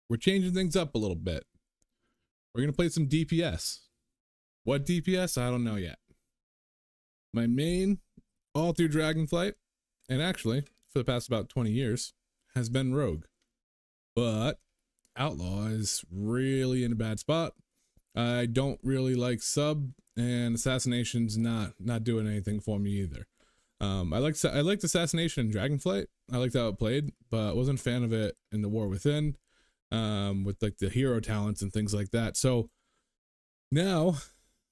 we're changing things up a little bit. We're going to play some DPS. What DPS? I don't know yet. My main, all through Dragonflight, and actually, for the past about 20 years, has been Rogue. But Outlaw is really in a bad spot. I don't really like Sub, and Assassination's not doing anything for me either. I liked Assassination in Dragonflight. I liked how it played, but wasn't a fan of it in the War Within, with like the hero talents and things like that. So now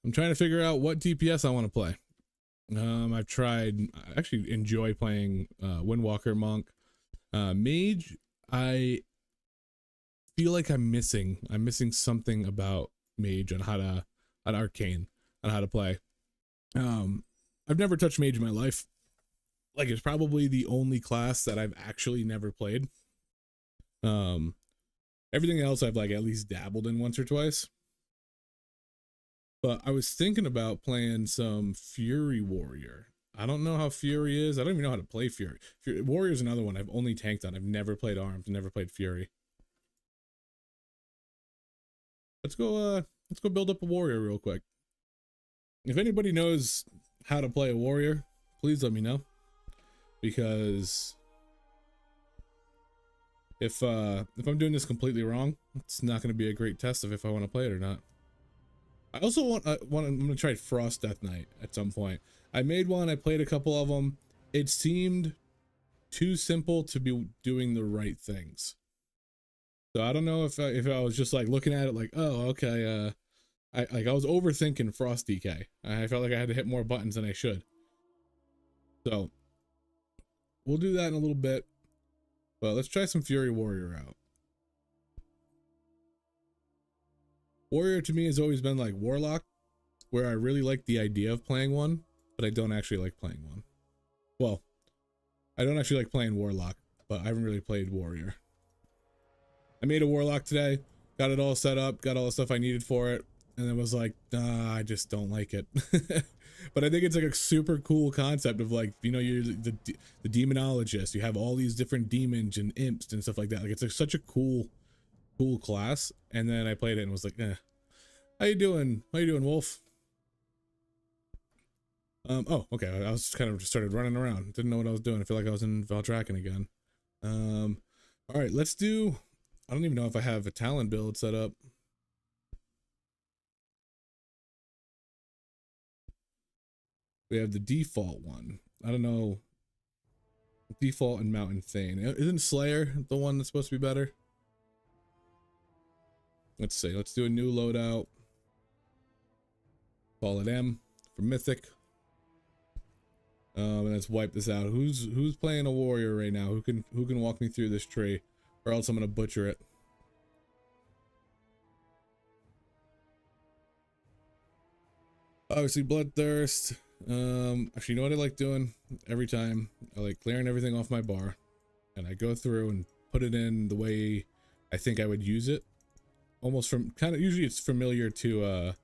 I'm trying to figure out what DPS I want to play. I actually enjoy playing Windwalker Monk. Mage, I feel like I'm missing something about Mage on Arcane on how to play. I've never touched Mage in my life. Like, it's probably the only class that I've actually never played. Everything else I've like at least dabbled in once or twice. But I was thinking about playing some Fury Warrior. I don't know how Fury is. I don't even know how to play Fury. Warrior is another one I've only tanked on. I've never played Arms, never played Fury. Let's go build up a Warrior real quick. If anybody knows how to play a Warrior, please let me know. Because if I'm doing this completely wrong, it's not going to be a great test of if I want to play it or not. I also I'm going to try Frost Death Knight at some point. I made one, I played a couple of them. It seemed too simple to be doing the right things. So I don't know if I was just like looking at it like, oh, okay, I was overthinking Frost DK. I felt like I had to hit more buttons than I should. So we'll do that in a little bit, but let's try some Fury Warrior out. Warrior to me has always been like Warlock, where I really like the idea of playing one, but I don't actually like playing one. Well, I don't actually like playing Warlock, but I haven't really played Warrior. I made a Warlock today, got it all set up, got all the stuff I needed for it, and it was like, nah, I just don't like it. But I think it's like a super cool concept of like, you know, you're the demonologist, you have all these different demons and imps and stuff like that. Like, it's like such a cool class. And then I played it and was like, eh. How you doing, Wolf? Oh, okay, I was kind of just started running around, didn't know what I was doing. I feel like I was in Valtraken again. All right, let's do, I don't even know if I have a Talon build set up. We have the default one. I don't know. Default and Mountain Thane. Isn't Slayer the one that's supposed to be better? Let's see. Let's do a new loadout. Call it M for Mythic. And let's wipe this out. Who's playing a warrior right now? Who can walk me through this tree? Or else I'm gonna butcher it. Obviously Bloodthirst. Actually, you know what I like doing every time? I like clearing everything off my bar, and I go through and put it in the way I think I would use it. Almost from kind of, usually it's familiar to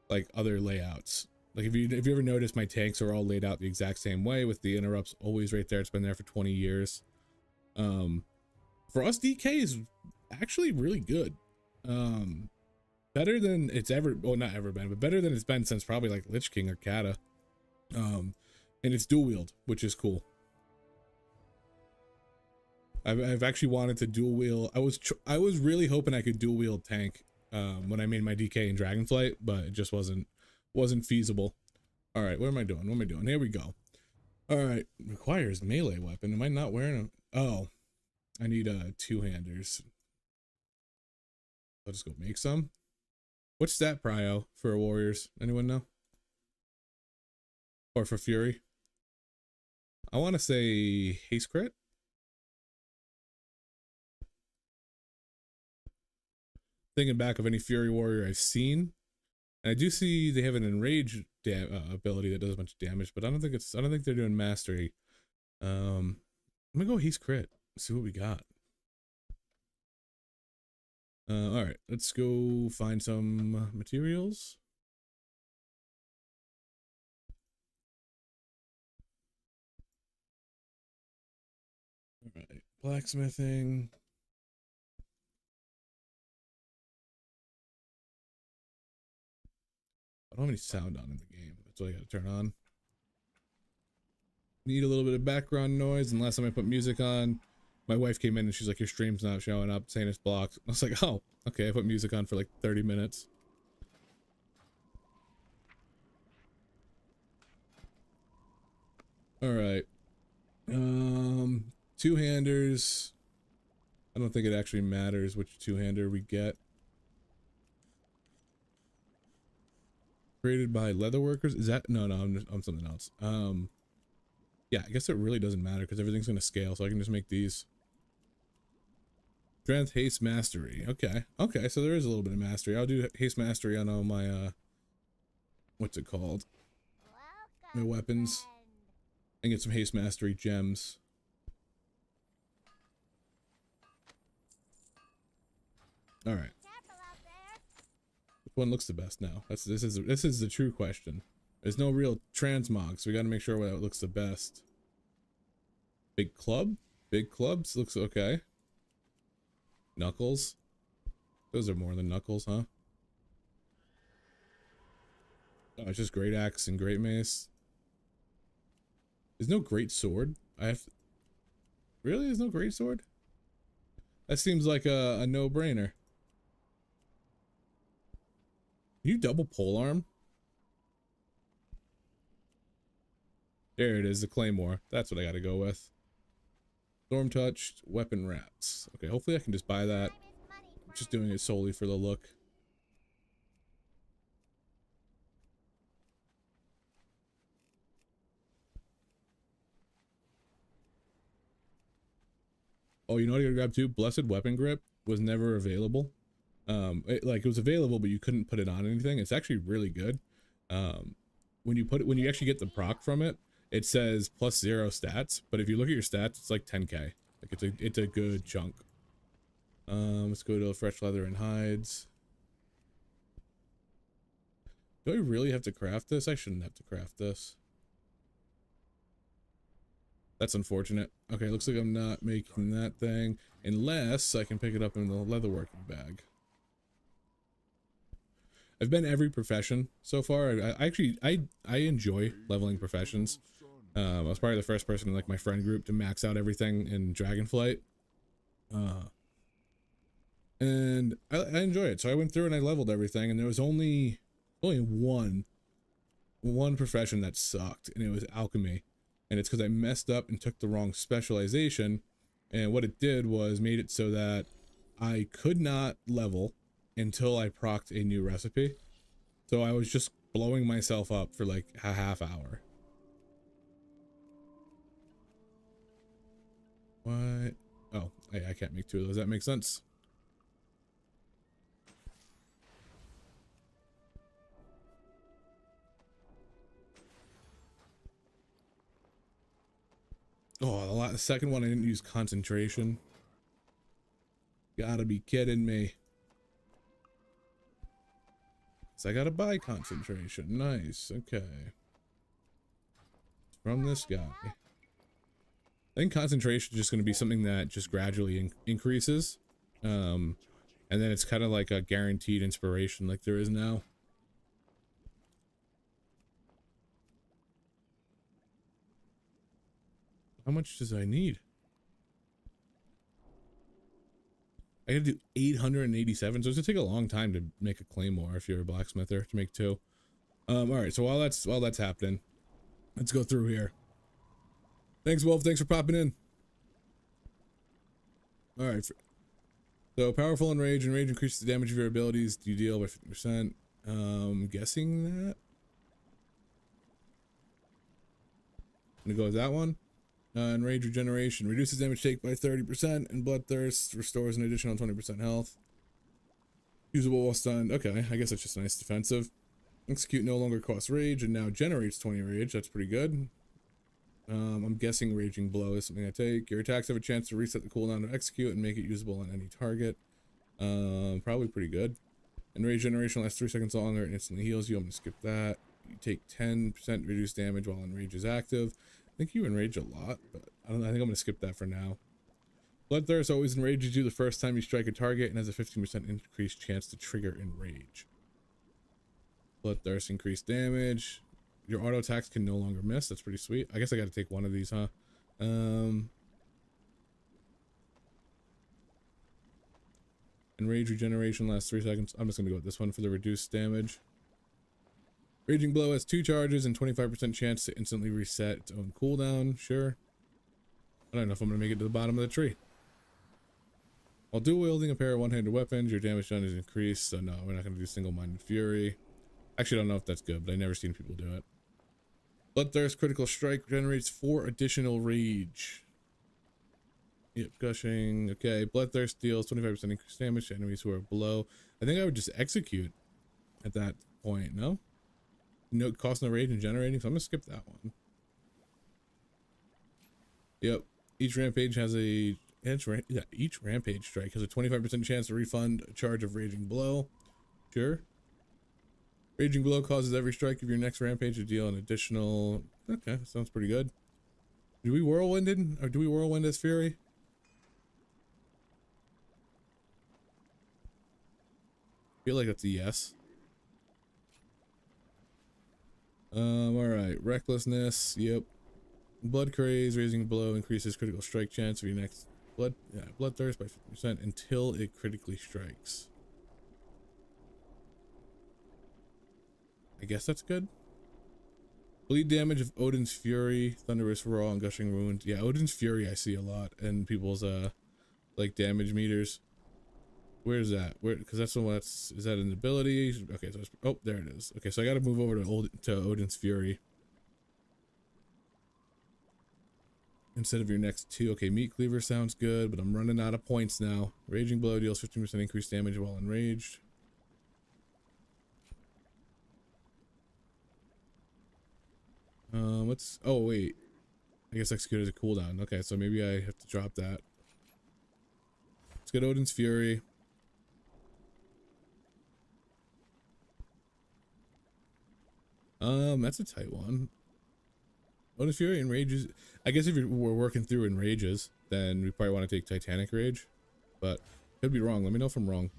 like other layouts. Like if you ever notice, my tanks are all laid out the exact same way with the interrupts always right there. It's been there for 20 years. For us, DK is actually really good. Better than it's ever, well, not ever been, but better than it's been since probably like Lich King or Kata. And it's dual wield, which is cool. I've actually wanted to dual wield. I was really hoping I could dual wield tank when I made my DK in Dragonflight, but it just wasn't feasible. All right, what am I doing? What am I doing? Here we go. All right, requires melee weapon. Am I not wearing a? Oh, I need two-handers. I'll just go make some. What's stat prio for warriors? Anyone know? Or for Fury? I want to say haste crit. Thinking back of any Fury warrior I've seen, and I do see they have an enrage ability that does a bunch of damage, but I don't think they're doing mastery. I'm gonna go haste crit. See what we got. All right, let's go find some materials. All right, blacksmithing. don't have any sound on in the game. That's what I gotta turn on. Need a little bit of background noise, and last time I put music on, my wife came in and she's like, your stream's not showing up, saying it's blocked. I was like, oh, okay, I put music on for like 30 minutes. Alright. Two-handers. I don't think it actually matters which two-hander we get. Created by leatherworkers? Is that no I'm something else. Yeah, I guess it really doesn't matter because everything's gonna scale, so I can just make these. Strength, haste, mastery. Okay. Okay, so there is a little bit of mastery. I'll do haste mastery on all my what's it called? My weapons. And get some haste mastery gems. Alright. Which one looks the best now? This is the true question. There's no real transmog, so we gotta make sure what looks the best. Big club? Big clubs looks okay. Knuckles? Those are more than knuckles, huh? Oh, it's just great axe and great mace. There's no great sword. Really? There's no great sword? That seems like a no-brainer. You double polearm? There it is, the claymore. That's what I gotta go with. Storm touched, weapon wraps. Okay, hopefully I can just buy that. I'm just doing it solely for the look. Oh, you know what I gotta grab too? Blessed Weapon Grip was never available. It was available, but you couldn't put it on anything. It's actually really good. When you actually get the proc from it, it says +0 stats, but if you look at your stats, it's like 10k. Like it's a good chunk. Let's go to fresh leather and hides. Do I really have to craft this? I shouldn't have to craft this. That's unfortunate. Okay, looks like I'm not making that thing unless I can pick it up in the leatherworking bag. I've been every profession so far. I enjoy leveling professions. I was probably the first person in like my friend group to max out everything in Dragonflight. And I enjoy it. So I went through and I leveled everything, and there was only one profession that sucked, and it was alchemy. And it's because I messed up and took the wrong specialization, and what it did was made it so that I could not level until I procced a new recipe. So I was just blowing myself up for like a half hour. What? Oh, I can't make two of those. That makes sense. Oh, the second one I didn't use concentration. Gotta be kidding me. So I gotta buy concentration. Nice. Okay. From this guy. I think concentration is just going to be something that just gradually increases. And then it's kind of like a guaranteed inspiration like there is now. How much does I need? I gotta do 887, so it's gonna take a long time to make a claymore if you're a blacksmither to make two. Alright, so while that's happening, let's go through here. Thanks, Wolf, thanks for popping in. Alright, so powerful and rage increases the damage of your abilities you deal by 50%. Guessing that? I'm gonna go with that one. Enrage regeneration reduces damage take by 30%, and bloodthirst restores an additional 20% health. Usable while stunned. Okay, I guess that's just nice defensive. Execute no longer costs rage and now generates 20 rage. That's pretty good. I'm guessing raging blow is something I take. Your attacks have a chance to reset the cooldown of execute and make it usable on any target. Probably pretty good. Enrage generation lasts 3 seconds longer and instantly heals you. I'm gonna skip that. You take 10% reduced damage while enrage is active. I think you enrage a lot, but I think I'm gonna skip that for now. Bloodthirst always enrages you the first time you strike a target and has a 15% increased chance to trigger enrage. Bloodthirst, increased damage. Your auto attacks can no longer miss. That's pretty sweet. I guess I got to take one of these, huh? And rage regeneration lasts 3 seconds. I'm just gonna go with this one for the reduced damage. Raging Blow has 2 charges and 25% chance to instantly reset its own cooldown. Sure. I don't know if I'm gonna make it to the bottom of the tree. While dual wielding a pair of one-handed weapons, your damage done is increased. So no, we're not gonna do single-minded fury. Actually, I don't know if that's good, but I've never seen people do it. Bloodthirst critical strike generates 4 additional rage. Yep, gushing. Okay, Bloodthirst deals 25% increased damage to enemies who are below. I think I would just execute at that point. No. No cost, no rage and generating, so I'm gonna skip that one. Yep. Each rampage strike has a 25% chance to refund a charge of Raging Blow. Sure. Raging Blow causes every strike of your next rampage to deal an additional. Okay, sounds pretty good. Do we whirlwind it, or do we whirlwind as Fury? I feel like that's a yes. Alright, recklessness, yep. Blood Craze, Raising Blow increases critical strike chance of your next Bloodthirst by 50% until it critically strikes. I guess that's good. Bleed damage of Odin's Fury, Thunderous Roar, and Gushing Wound. Yeah, Odin's Fury I see a lot in people's like damage meters. Where's that? Where? Because that's the one that's, is that an ability? Okay, so it's, oh, there it is. Okay, so I got to move over to Odin's Fury instead of your next 2. Okay, Meat Cleaver sounds good, but I'm running out of points now. Raging Blow deals 15% increased damage while enraged. Let's, oh wait, I guess execute as a cooldown. Okay, so maybe I have to drop that. Let's get Odin's Fury. That's a tight one. Odin's Fury and Rages. I guess if we're working through in Rages, then we probably want to take Titanic Rage, but could be wrong. Let me know if I'm wrong.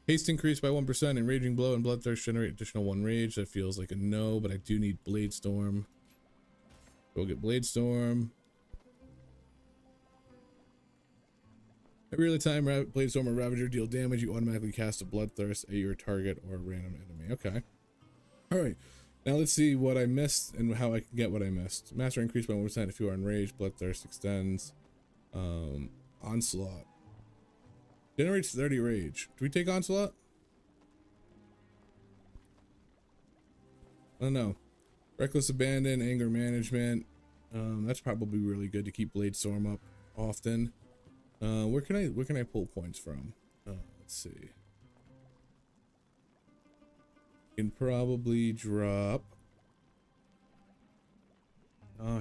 Haste increased by 1% and Raging Blow and Bloodthirst generate additional 1 rage. That feels like a no, but I do need Blade Storm. We'll get Blade Storm. Every other time Blade Storm or Ravager deal damage, you automatically cast a Bloodthirst at your target or a random enemy. Okay. Alright. Now let's see what I missed and how I can get what I missed. Master increased by 1% if you are enraged. Bloodthirst extends. Onslaught. Generates 30 rage. Do we take Onslaught? I don't know. Reckless Abandon, Anger Management. That's probably really good to keep Blade Storm up often. Where can I pull points from? Let's see. Can probably drop.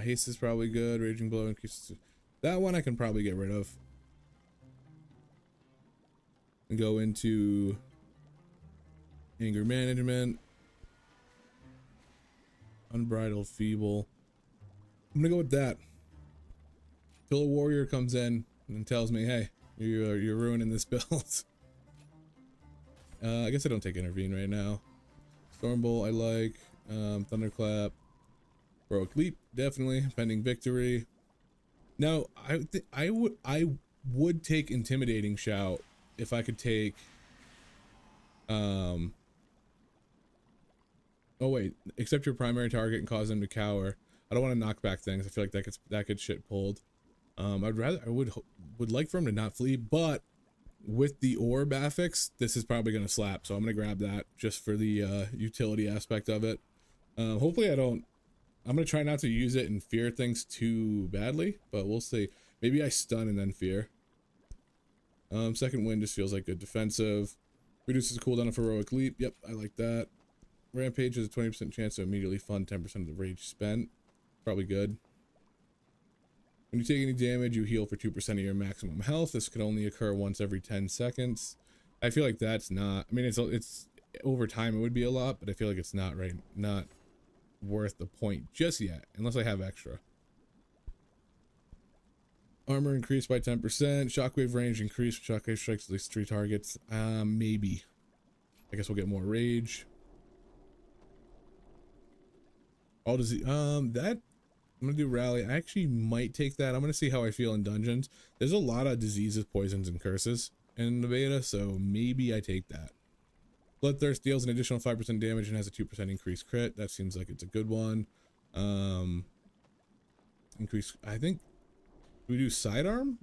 Haste is probably good. Raging Blow increases. That one I can probably get rid of. And go into Anger Management. Unbridled Feeble. I'm gonna go with that. Till a warrior comes in and tells me, hey, you're ruining this build. I guess I don't take Intervene right now. Stormbolt I like. Thunderclap. Heroic Leap, definitely. Pending Victory. Now, I would take Intimidating Shout if I could take oh wait, accept your primary target and cause them to cower. I don't want to knock back things. I feel like that could shit pulled. I would like for him to not flee, but with the orb affix, this is probably gonna slap. So I'm gonna grab that just for the utility aspect of it. Hopefully I'm gonna try not to use it and fear things too badly, but we'll see. Maybe I stun and then fear. Second Wind just feels like good defensive. Reduces cooldown of Heroic Leap. Yep, I like that. Rampage has a 20% chance to immediately fund 10% of the rage spent. Probably good. When you take any damage, you heal for 2% of your maximum health. This can only occur once every 10 seconds. I feel like that's not, I mean, it's over time it would be a lot, but I feel like it's not worth the point just yet, unless I have extra. Armor increased by 10%. Shockwave range increased. Shockwave strikes at least 3 targets. Maybe. I guess we'll get more rage. All disease. That I'm gonna do rally. I actually might take that. I'm gonna see how I feel in dungeons. There's a lot of diseases, poisons, and curses in the beta, so maybe I take that. Bloodthirst deals an additional 5% damage and has a 2% increased crit. That seems like it's a good one. Increase. I think we do sidearm.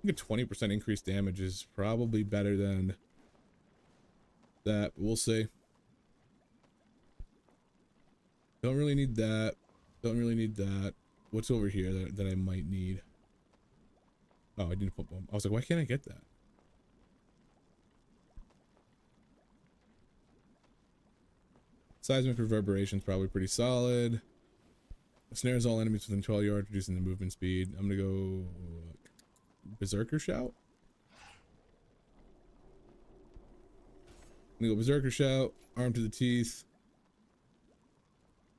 I think a 20% increased damage is probably better than that. We'll see. Don't really need that. Don't really need that. What's over here that I might need? Oh, I didn't put one. I was like, why can't I get that? Seismic reverberation is probably pretty solid. Snares all enemies within 12 yards, reducing the movement speed. I'm gonna go Berserker Shout. I'm gonna go Berserker Shout. Arm to the teeth.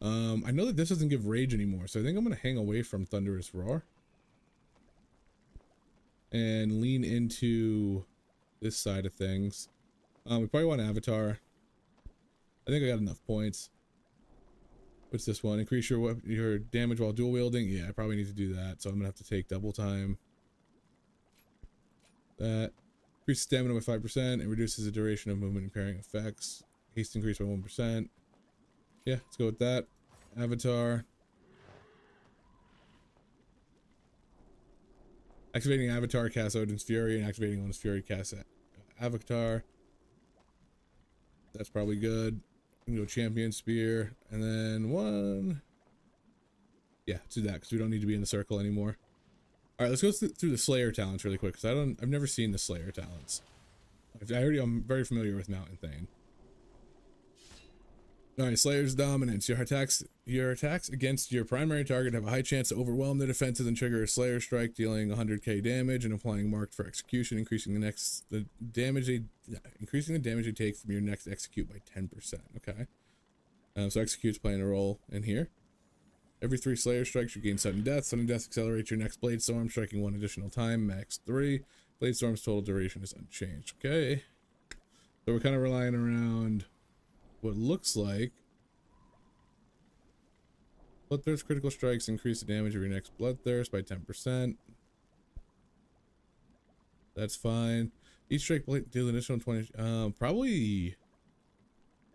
I know that this doesn't give rage anymore, so I think I'm gonna hang away from Thunderous Roar and lean into this side of things. We probably want Avatar. I think I got enough points. What's this one? Increase your damage while dual wielding. Yeah, I probably need to do that, so I'm gonna have to take double time. That increases stamina by 5% and reduces the duration of movement impairing effects. Haste increase by 1%. Yeah, let's go with that. Avatar. Activating Avatar casts Odin's Fury, and activating Odin's Fury casts Avatar. That's probably good. We can go Champion Spear, and then one. Yeah, let's do that because we don't need to be in the circle anymore. All right, let's go through the Slayer talents really quick because I've never seen the Slayer talents. I'm very familiar with Mountain Thane. Alright, Slayer's Dominance. Your attacks against your primary target have a high chance to overwhelm their defenses and trigger a Slayer strike, dealing 100k damage and applying marked for execution, increasing the damage they take from your next execute by 10%. Okay. So execute's playing a role in here. Every 3 Slayer strikes, you gain sudden death. Sudden death accelerates your next Blade Storm, striking 1 additional time, max 3. Blade Storm's total duration is unchanged. Okay. So we're kind of relying around what looks like Bloodthirst critical strikes increase the damage of your next Bloodthirst by 10%. That's fine. Each strike deals an additional 20. Probably.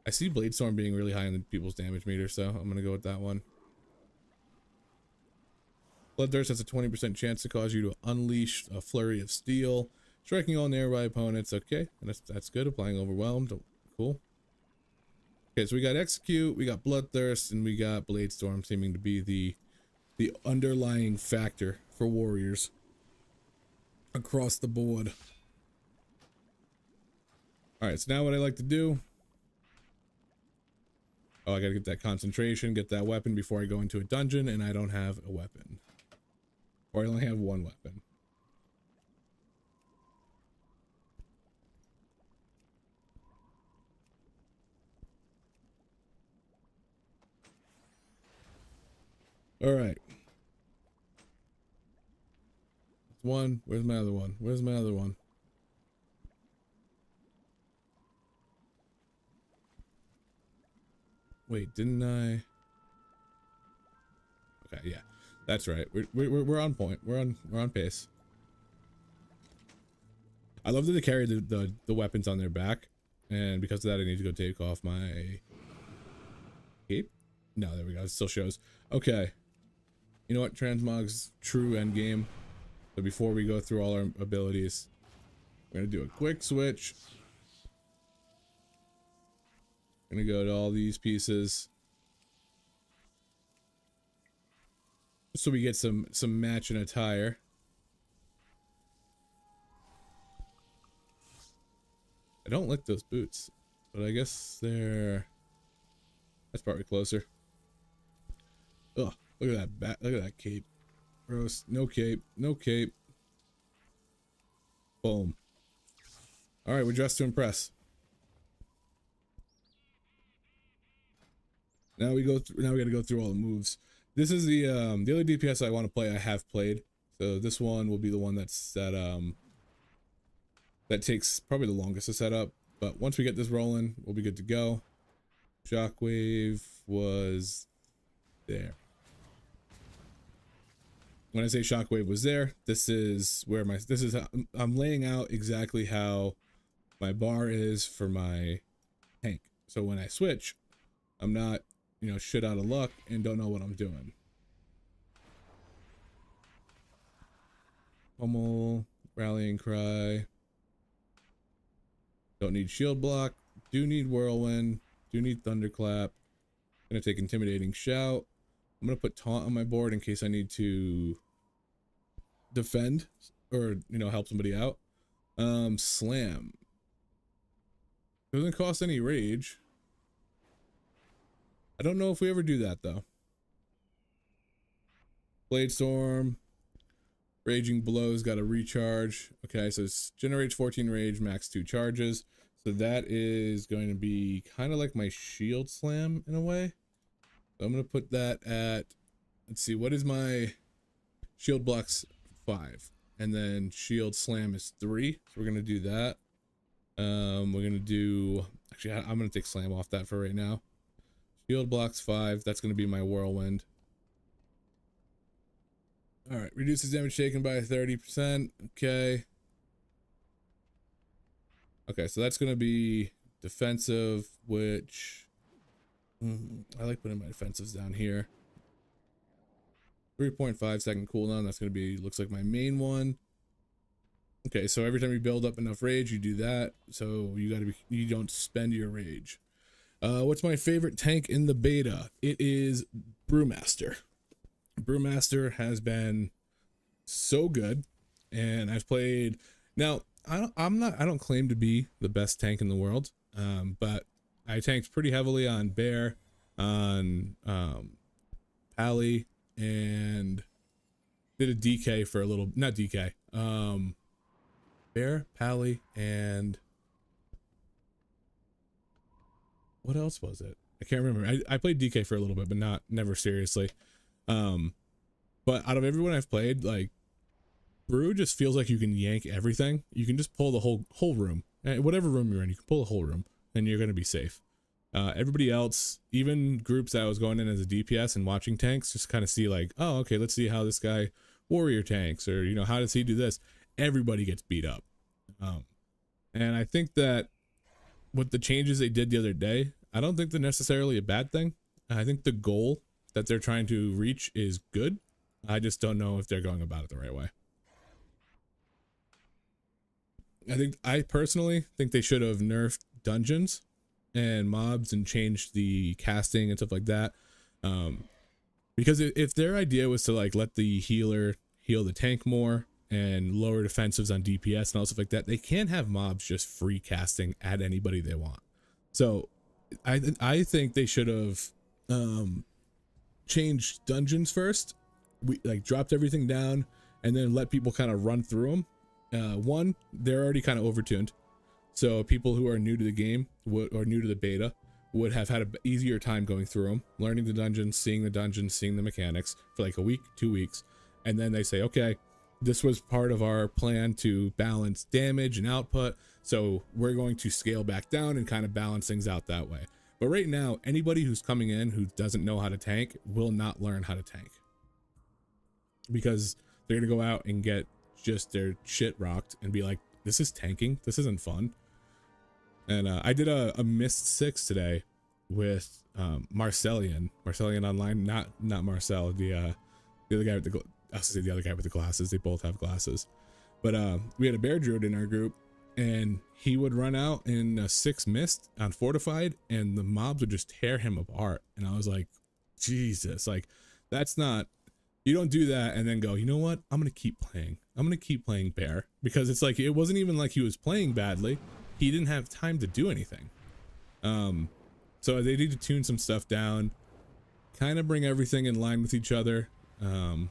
I see Blade Storm being really high on the people's damage meter, so I'm gonna go with that one. Bloodthirst has a 20% chance to cause you to unleash a flurry of steel, striking all nearby opponents. Okay, and that's good. Applying overwhelmed. Cool. Okay, so we got Execute, we got Bloodthirst, and we got Blade Storm seeming to be the underlying factor for warriors across the board. Alright, so now what I like to do... Oh, I gotta get that concentration, get that weapon before I go into a dungeon, and I don't have a weapon. Or I only have one weapon. Alright. One. Where's my other one? Where's my other one? Wait, didn't I? Okay, yeah. That's right. We're on point. We're on pace. I love that they carry the weapons on their back, and because of that I need to go take off my cape. No, there we go. It still shows. Okay. You know what? Transmog's true end game. So before we go through all our abilities, we're gonna do a quick switch. I'm gonna go to all these pieces, so we get some matching attire. I don't like those boots, but I guess they're... That's probably closer. Ugh, look at that look at that cape. Gross. No cape. No cape. Boom. Alright, we're dressed to impress. Now we gotta go through all the moves. This is the other DPS I want to play. I have played, so this one will be the one that takes probably the longest to set up. But once we get this rolling, we'll be good to go. Shockwave was there. When I say shockwave was there, this is where I'm laying out exactly how my bar is for my tank. So when I switch, I'm not, you know, shit out of luck and don't know what I'm doing. Pummel, rallying cry. Don't need shield block. Do need whirlwind. Do need thunderclap. Gonna take intimidating shout. I'm gonna put taunt on my board in case I need to defend or, you know, help somebody out. Slam. Doesn't cost any rage. I don't know if we ever do that though. Blade Storm. Raging Blows got a recharge. Okay, so it generates 14 rage, max 2 charges. So that is going to be kind of like my shield slam in a way. So I'm going to put that at, let's see, what is my shield blocks? 5. And then shield slam is 3. So we're going to do that. We're going to do, actually, I'm going to take slam off that for right now. Shield blocks 5. That's going to be my whirlwind. All right, reduces damage taken by 30%. Okay. Okay, so that's going to be defensive, which I like putting my defensives down here. 3.5 second cooldown. That's going to be, looks like my main one. Okay, so every time you build up enough rage, you do that. So you don't spend your rage. What's my favorite tank in the beta? It is Brewmaster. Brewmaster has been so good, and I've played. Now I don't claim to be the best tank in the world, but I tanked pretty heavily on Bear, on Pally, and did a DK for a little. Not DK. Bear, Pally, and what else was it? I can't remember. I played DK for a little bit, but never seriously. But out of everyone I've played, like, Brew just feels like you can yank everything. You can just pull the whole room. Whatever room you're in, you can pull the whole room, and you're gonna be safe. Everybody else, even groups that I was going in as a DPS and watching tanks, just kind of see like, oh, okay, let's see how this guy warrior tanks, or, you know, how does he do this? Everybody gets beat up. And I think that with the changes they did the other day, I don't think they're necessarily a bad thing. I think the goal that they're trying to reach is good. I just don't know if they're going about it the right way. I personally think they should have nerfed dungeons and mobs and changed the casting and stuff like that. Because if their idea was to like let the healer heal the tank more and lower defensives on DPS and all stuff like that, they can't have mobs just free casting at anybody they want. So I think they should have changed dungeons first. We like dropped everything down and then let people kind of run through them. One, they're already kind of overtuned, so people who are new to the game or new to the beta would have had an easier time going through them, learning the dungeons, seeing the mechanics for like a week, 2 weeks, and then they say, okay, this was part of our plan to balance damage and output, so we're going to scale back down and kind of balance things out that way. But right now, anybody who's coming in who doesn't know how to tank will not learn how to tank, because they're gonna go out and get just their shit rocked and be like, this is tanking, this isn't fun. And I did a missed 6 today with Marcellian online, not Marcel, the other guy with the I was gonna say the other guy with the glasses. They both have glasses. But we had a bear druid in our group, and he would run out in a 6 mist on fortified, and the mobs would just tear him apart. And I was like, Jesus, like, that's not, you don't do that and then go, you know what, I'm gonna keep playing bear, because it's like, it wasn't even like he was playing badly, he didn't have time to do anything. So they need to tune some stuff down, kind of bring everything in line with each other, and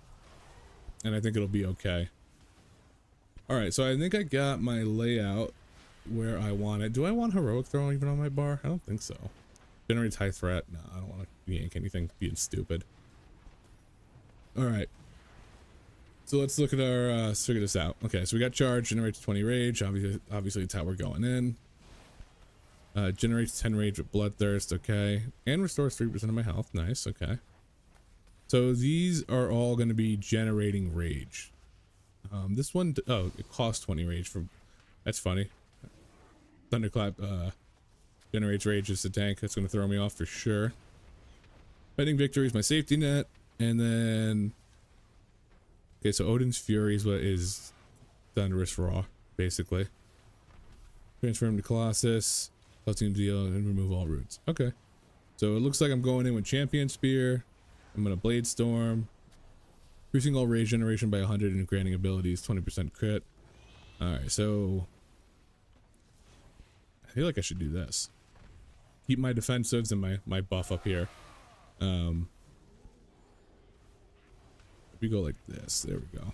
I think it'll be okay. All right, so I think I got my layout where I want it. Do I want heroic throw even on my bar? I don't think so. Generates high threat. No, I don't want to yank anything being stupid. All right, so let's look at our let's figure this out. Okay, so we got charge, generates 20 rage. Obviously it's how we're going in. Generates 10 rage with bloodthirst, okay. And restores 3% of my health, nice, okay. So these are all going to be generating rage. This one, oh, it costs 20 rage for, that's funny. Thunderclap generates rage as a tank, that's going to throw me off for sure. Fighting Victory is my safety net, and then, okay, so Odin's Fury is what is Thunderous Raw, basically. Transform to Colossus, plus team deal, and remove all roots. Okay. So it looks like I'm going in with Champion Spear. I'm going to Blade Storm. Increasing all rage generation by 100 and granting abilities, 20% crit. Alright, so I feel like I should do this. Keep my defensives and my buff up here. If we go like this, there we go.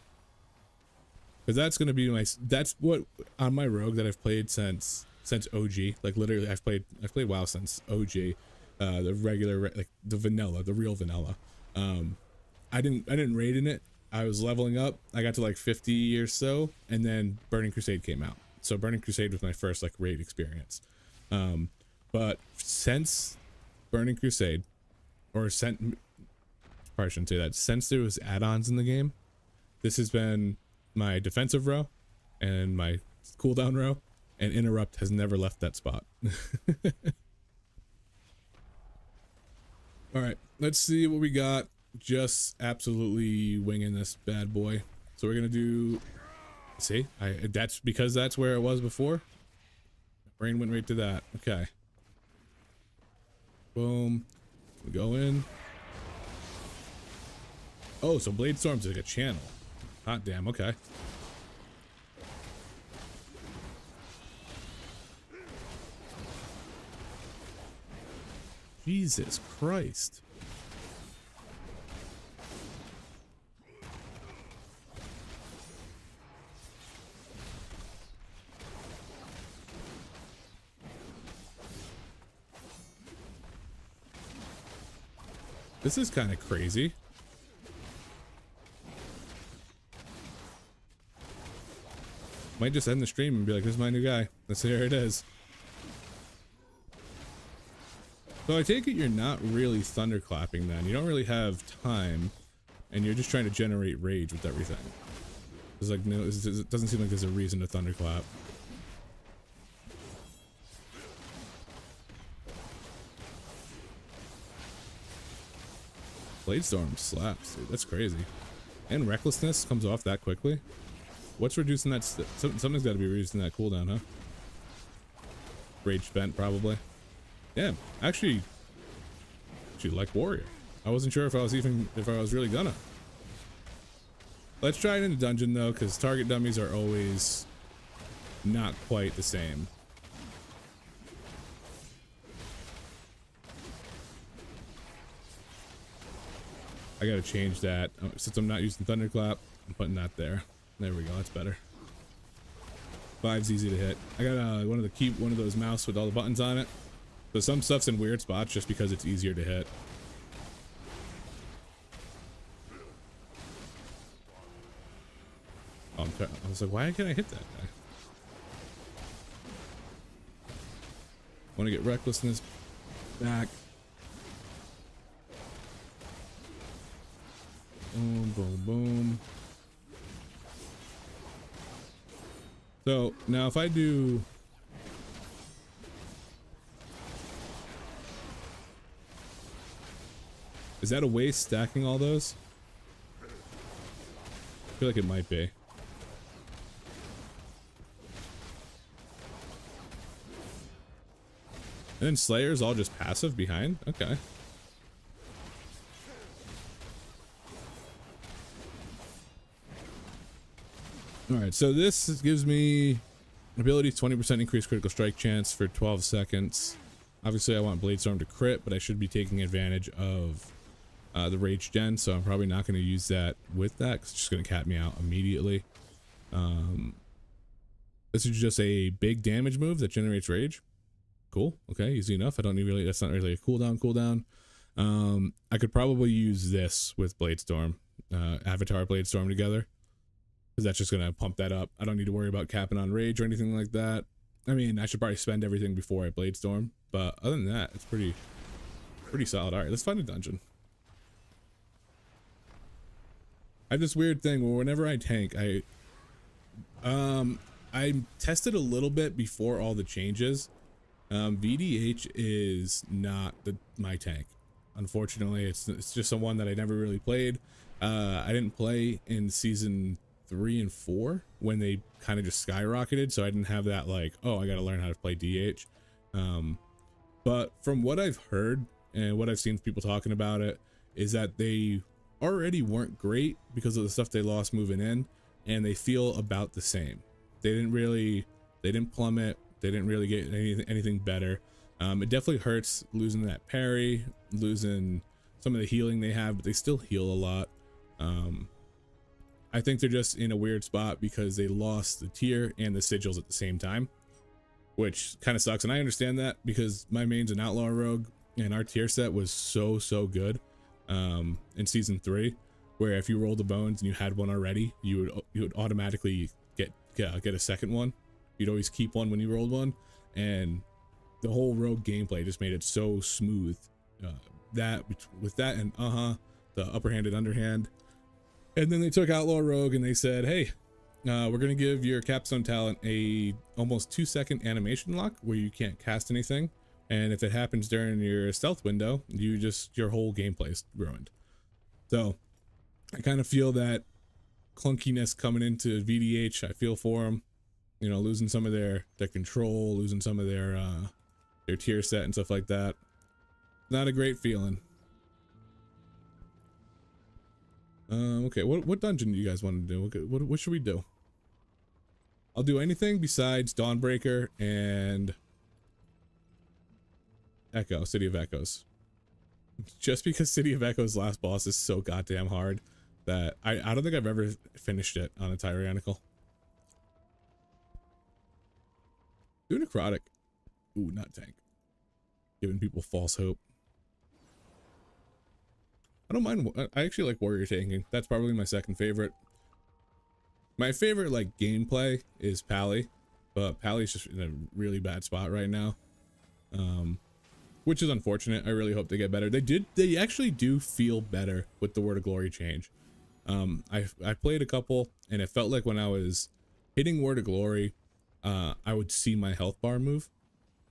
Because that's going to be my, that's what on my rogue that I've played since OG. Like literally I've played WoW since OG. The regular, like the vanilla, the real vanilla. I didn't raid in it. I was leveling up. I got to like 50 or so, and then Burning Crusade came out. So Burning Crusade was my first like raid experience. But since Burning Crusade, or probably shouldn't say that, since there was add-ons in the game, this has been my defensive row and my cooldown row, and interrupt has never left that spot. All right, let's see what we got. Just absolutely winging this bad boy. So we're gonna do, see, that's because that's where it was before. Brain went right to that. Okay. Boom. We go in. Oh, so Blade Storm's like a channel. Hot damn, okay. Jesus Christ. This is kind of crazy. Might just end the stream and be like, this is my new guy. Let's see, here it is. So I take it you're not really thunderclapping then. You don't really have time, and you're just trying to generate rage with everything. It's like, no, it doesn't seem like there's a reason to thunderclap. Blade Storm slaps, dude. That's crazy. And Recklessness comes off that quickly. What's reducing that? Something's got to be reducing that cooldown, huh? Rage spent, probably. Yeah, actually like Warrior. I wasn't sure if I was really gonna. Let's try it in the dungeon though, because target dummies are always not quite the same. I gotta change that. Since I'm not using Thunderclap, I'm putting that there. There we go, that's better. 5's easy to hit. I got one of those mouse with all the buttons on it. So some stuff's in weird spots just because it's easier to hit. Oh, I was like, why can't I hit that guy? Want to get Recklessness back. Boom, boom, boom. So now if I do, is that a waste stacking all those? I feel like it might be. And then Slayer's all just passive behind? Okay. Alright, so this gives me ability 20% increased critical strike chance for 12 seconds. Obviously I want Blade Storm to crit, but I should be taking advantage of the Rage Gen, so I'm probably not going to use that with that, because it's just going to cap me out immediately. This is just a big damage move that generates Rage. Cool, okay, easy enough. I don't need really, that's not really a cooldown. I could probably use this with Blade Storm, Avatar Blade Storm together, because that's just going to pump that up. I don't need to worry about capping on Rage or anything like that. I mean, I should probably spend everything before I Blade Storm, but other than that, it's pretty solid. All right, let's find a dungeon. I have this weird thing where whenever I tank, I tested a little bit before all the changes. VDH is not my tank. Unfortunately, it's just someone that I never really played. I didn't play in season 3 and 4 when they kind of just skyrocketed, so I didn't have that like, oh, I got to learn how to play DH. But from what I've heard and what I've seen people talking about it, is that they already weren't great because of the stuff they lost moving in, and they feel about the same. They didn't plummet. They didn't really get anything better. It definitely hurts losing that parry, losing some of the healing they have, but they still heal a lot. I think they're just in a weird spot because they lost the tier and the sigils at the same time, which kind of sucks. And I understand that because my main's an outlaw rogue, and our tier set was so good in season 3, where if you rolled the bones and you had one already, you would automatically get a second one. You'd always keep one when you rolled one, and the whole rogue gameplay just made it so smooth. That with that and the upper hand and underhand, and then they took outlaw rogue and they said, hey, we're gonna give your capstone talent a almost 2-second animation lock where you can't cast anything, and if it happens during your stealth window, your whole gameplay is ruined. So I kind of feel that clunkiness coming into VDH. I feel for them, you know, losing some of their control, losing some of their tier set and stuff like that. Not a great feeling. Okay, what dungeon do you guys want to do? What should we do? I'll do anything besides Dawnbreaker and Echo, City of Echoes. Just because City of Echoes last boss is so goddamn hard that I don't think I've ever finished it on a Tyrannical. Do necrotic. Ooh, not tank. Giving people false hope. I don't mind. I actually like warrior tanking. That's probably my second favorite. My favorite like gameplay is Pally, but Pally's just in a really bad spot right now, which is unfortunate. I really hope they get better. They actually do feel better with the Word of Glory change. I played a couple, and it felt like when I was hitting Word of Glory, I would see my health bar move,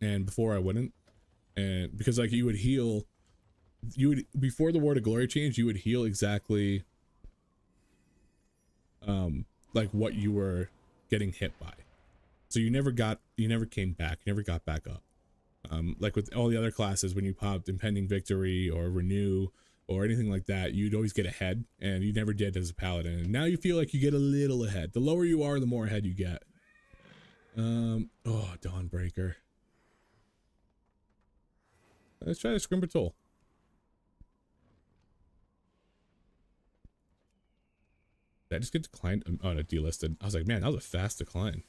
and before I wouldn't. And because like you would heal, before the Word of Glory change, you would heal exactly like what you were getting hit by. So you never came back, you never got back up. Like with all the other classes, when you popped Impending Victory or Renew or anything like that, you'd always get ahead, and you never did as a paladin. And now you feel like you get a little ahead. The lower you are, the more ahead you get. Oh, Dawnbreaker. Let's try the Scrim Patrol. Did I just get declined? Oh, no, delisted. I was like, man, that was a fast decline.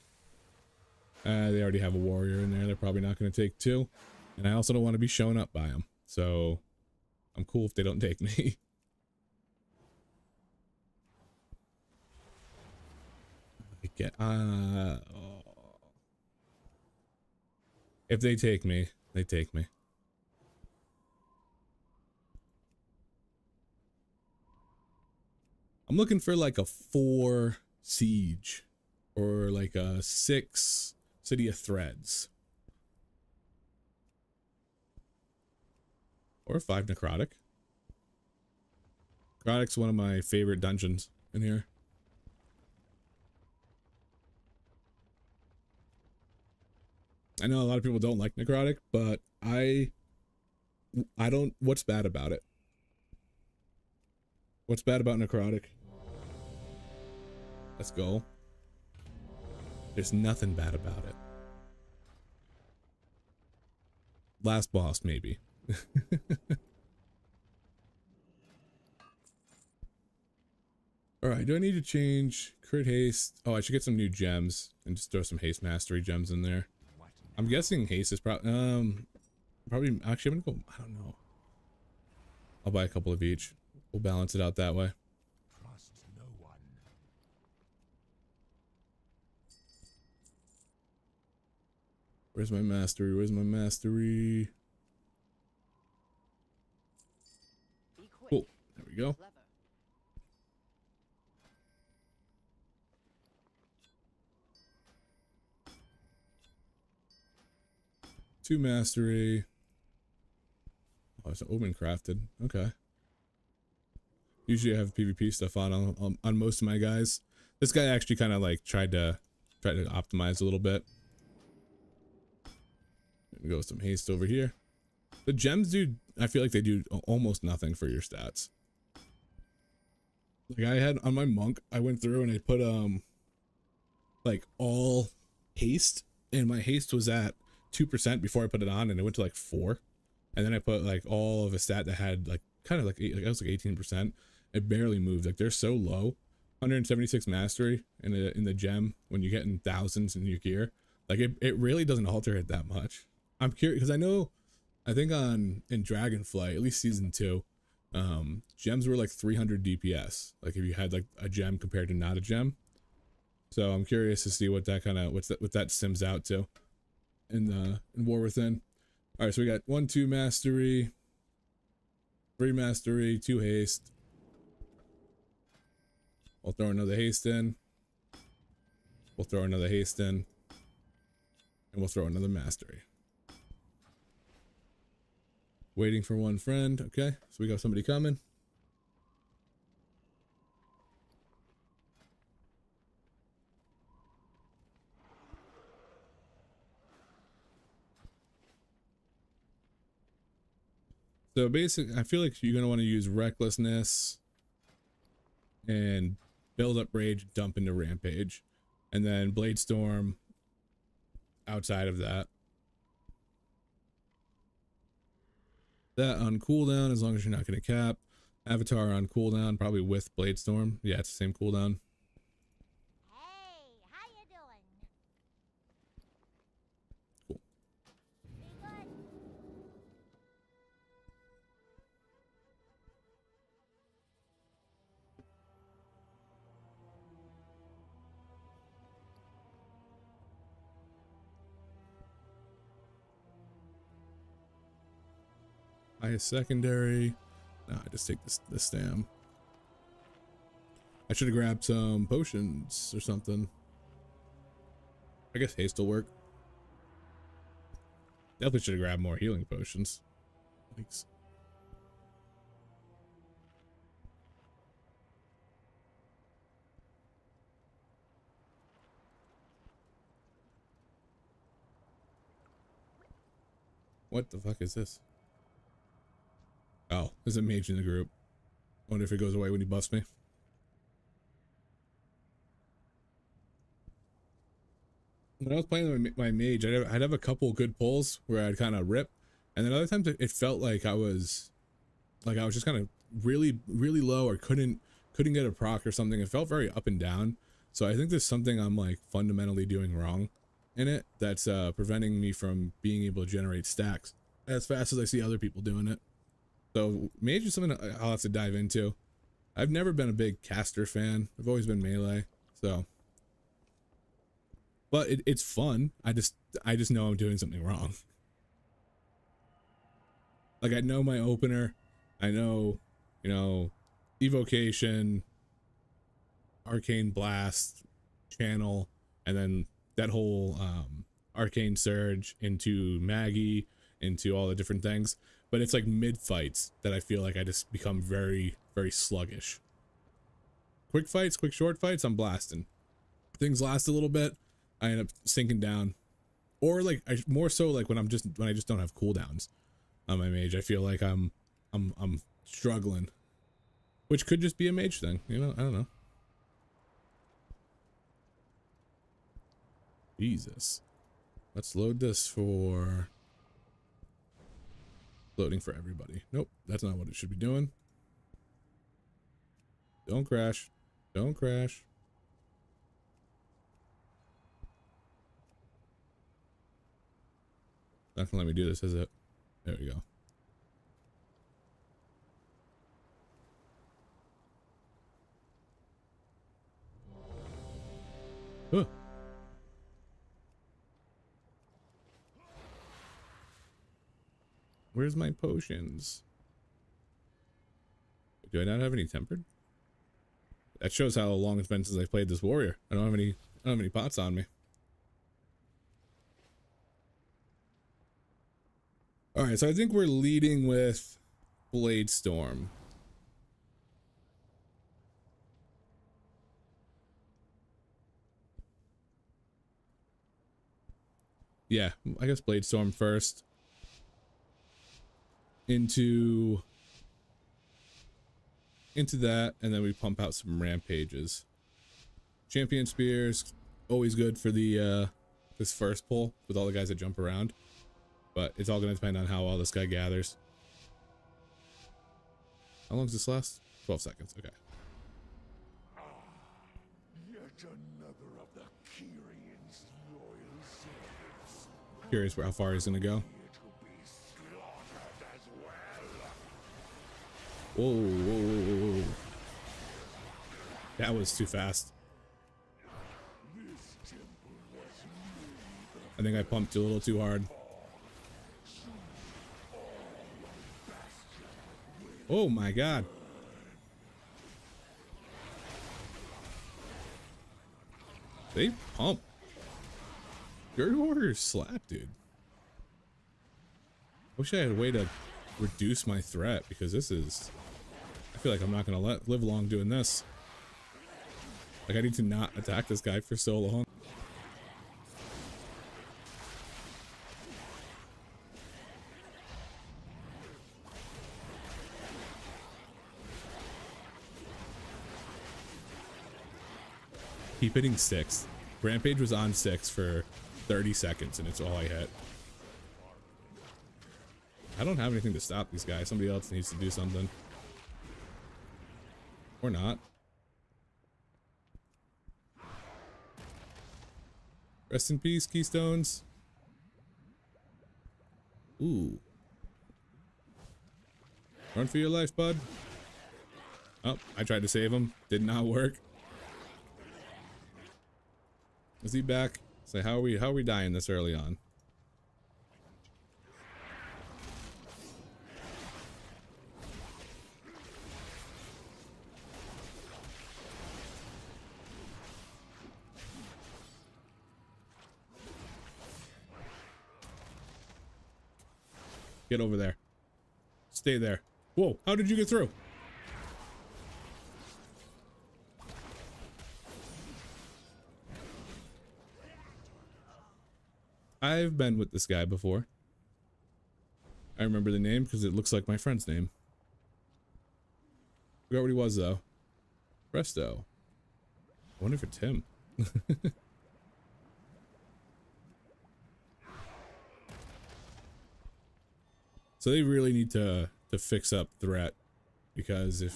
They already have a warrior in there. They're probably not going to take 2. And I also don't want to be shown up by them. So I'm cool if they don't take me. If they take me, they take me. I'm looking for like a 4 siege or like a 6 City of Threads or 5 necrotic. Necrotic's one of my favorite dungeons in here. I know a lot of people don't like necrotic, but I don't. What's bad about it? What's bad about necrotic? Let's go. There's nothing bad about it. Last boss, maybe. Alright, do I need to change crit haste? Oh, I should get some new gems and just throw some haste mastery gems in there. I'm guessing haste is probably actually I'm gonna go, I don't know. I'll buy a couple of each. We'll balance it out that way. Trust no one. Where's my mastery? Where's my mastery? Cool. There we go. Two mastery. Oh, it's open crafted. Okay. Usually I have PvP stuff on most of my guys. This guy actually kind of like tried to optimize a little bit. Go with some haste over here. The gems do, I feel like they do almost nothing for your stats. Like I had on my monk, I went through and I put like all haste, and my haste was at 2% before I put it on, and it went to like 4. And then I put like all of a stat that had like kind of like, I was like 18%. It barely moved. Like they're so low. 176 mastery in the gem when you get in thousands in your gear. Like it really doesn't alter it that much. I'm curious because I think in Dragonflight, at least season 2, gems were like 300 DPS. Like if you had like a gem compared to not a gem. So I'm curious to see what that sims out to in War Within. All right, so we got 1, 2 mastery, 3 mastery, 2 haste. We'll throw another haste in. We'll throw another haste in. And we'll throw another mastery. Waiting for one friend. Okay, so we got somebody coming. So basically, I feel like you're going to want to use recklessness and build up rage, dump into rampage, and then blade storm outside of that. That on cooldown, as long as you're not going to cap. Avatar on cooldown, probably with blade storm. Yeah, it's the same cooldown. Hey, how you doing? Cool. Be good. Highest secondary. Nah, I just take this stam. I should have grabbed some potions or something. I guess haste will work. Definitely should have grabbed more healing potions. Thanks. What the fuck is this? Oh, there's a mage in the group. Wonder if it goes away when he buffs me. When I was playing my mage, I'd have a couple good pulls where I'd kind of rip, and then other times it felt like I was just kind of really low, or couldn't get a proc or something. It felt very up and down. So I think there's something I'm like fundamentally doing wrong in it that's preventing me from being able to generate stacks as fast as I see other people doing it. So mage is something I'll have to dive into. I've never been a big caster fan. I've always been melee. So, but it's fun. I just know I'm doing something wrong. Like I know my opener. I know, you know, evocation, arcane blast, channel, and then that whole arcane surge into Maggie, into all the different things. But it's like mid fights that I feel like I just become very sluggish. Quick fights, quick short fights, I'm blasting. Things last a little bit, I end up sinking down. Or like more so like when I just don't have cooldowns on my mage. I feel like I'm struggling, which could just be a mage thing, you know. I don't know. Jesus, let's load this for loading for everybody. Nope, that's not what it should be doing. Don't crash. Don't crash. Not gonna let me do this, is it? There we go. Huh. Where's my potions? Do I not have any tempered? That shows how long it's been since I played this warrior. I don't have any pots on me. Alright, so I think we're leading with Blade Storm. Yeah, I guess Blade Storm first. Into that, and then we pump out some rampages. Champion Spears, always good for the this first pull with all the guys that jump around. But it's all gonna depend on how well this guy gathers. How long does this last? 12 seconds, okay. Yet another of the Kyrion's loyal servants. Curious how far he's gonna go. Here to be slaughtered as well. Whoa, whoa, whoa, whoa, whoa. That was too fast. This temple was really I think I pumped a little too hard. Oh my god. They pump. Your warriors slap, dude. Wish I had a way to reduce my threat, because this is... I feel like I'm not gonna live long doing this. Like, I need to not attack this guy for so long. Keep hitting 6. Rampage was on 6 for 30 seconds and it's all I hit. I don't have anything to stop these guys. Somebody else needs to do something. Or not. Rest in peace, Keystones. Ooh. Run for your life, bud. Oh, I tried to save him. Did not work. Is he back? So how are we dying this early on? Get over there. Stay there. Whoa, how did you get through? I've been with this guy before. I remember the name because it looks like my friend's name. Forgot what he was though. Presto. I wonder if it's him. So they really need to fix up threat, because if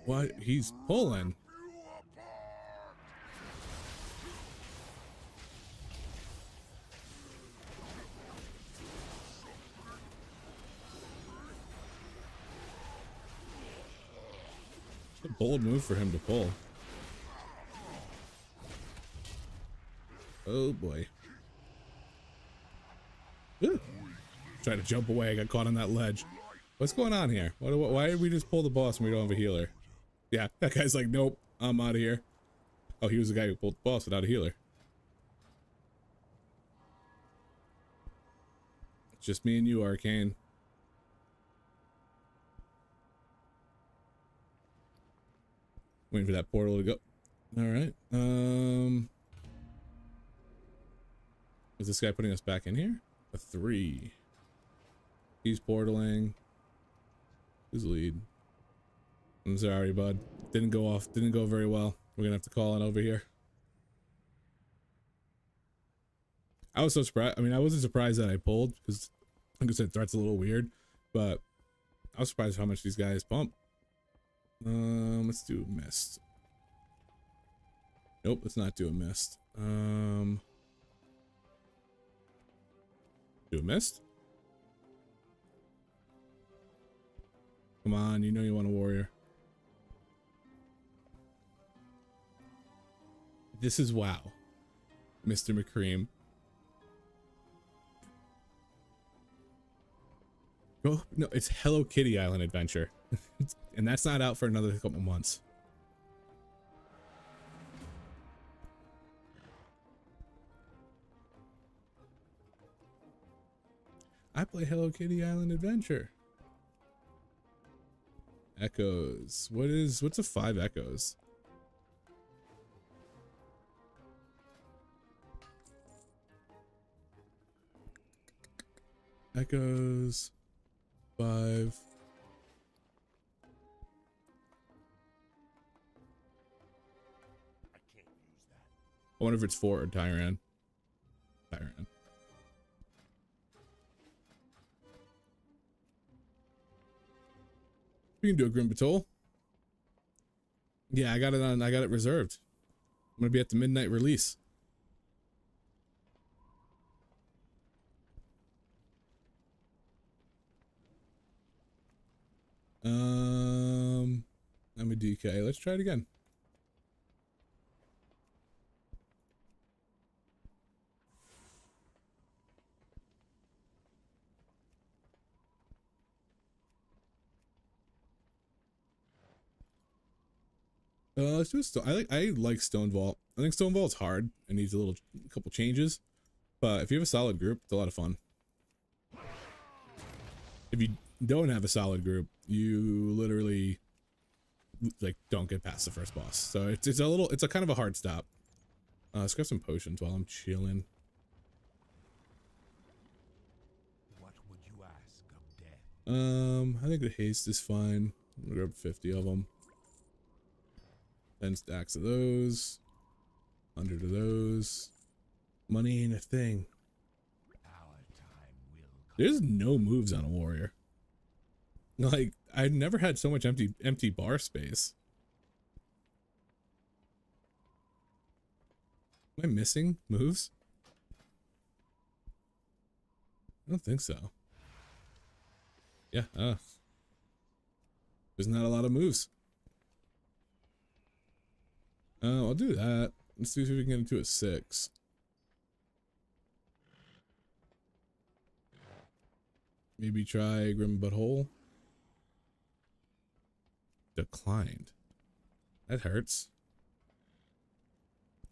what he's pulling. It's a bold move for him to pull. Oh boy. Ooh. Try to jump away. I got caught on that ledge. What's going on here? Why did we just pull the boss when we don't have a healer? Yeah, that guy's like, nope, I'm out of here. Oh, he was the guy who pulled the boss without a healer. It's just me and you, Arcane. Waiting for that portal to go. Alright. Is this guy putting us back in here? A 3. He's portaling. Who's lead? I'm sorry, bud. Didn't go very well. We're gonna have to call it over here. I was so surprised. I mean, I wasn't surprised that I pulled, because like I said, threat's a little weird, but I was surprised how much these guys pump. Let's do a mist. Nope, let's not do a mist. Do a mist? Come on, you know you want a warrior. This is WoW, Mr. McCream. Oh no, it's Hello Kitty Island Adventure, and that's not out for another couple months. I play Hello Kitty Island Adventure. Echoes. What's a 5 echoes? Echoes 5. I can't use that. I wonder if it's 4 or Tyran. Tyran. We can do a Grim Patrol. Yeah, I got it reserved. I'm gonna be at the midnight release. I'm a DK. Let's try it again. Let's do a stone. I like Stone Vault. I think Stone Vault's hard and needs a couple changes, but if you have a solid group, it's a lot of fun. If you don't have a solid group, you literally like don't get past the first boss. So it's a kind of a hard stop. Let's grab some potions while I'm chilling. What would you ask of death? I think the haste is fine. I'm gonna grab 50 of them. 10 stacks of those. 100 of those. Money ain't a thing. Our time will come. There's no moves on a warrior. Like, I've never had so much empty bar space. Am I missing moves? I don't think so. Yeah, there's not a lot of moves. I'll do that. Let's see if we can get into a 6. Maybe try Grim Butthole. Declined. That hurts.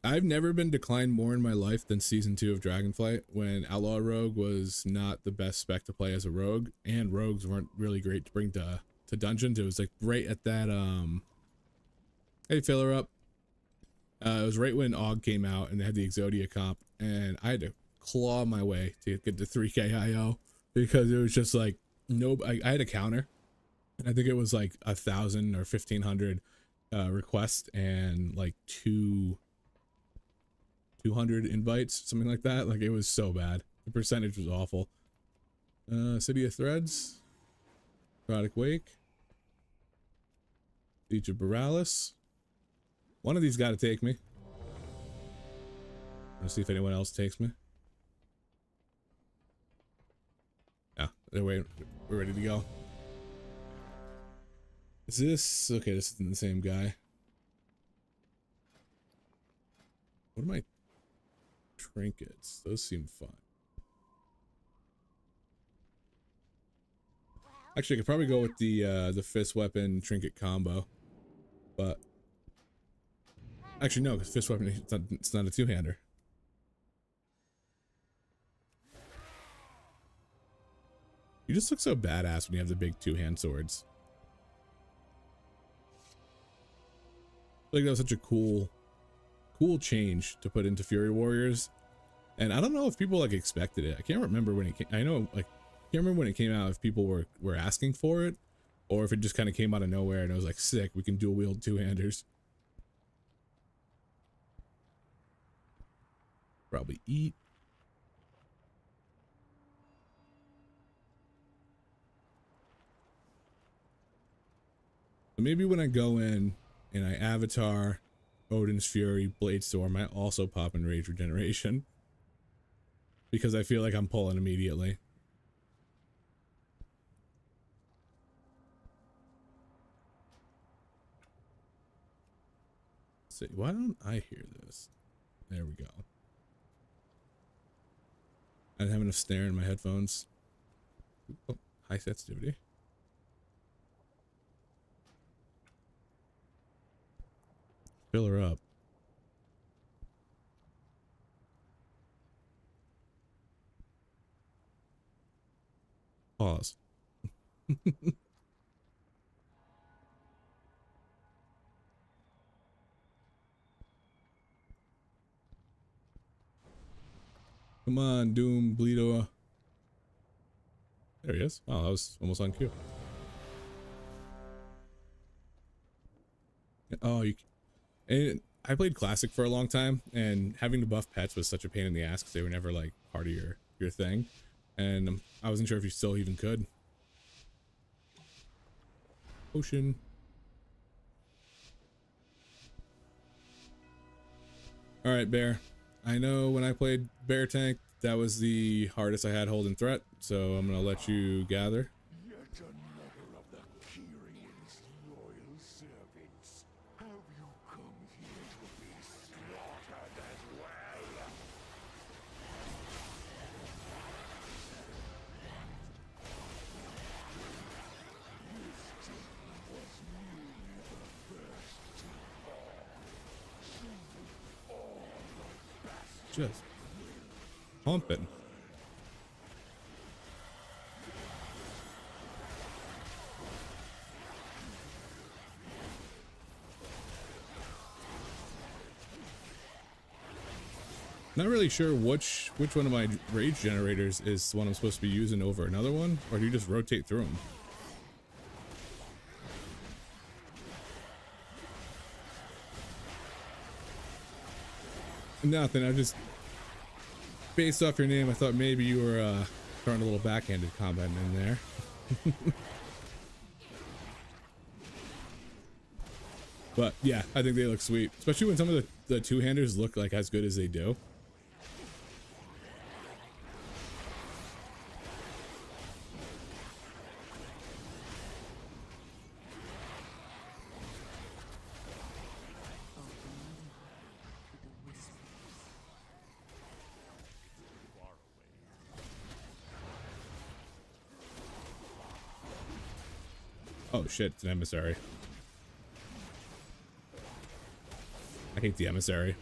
I've never been declined more in my life than season 2 of Dragonflight, when Outlaw Rogue was not the best spec to play as a rogue, and rogues weren't really great to bring to dungeons. It was like right at that hey, fill her up. It was right when AUG came out and they had the Exodia comp, and I had to claw my way to get to 3k IO because it was just like I had a counter, and I think it was like 1,000 or 1,500 requests and like 200 invites, something like that. Like, it was so bad. The percentage was awful. City of Threads, Erotic Wake, Siege of Borealis. One of these got to take me. Let's see if anyone else takes me. Yeah, we're ready to go. Is this okay? This isn't the same guy. What are my trinkets? Those seem fun. Actually, I could probably go with the fist weapon trinket combo, but actually no, because fist weapon, it's not a two-hander. You just look so badass when you have the big two-hand swords. I feel like that was such a cool change to put into Fury Warriors, and I don't know if people like expected it. I can't remember when it came. I know, like, I can't remember when it came out if people were asking for it, or if it just kind of came out of nowhere and it was like, sick, we can dual wield two-handers. Probably eat. So maybe when I go in and I avatar Odin's Fury Bladestorm, I also pop in Rage Regeneration, because I feel like I'm pulling immediately. Let's see, why don't I hear this? There we go. I didn't have enough snare in my headphones. Oh, high sensitivity. Fill her up. Pause. Come on, Doom, Bleedo. There he is. Oh, that was almost on cue. Oh, and I played Classic for a long time, and having to buff pets was such a pain in the ass because they were never like part of your thing, and I wasn't sure if you still even could. Potion. All right, Bear. I know when I played Bear Tank, that was the hardest I had holding threat, so I'm gonna let you gather. Yet another of the Kyrion's loyal servants. Have you come here to be slaughtered as well? Just pumping. Not really sure which one of my rage generators is the one I'm supposed to be using over another one, or do you just rotate through them? Nothing. I just, based off your name, I thought maybe you were throwing a little backhanded comment in there. But yeah, I think they look sweet, especially when some of the two-handers look like as good as they do. Oh shit, it's an emissary. I hate the emissary.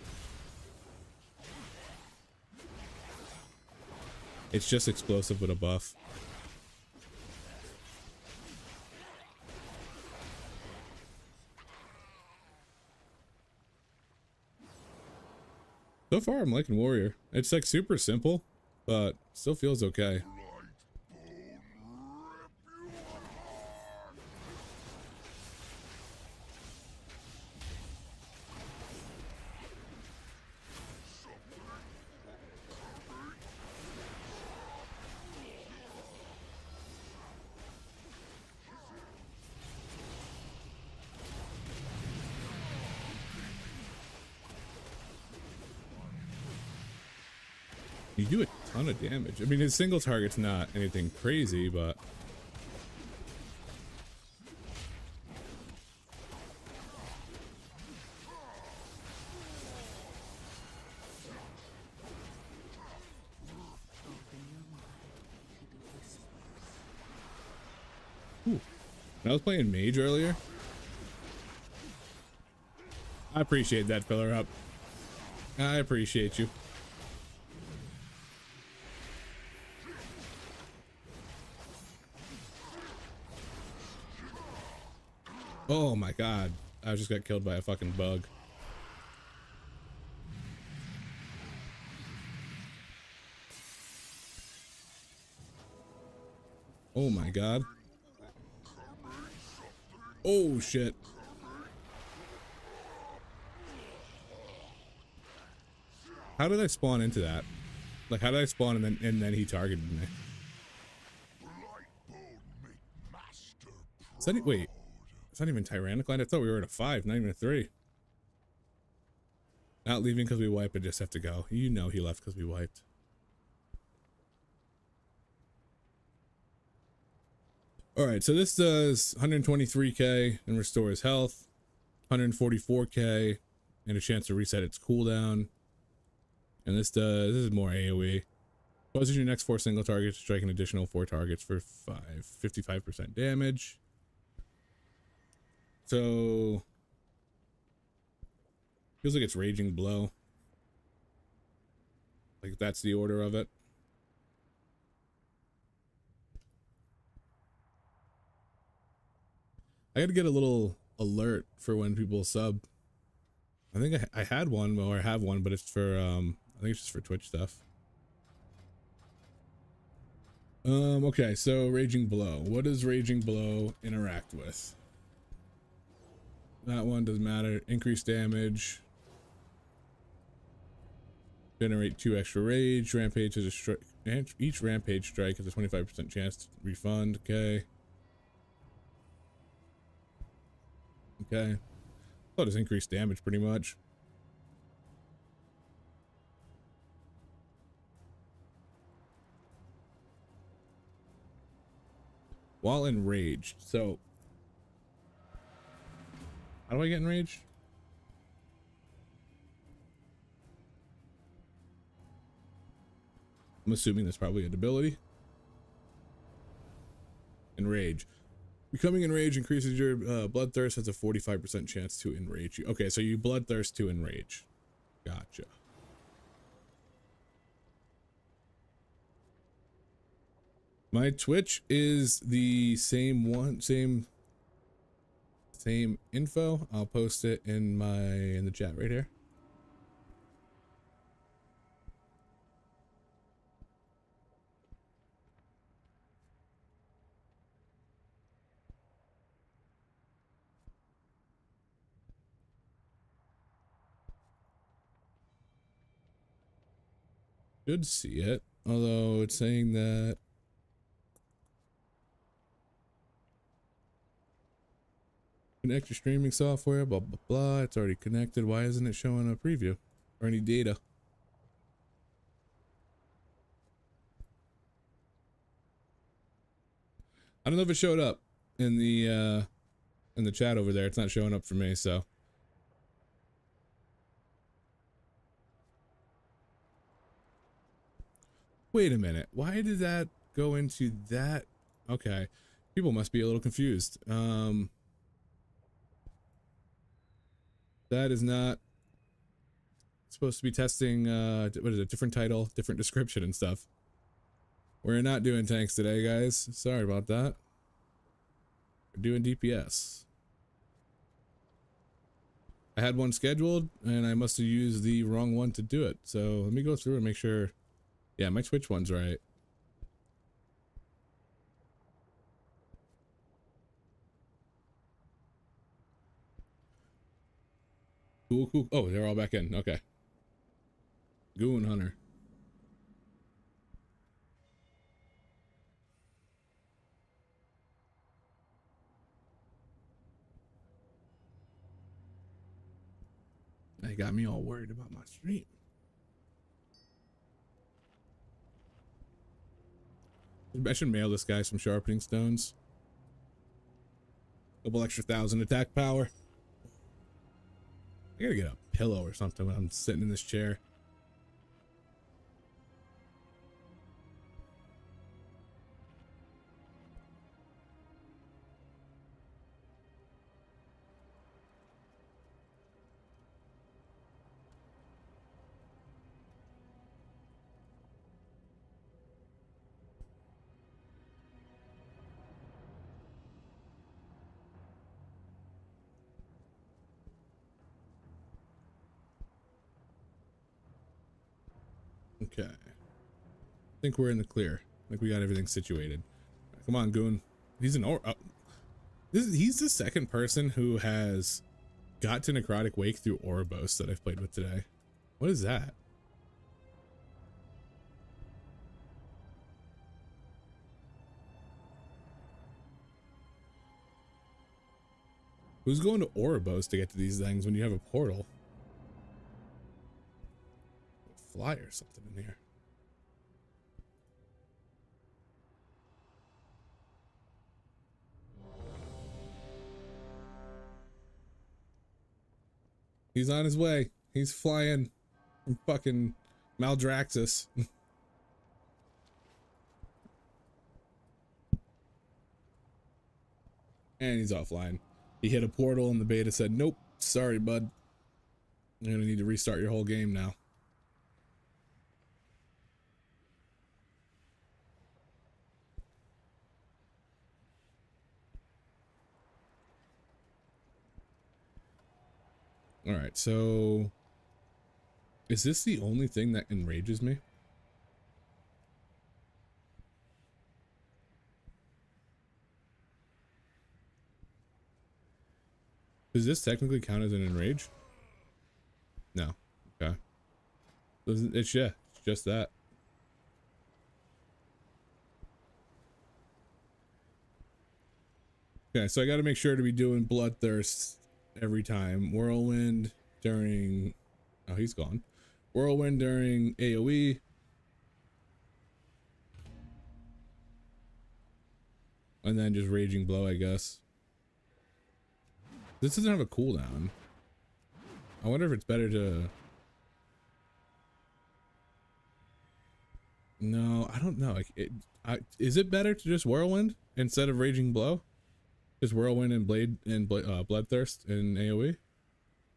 It's just explosive with a buff. So far I'm liking Warrior. It's like super simple, but still feels okay. You do a ton of damage. I mean, his single target's not anything crazy, but ooh. When I was playing Mage earlier, I appreciate that, filler up. I appreciate you. Oh my god, I just got killed by a fucking bug. Oh my god. Oh shit. How did I spawn into that? Like, how did I spawn and then he targeted me? Is that, wait. It's not even tyrannical. I thought we were at a 5, not even a 3. Not leaving because we wiped, but just have to go. You know he left because we wiped. Alright, so this does 123k and restores health, 144k and a chance to reset its cooldown. And this is more AoE. Causes your next 4 single targets to strike an additional 4 targets for 55% damage. So feels like it's Raging Blow. Like that's the order of it. I gotta get a little alert for when people sub. I think I had one, or I have one, but it's for I think it's just for Twitch stuff. Okay, so Raging Blow. What does Raging Blow interact with? That one doesn't matter. Increased damage. Generate 2 extra rage. Rampage has a strike. Each rampage strike has a 25% chance to refund. Okay. Okay. Thought it's increased damage pretty much. While enraged. So how do I get enraged? I'm assuming that's probably an ability. Enrage. Becoming enraged increases your bloodthirst, has a 45% chance to enrage you. Okay, so you bloodthirst to enrage. Gotcha. My Twitch is the same one, same info. I'll post it in the chat right here. Should see it, although it's saying that connect your streaming software, blah blah blah. It's already connected. Why isn't it showing a preview or any data? I don't know if it showed up in the chat over there. It's not showing up for me, so. Wait a minute. Why did that go into that? Okay. People must be a little confused. That is not supposed to be testing, what is it? Different title, different description and stuff. We're not doing tanks today, guys. Sorry about that. We're doing DPS. I had one scheduled and I must have used the wrong one to do it. So let me go through and make sure. Yeah, my Twitch one's right. Cool, cool. Oh, they're all back in. Okay. Goon Hunter. They got me all worried about my stream. I should mail this guy some sharpening stones. Couple extra 1,000 attack power. I gotta get a pillow or something when I'm sitting in this chair. Okay. I think we're in the clear. I think we got everything situated. Come on, Goon. He's an he's the second person who has got to Necrotic Wake through Ouroboros that I've played with today. What is that? Who's going to Ouroboros to get to these things when you have a portal? A fly or something in here. He's on his way. He's flying from fucking Maldraxxus. And he's offline. He hit a portal and the beta said, nope, sorry, bud. You're gonna need to restart your whole game now. Alright, so is this the only thing that enrages me? Does this technically count as an enrage? No. Okay. It's yeah, it's just that. Okay, so I gotta make sure to be doing Bloodthirst every time. Whirlwind during... Oh, he's gone. Whirlwind during AoE. And then just Raging Blow, I guess. This doesn't have a cooldown. I wonder if it's better to... No, I don't know. Like, is it better to just Whirlwind instead of Raging Blow? Just Whirlwind and Bloodthirst in AoE?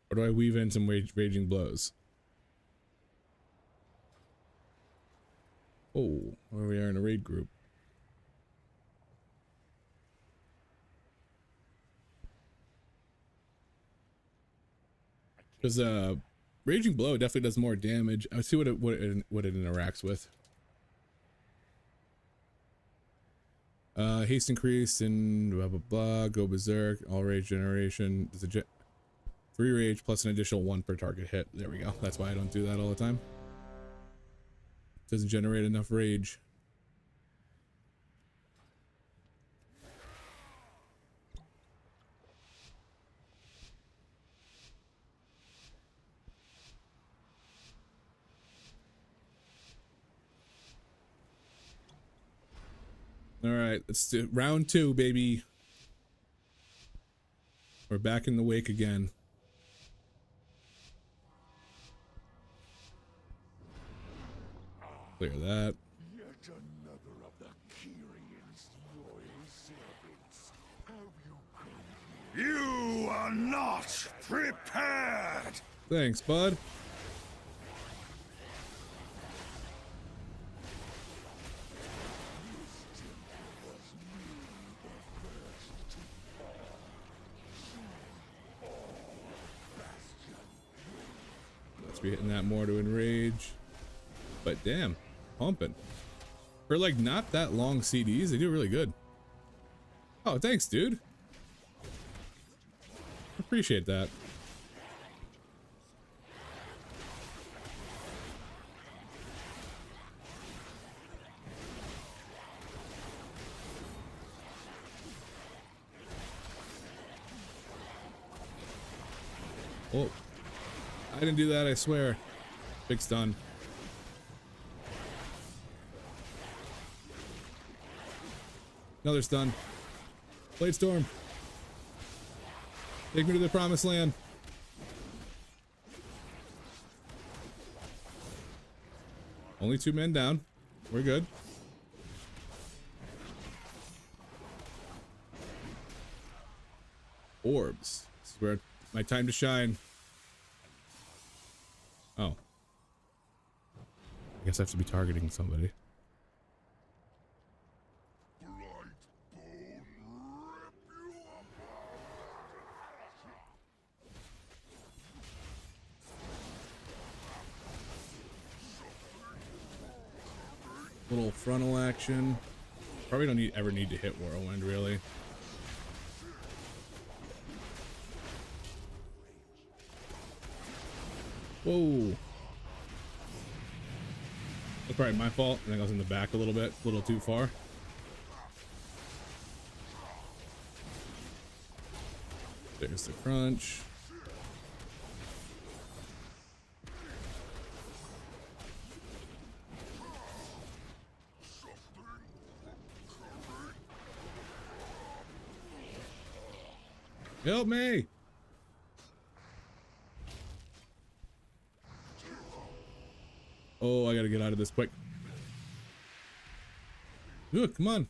Or do I weave in some Raging Blows? Oh, where we are in a raid group. Because Raging Blow definitely does more damage. I see what it interacts with. Haste increase and blah blah blah. Go berserk. All rage generation. Does a free rage plus an additional 1 per target hit. There we go. That's why I don't do that all the time. Doesn't generate enough rage. All right, let's do round 2, baby. We're back in the wake again. Clear that. Yet another of the Kyrion's loyal servants. Have you come here? You are not prepared! Thanks, bud. Let's be hitting that more to enrage. But damn, pumping. For like not that long CDs, they do really good. Oh, thanks, dude. Appreciate that. Oh, I didn't do that, I swear. Big stun. Another stun. Blade Storm. Take me to the promised land. Only 2 men down. We're good. Orbs. This is where my time to shine. Oh. I guess I have to be targeting somebody. Little frontal action. Probably don't ever need to hit Whirlwind, really. Whoa. That's probably my fault. I think I was in the back a little too far. There's the crunch. Help me! Oh, I gotta get out of this quick. Come on.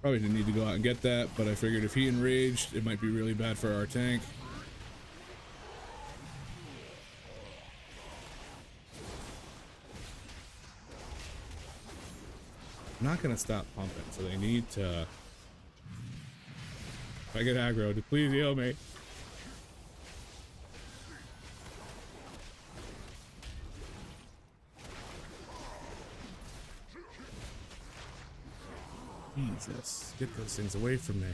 Probably didn't need to go out and get that, but I figured if he enraged, it might be really bad for our tank. I'm not gonna stop pumping, so they need to... If I get aggroed, please heal me. Jesus, get those things away from me.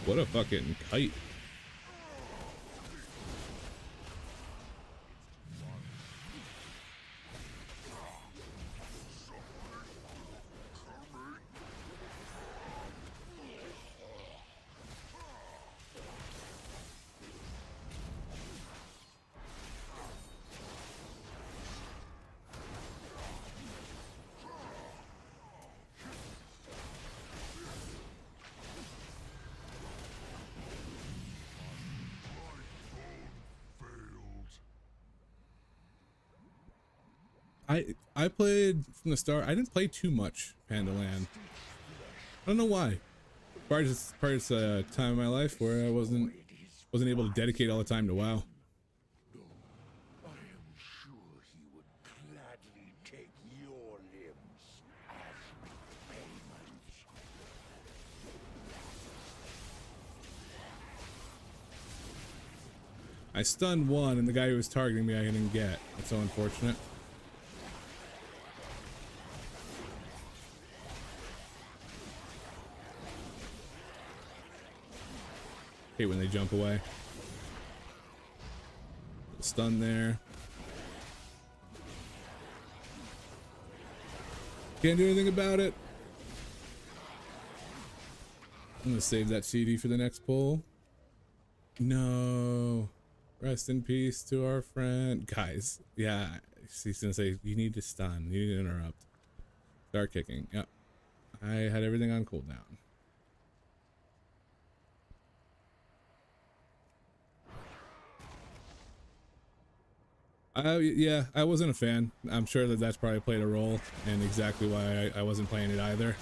What a fucking kite. I played from the start. I didn't play too much Panda Land. I don't know why. Part of a time in my life where I wasn't able to dedicate all the time to WoW. I am sure he would gladly take your limbs as payment. I stunned one, and the guy who was targeting me I didn't get. That's so unfortunate. Hate when they jump away. Stun there. Can't do anything about it. I'm gonna save that CD for the next pull. No. Rest in peace to our friend. Guys, yeah, he's gonna say, you need to stun, you need to interrupt. Start kicking. Yep. I had everything on cooldown. Yeah, I wasn't a fan. I'm sure that that's probably played a role and exactly why I wasn't playing it either.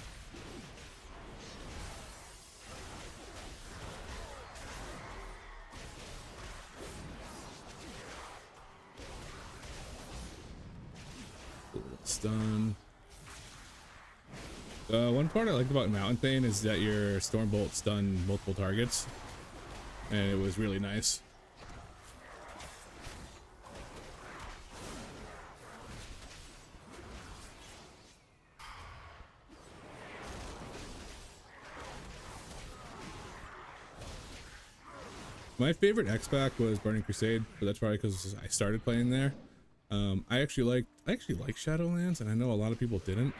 Stun. One part I liked about Mountain Thane is that your Stormbolt stunned multiple targets, and it was really nice. My favorite X-Pack was Burning Crusade, but that's probably because I started playing there. I actually like Shadowlands, and I know a lot of people didn't.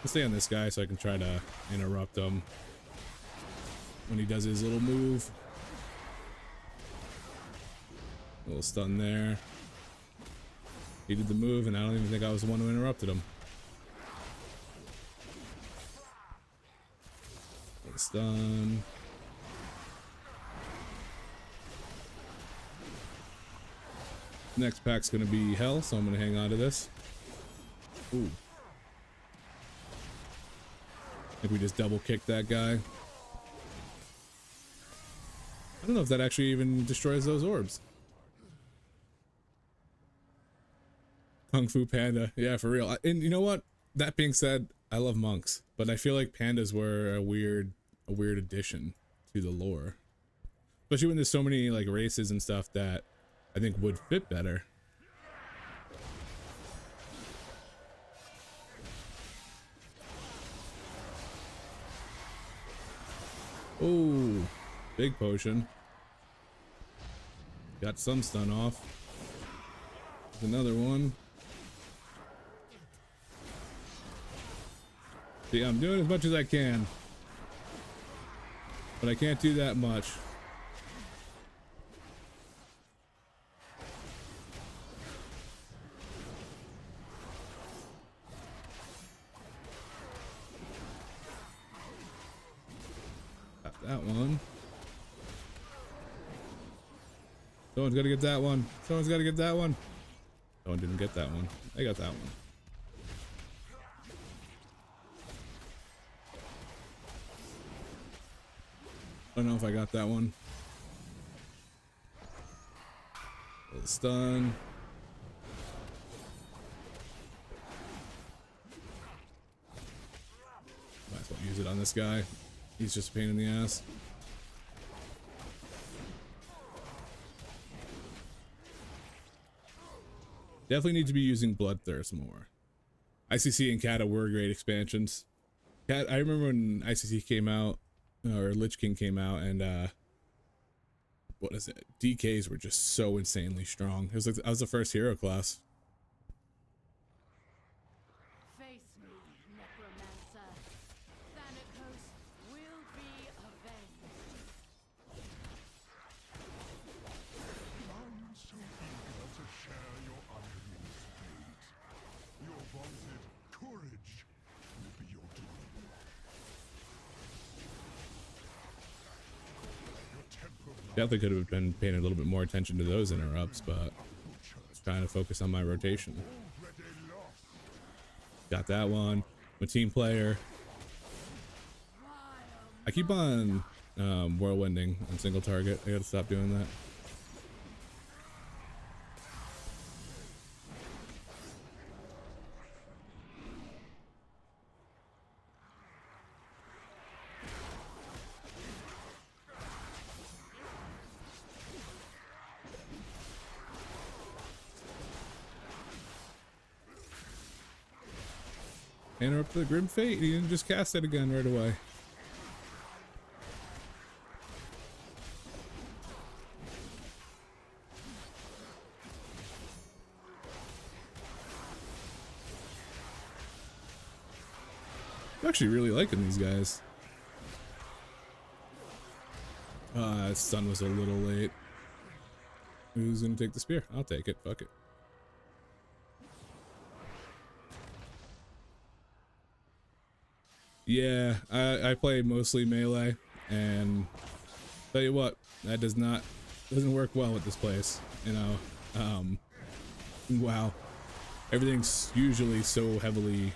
I'll stay on this guy so I can try to interrupt him when he does his little move. A little stun there. He did the move, and I don't even think I was the one who interrupted him. Little stun. Next pack's gonna be hell, so I'm gonna hang on to this. Ooh. I think we just double kicked that guy. I don't know if that actually even destroys those orbs. Kung Fu Panda, yeah, for real. And you know what? That being said, I love monks, but I feel like pandas were a weird addition to the lore, especially when there's so many like races and stuff that I think would fit better. Oh, big potion. Got some stun off. There's another one. See, I'm doing as much as I can, but I can't do that much. That one. Someone's gotta get that one. Someone's gotta get that one. Someone didn't get that one. I got that one. I don't know if I got that one. A little stun. Might as well use it on this guy. He's just a pain in the ass. Definitely need to be using Bloodthirst more. ICC and Kata were great expansions. I remember when ICC came out, or Lich King came out, and what is it? DKs were just so insanely strong. It was like that was the first hero class. Face me, Necromancer. Thanatos will be avenged. I'm so eager to share your unreal fate. Your vaunted courage will be your doom. Your temperament Definitely could have been paying a little bit more attention to those interrupts, but I was trying to focus on my rotation. already lost. Got that one. I'm a team player. I keep on whirlwinding on single target. I gotta stop doing that. Interrupt the Grim Fate. He didn't just cast it again right away. I'm actually really liking these guys. Stun was a little late. Who's gonna take the spear? I'll take it. Fuck it. Yeah, I play mostly melee, and tell you what, that doesn't work well with this place, you know. Wow, everything's usually so heavily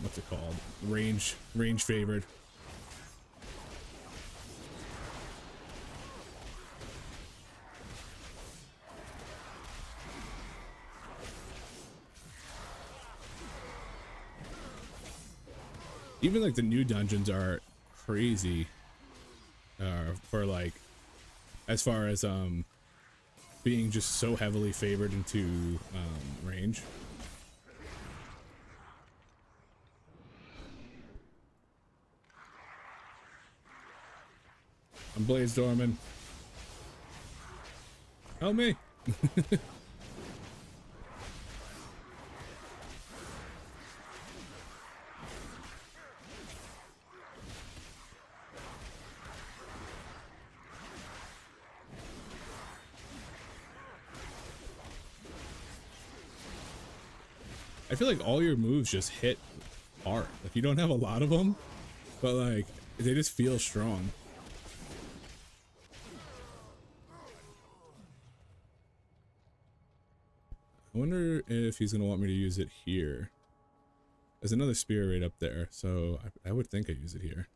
what's it called, range favored. Even like the new dungeons are crazy for like as far as being just so heavily favored into range. I'm Blaze Dorman. Help me. I feel like all your moves just hit hard. Like you don't have a lot of them, but like they just feel strong. I wonder if he's gonna want me to use it here. There's another spear right up there, so I would think I use it here.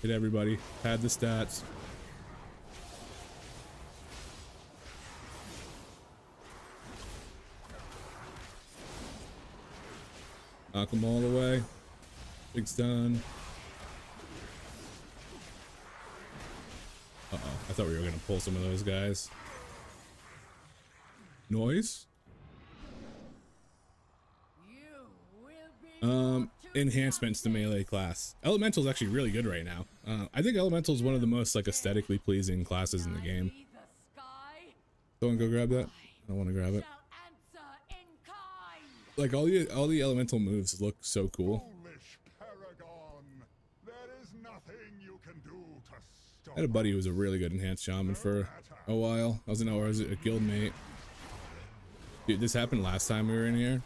Hit everybody. Pad the stats. Knock them all away. Big stun. Uh-oh. I thought we were gonna pull some of those guys. Noise? Enhancements to melee class. Elemental is actually really good right now. I think Elemental is one of the most like aesthetically pleasing classes in the game. Someone go grab that. I don't want to grab it. Like all the elemental moves look so cool. Foolish paragon. There is nothing you can do to stop I had a buddy who was a really good enhanced shaman for a while. I was a guild mate. Dude, this happened last time we were in here.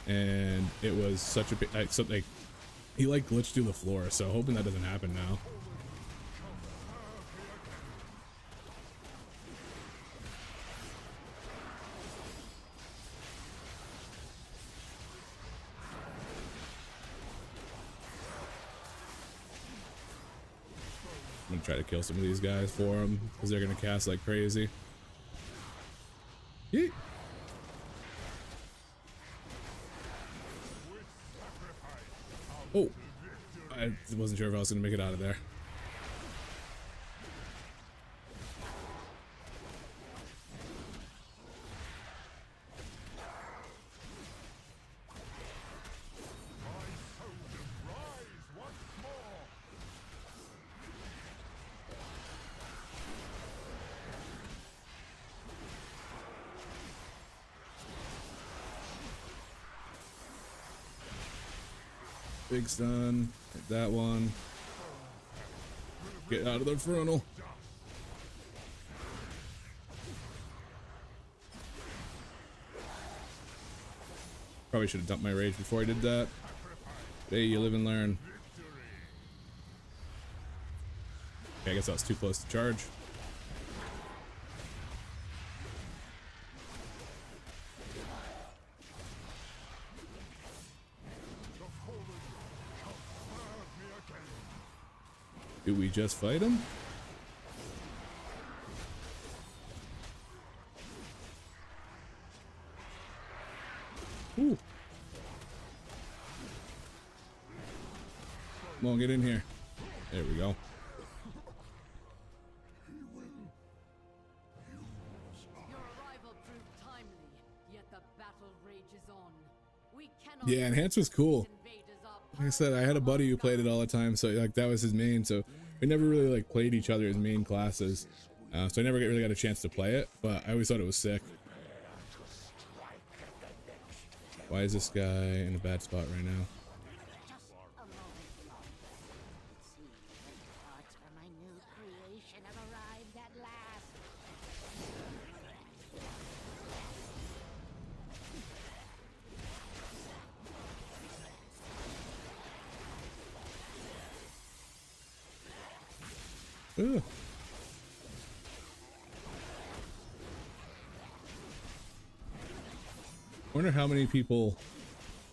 And it was such a big, like, he like glitched through the floor, so hoping that doesn't happen now. I'm gonna try to kill some of these guys for them because they're gonna cast like crazy. Yeet. Oh, I wasn't sure if I was gonna make it out of there. Big stun. Hit that one. Get out of the frontal. Probably should have dumped my rage before I did that. Hey, you live and learn. Okay, I guess I was too close to charge. Do we just fight him? Ooh. Come on, get in here. There we go. Your arrival proved timely, yet the battle rages on. We cannot Yeah, Enhance was cool. invaders Like I said, I had a buddy who played it all the time, so like that was his main. So we never really like played each other as main classes. So I never really got a chance to play it, but I always thought it was sick. Why is this guy in a bad spot right now? Just a moment longer. It seems the parts for my new creation have arrived at last. Ugh. Wonder how many people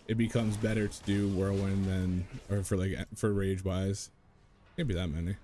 it becomes better to do whirlwind than, or for like for rage wise. Can't be that many.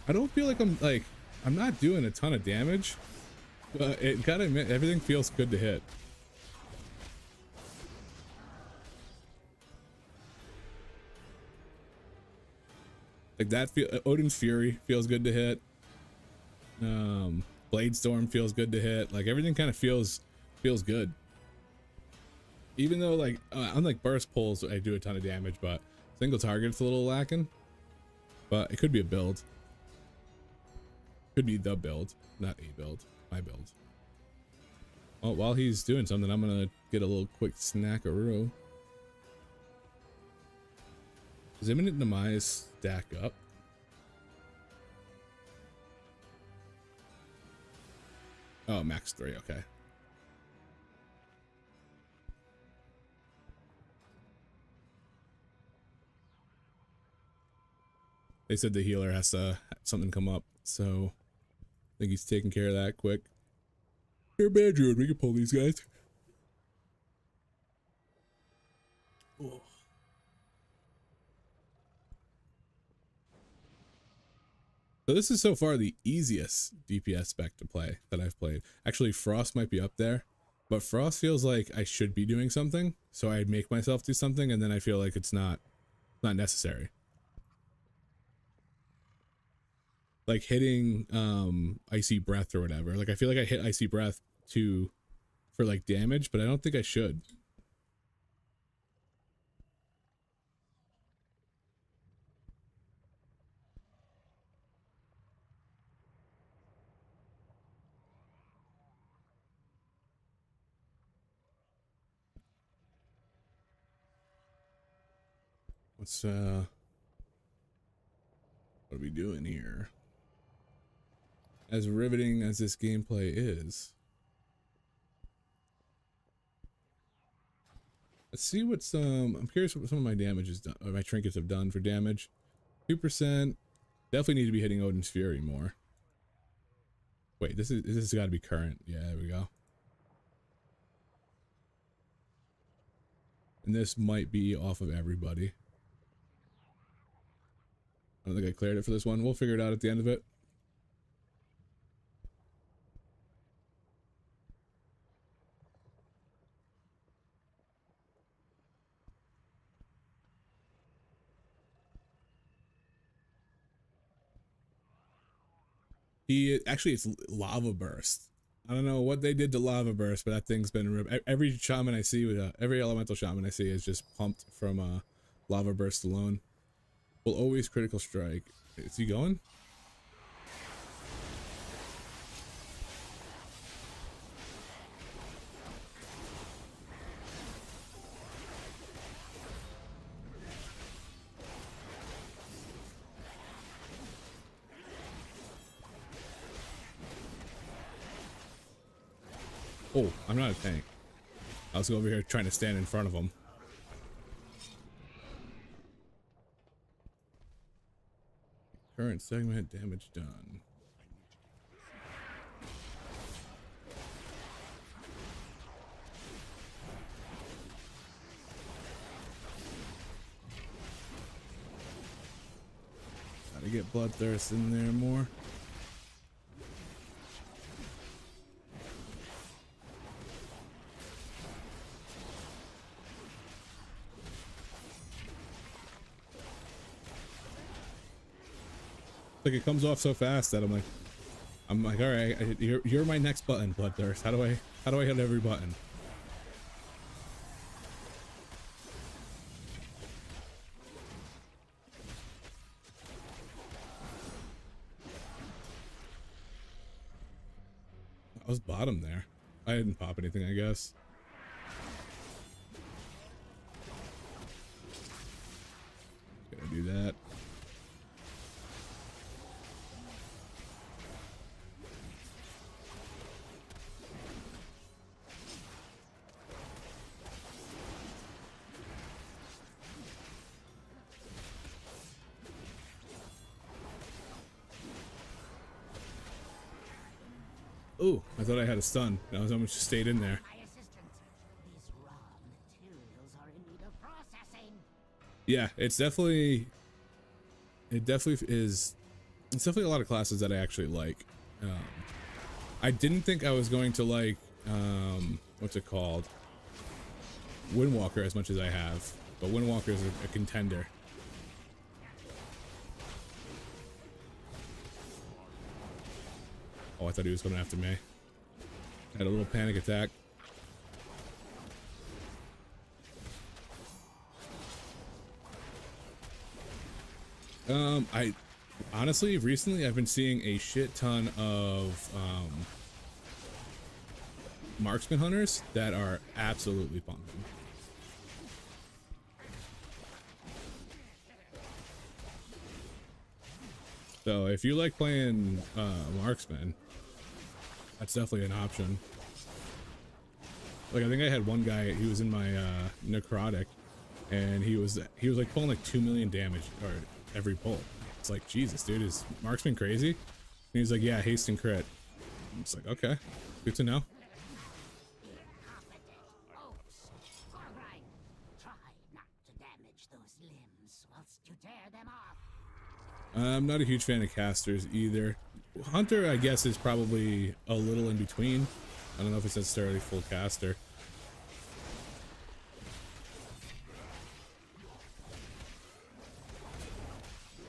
I don't feel like I'm not doing a ton of damage, but it gotta admit everything feels good to hit. Like that Odin's Fury feels good to hit. Blade Storm feels good to hit. Like everything kind of feels good. Even though like unlike burst pulls, I do a ton of damage, but single target's a little lacking. But it could be a build. Could be the build, not a build. My build. Well, while he's doing something, I'm gonna get a little quick snackaroo. Does Imminent Demise stack up? Oh, max 3, okay. They said the healer has to have something come up, so I think he's taking care of that quick. They're bad druid, we can pull these guys. Oh. So this is so far the easiest DPS spec to play that I've played. Actually, Frost might be up there, but Frost feels like I should be doing something, so I make myself do something, and then I feel like it's not necessary. Like hitting Icy Breath or whatever. Like I feel like I hit Icy Breath for like damage, but I don't think I should. Let's what are we doing here? As riveting as this gameplay is, let's see what some. I'm curious what some of my damage is done, or my trinkets have done for damage. 2%. Definitely need to be hitting Odin's Fury more. Wait, this has got to be current. Yeah, there we go. And this might be off of everybody. I don't think I cleared it for this one. We'll figure it out at the end of it. It's Lava Burst. I don't know what they did to Lava Burst, but that thing's been every shaman I see with every elemental shaman I see is just pumped from Lava Burst alone. Will always critical strike. Is he going? Oh, I'm not a tank. I was over here trying to stand in front of him. Current segment damage done. Gotta get Bloodthirst in there more. Like it comes off so fast that I'm like, all right, you're my next button, Bloodthirst. How do I hit every button? I was bottom there. I didn't pop anything, I guess. Gonna do that. Ooh, I thought I had a stun. I was almost just stayed in there. My assistant, these raw materials are in need of processing. Yeah, it's definitely a lot of classes that I actually like. I didn't think I was going to like what's it called, Windwalker, as much as I have, but Windwalker is a contender. Oh, I thought he was coming after me. Had a little panic attack. I honestly, recently I've been seeing a shit ton of marksman hunters that are absolutely pumping. So if you like playing marksman, that's definitely an option. Like I think I had one guy, he was in my necrotic, and he was like pulling like 2 million damage or every pull. It's like, Jesus, dude, is marksman crazy? And he was like, yeah, haste and crit. It's like, okay, good to know. All right, try not to damage those limbs whilst you tear them off. I'm not a huge fan of casters either. Hunter, I guess, is probably a little in between. I don't know if it's necessarily full caster.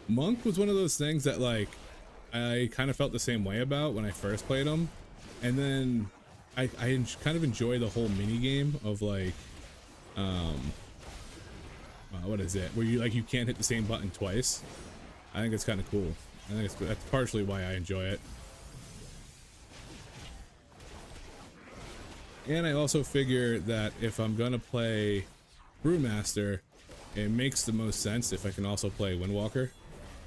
Monk was one of those things that like I kind of felt the same way about when I first played him, and then I kind of enjoy the whole mini game of like what is it, where you can't hit the same button twice. I think it's kind of cool. I think that's partially why I enjoy it. And I also figure that if I'm gonna play Brewmaster, it makes the most sense if I can also play Windwalker,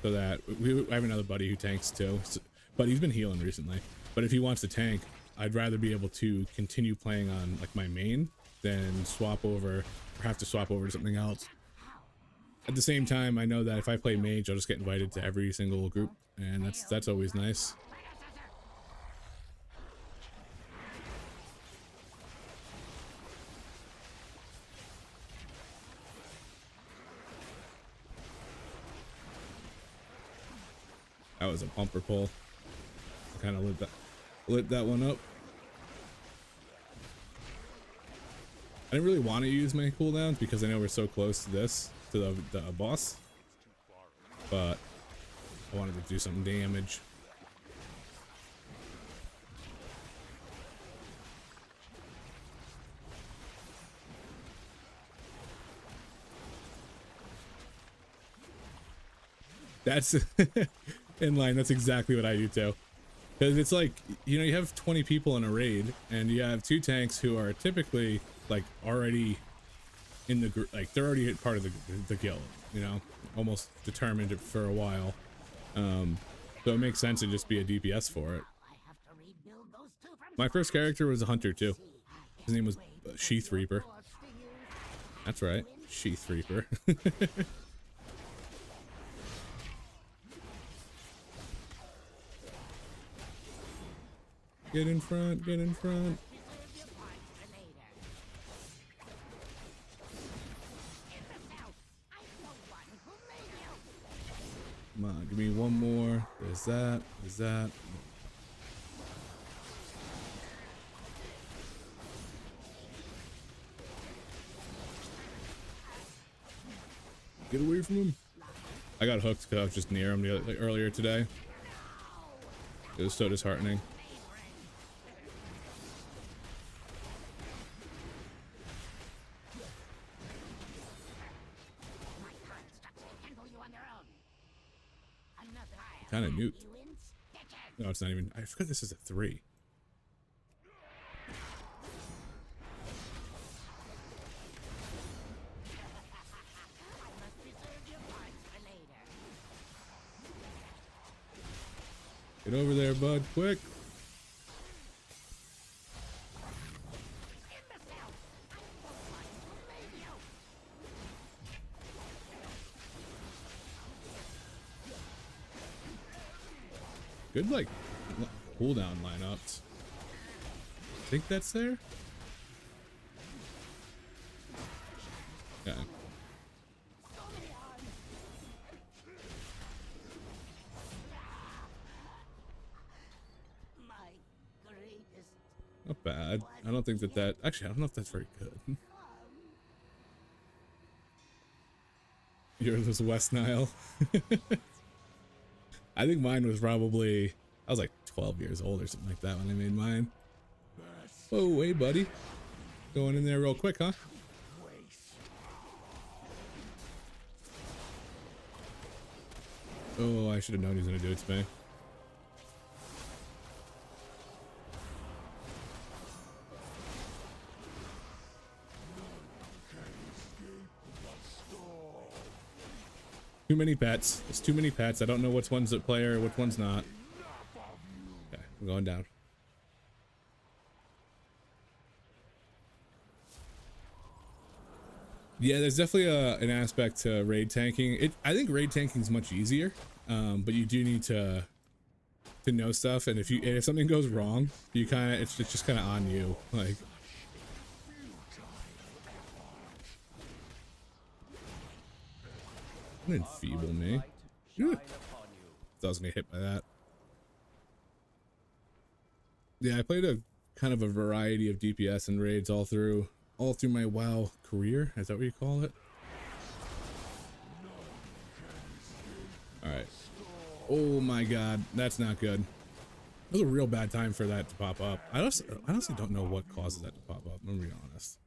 so that I have another buddy who tanks too, but he's been healing recently. But if he wants to tank, I'd rather be able to continue playing on like my main than swap over or have to swap over to something else. At the same time, I know that if I play mage, I'll just get invited to every single group, and that's always nice. That was a bumper pull. I kind of lit that one up. I didn't really want to use my cooldowns because I know we're so close to this, to the boss, but I wanted to do some damage. That's in line. That's exactly what I do too. Because it's like, you know, you have 20 people in a raid and you have 2 tanks who are typically like already in the group, like they're already part of the guild, you know, almost determined it for a while. So it makes sense to just be a DPS for it. My first character was a hunter too. His name was Sheath Reaper. That's right, Sheath Reaper. Get in front, get in front. Come on, give me one more. There's that, there's that. Get away from him. I got hooked because I was just near him earlier today. It was so disheartening. Kind of nuked. No, it's not even. I forgot this is a 3. Get over there, bud, quick. Good, like, cooldown lineups. I think that's there? Yeah. Not bad. I don't think that actually, I don't know if that's very good. Yours was West Nile. I think mine was probably, I was like 12 years old or something like that when I made mine. Oh, hey, buddy. Going in there real quick, huh? Oh, I should have known he was going to do it to me. Too many pets. There's too many pets. I don't know which one's a player, which one's not. Okay, I'm going down. Yeah, there's definitely an aspect to raid tanking. I think raid tanking is much easier, but you do need to know stuff. And if something goes wrong, you it's just kind of on you. Like. Don't enfeeble me. I was gonna get hit by that. Yeah, I played a kind of a variety of DPS and raids all through my WoW career. Is that what you call it? All right. Oh my God, that's not good. It was a real bad time for that to pop up. I honestly don't know what causes that to pop up. I'm gonna be honest.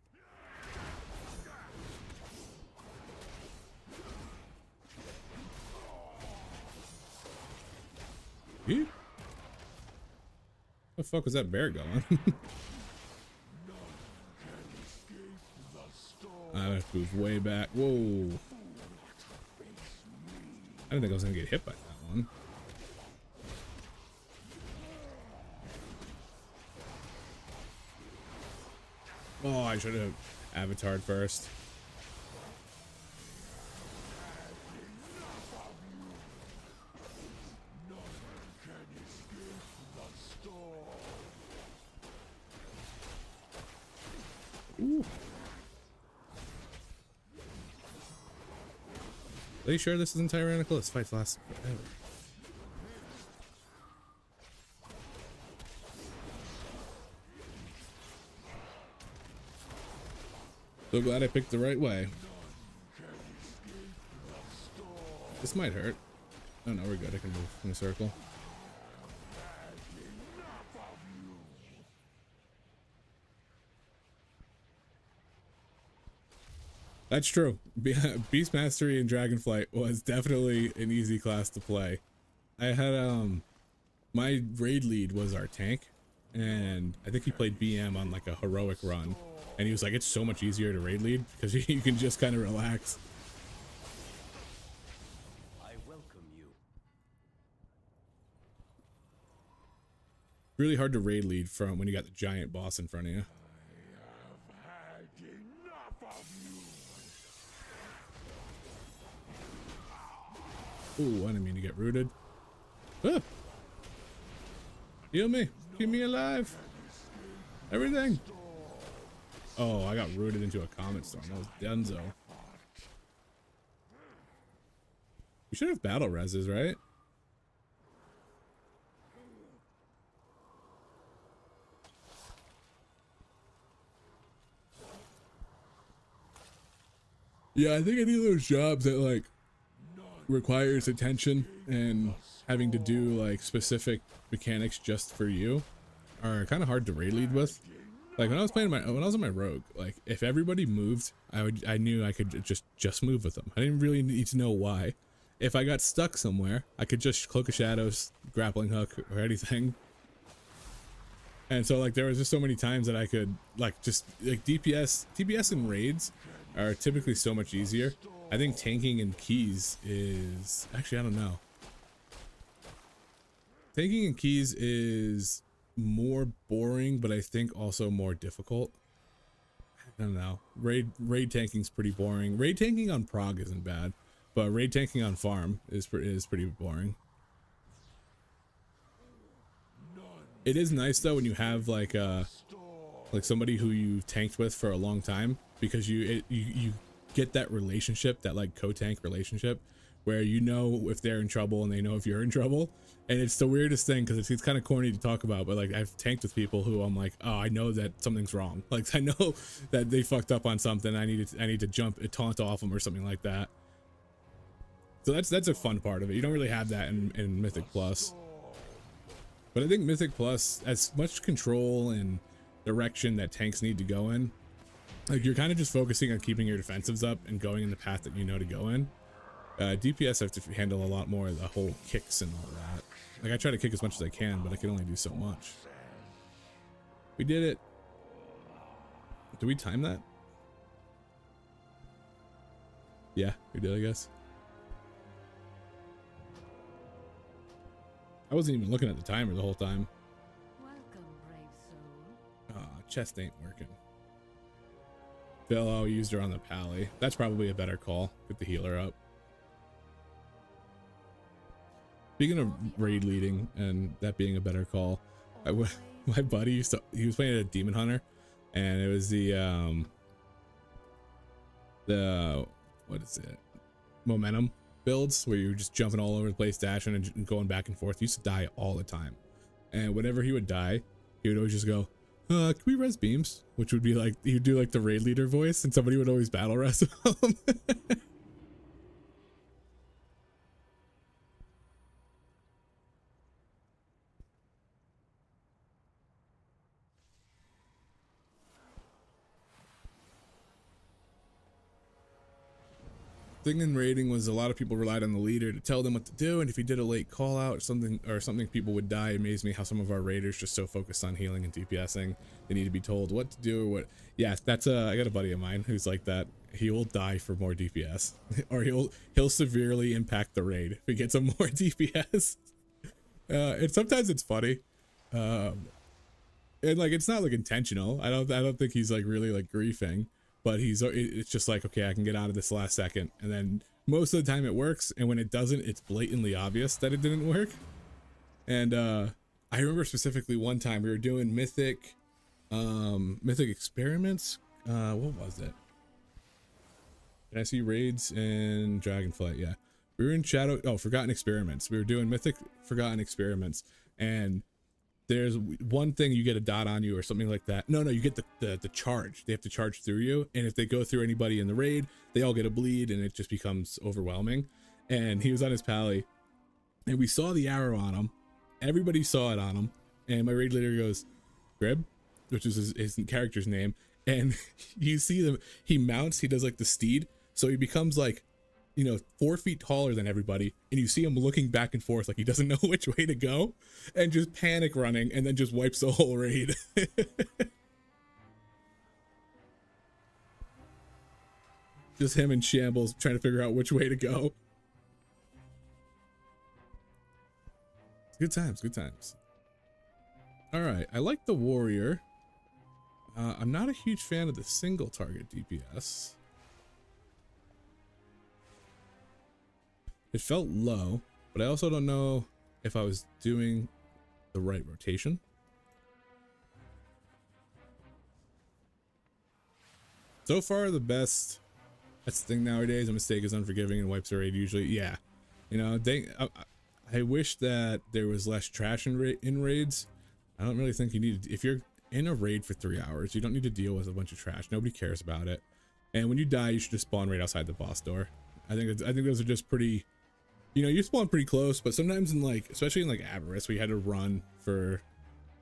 Where the fuck was that bear going? I have to move way back. Whoa. I didn't think I was gonna get hit by that one. Oh, I should have avatared first. Ooh. Are you sure this isn't tyrannical? This fight's last forever. So glad I picked the right way. This might hurt. Oh no, we're good. I can move in a circle. That's true. Beast Mastery and Dragonflight was definitely an easy class to play. I had my raid lead was our tank, and I think he played BM on like a heroic run, and he was like, it's so much easier to raid lead because you can just kind of relax. I welcome you. Really hard to raid lead from when you got the giant boss in front of you. Ooh, I didn't mean to get rooted. Ah! Heal me. Keep me alive. Everything. Oh, I got rooted into a comet storm. That was Denzo. We should have battle reses, right? Yeah, I think any of those jobs that like requires attention and having to do like specific mechanics just for you are kind of hard to raid lead with. Like when I was playing when I was on my rogue, like if everybody moved, I knew I could just move with them. I didn't really need to know why. If I got stuck somewhere, I could just Cloak of Shadows, grappling hook, or anything. And so like there was just so many times that I could like just like TPS and raids are typically so much easier. I think tanking and keys is actually, I don't know. Tanking and keys is more boring, but I think also more difficult. I don't know. Raid tanking's pretty boring. Raid tanking on prog isn't bad, but raid tanking on farm is pretty boring. It is nice though when you have like somebody who you tanked with for a long time, because you get that relationship, that like co-tank relationship, where you know if they're in trouble and they know if you're in trouble. And it's the weirdest thing because it's kind of corny to talk about, but like I've tanked with people who I'm like, oh, I know that something's wrong. Like I know that they fucked up on something. I need to jump a taunt off them or something like that. So that's a fun part of it. You don't really have that in Mythic Plus. But I think Mythic Plus, as much control and direction that tanks need to go in, like you're kind of just focusing on keeping your defensives up and going in the path that you know to go in. DPS have to handle a lot more of the whole kicks and all that. Like I try to kick as much as I can, but I can only do so much. We did it. Did we time that? Yeah, we did, I guess. I wasn't even looking at the timer the whole time. Welcome, brave soul. Chest ain't working. Phil used her on the pally. That's probably a better call. Get the healer up. Speaking of raid leading and that being a better call, my buddy he was playing a Demon Hunter, and it was the what is it? Momentum builds where you're just jumping all over the place, dashing and going back and forth. He used to die all the time, and whenever he would die, he would always just go, can we res beams? Which would be like, he'd do like the raid leader voice, and somebody would always battle res him. Thing in raiding was a lot of people relied on the leader to tell them what to do, and if he did a late call out or something, people would die. It amazed me how some of our raiders just so focused on healing and DPSing, they need to be told what to do or what. Yeah, that's I got a buddy of mine who's like that, he will die for more DPS, or he'll severely impact the raid if he gets a more DPS. And sometimes it's funny, and like it's not like intentional. I don't think he's like really like griefing, but it's just like, okay, I can get out of this last second, and then most of the time it works, and when it doesn't, it's blatantly obvious that it didn't work. And I remember specifically one time we were doing mythic experiments. What was it? Did I see raids in Dragonflight? Yeah, we were in Forgotten Experiments. We were doing mythic Forgotten Experiments, and there's one thing, you get a dot on you or something like that. No, you get the charge. They have to charge through you, and if they go through anybody in the raid, they all get a bleed, and it just becomes overwhelming. And he was on his pally, and we saw the arrow on him. Everybody saw it on him, and my raid leader goes, Grib, which is his character's name, and you see them, he mounts, he does like the steed, so he becomes like, 4 feet taller than everybody, and you see him looking back and forth like he doesn't know which way to go, and just panic running, and then just wipes the whole raid. Just him in shambles trying to figure out which way to go. Good times. All right, I like the warrior. I'm not a huge fan of the single target DPS. It felt low, but I also don't know if I was doing the right rotation. So far, the best. That's the thing nowadays. A mistake is unforgiving and wipes a raid usually. Yeah, I wish that there was less trash in raids. I don't really think you need to, if you're in a raid for 3 hours, you don't need to deal with a bunch of trash. Nobody cares about it. And when you die, you should just spawn right outside the boss door. I think those are just pretty, you spawn pretty close, but sometimes especially in like Avarice, we had to run for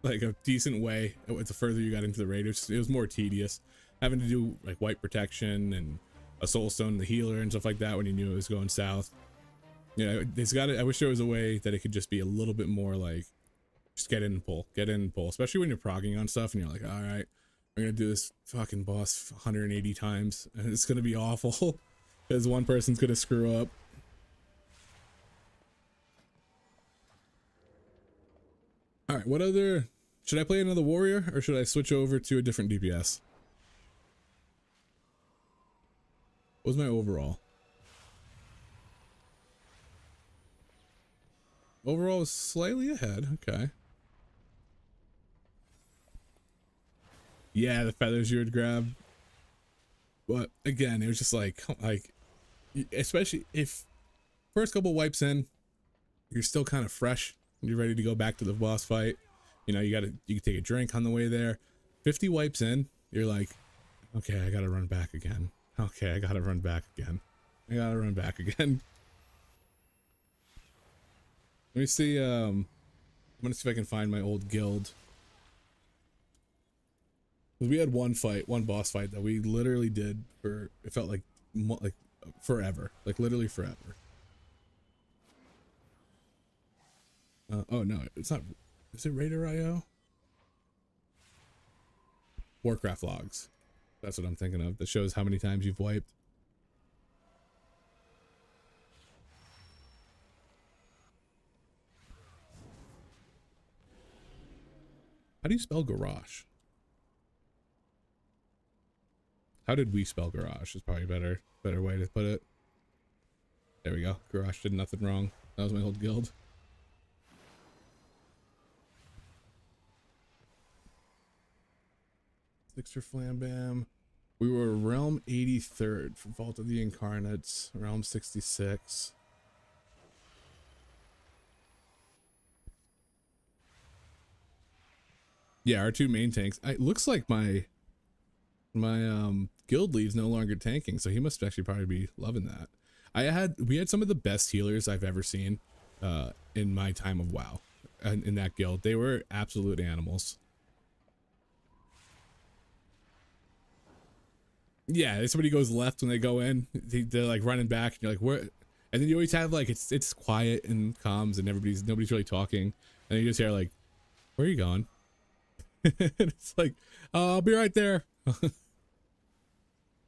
like a decent way. The further you got into the raid, it was more tedious, having to do like white protection and a soul stone, the healer and stuff like that when you knew it was going south. I wish there was a way that it could just be a little bit more like, just get in and pull, especially when you're progging on stuff and you're like, all right, we're gonna do this fucking boss 180 times and it's gonna be awful because one person's gonna screw up. All right, what other, should I play another warrior or should I switch over to a different DPS? What was my overall? Overall is slightly ahead. Okay. Yeah, the feathers you would grab. But again, it was just like, especially if first couple wipes in, you're still kind of fresh. You're ready to go back to the boss fight. You can take a drink on the way there. 50 wipes in, you're like, okay, I gotta run back again. Okay, I gotta run back again. Let me see, I'm gonna see if I can find my old guild. We had one boss fight that we literally did for, it felt like forever, like literally forever. Oh no, it's not, is it Raider.io? Warcraft logs. That's what I'm thinking of. That shows how many times you've wiped. How do you spell garage? How did we spell garage is probably a better way to put it. There we go. Garage did nothing wrong. That was my old guild. Sixer Flambam. We were realm 83rd for Vault of the Incarnates, realm 66. Yeah, our two main tanks. It looks like my guild lead's no longer tanking, so he must actually probably be loving that. We had some of the best healers I've ever seen in my time of WoW in that guild. They were absolute animals. Yeah, if somebody goes left when they go in, they're like running back, and you're like, where? And then you always have like it's quiet and comms, and nobody's really talking, and you just hear like, where are you going? And it's like, I'll be right there. Can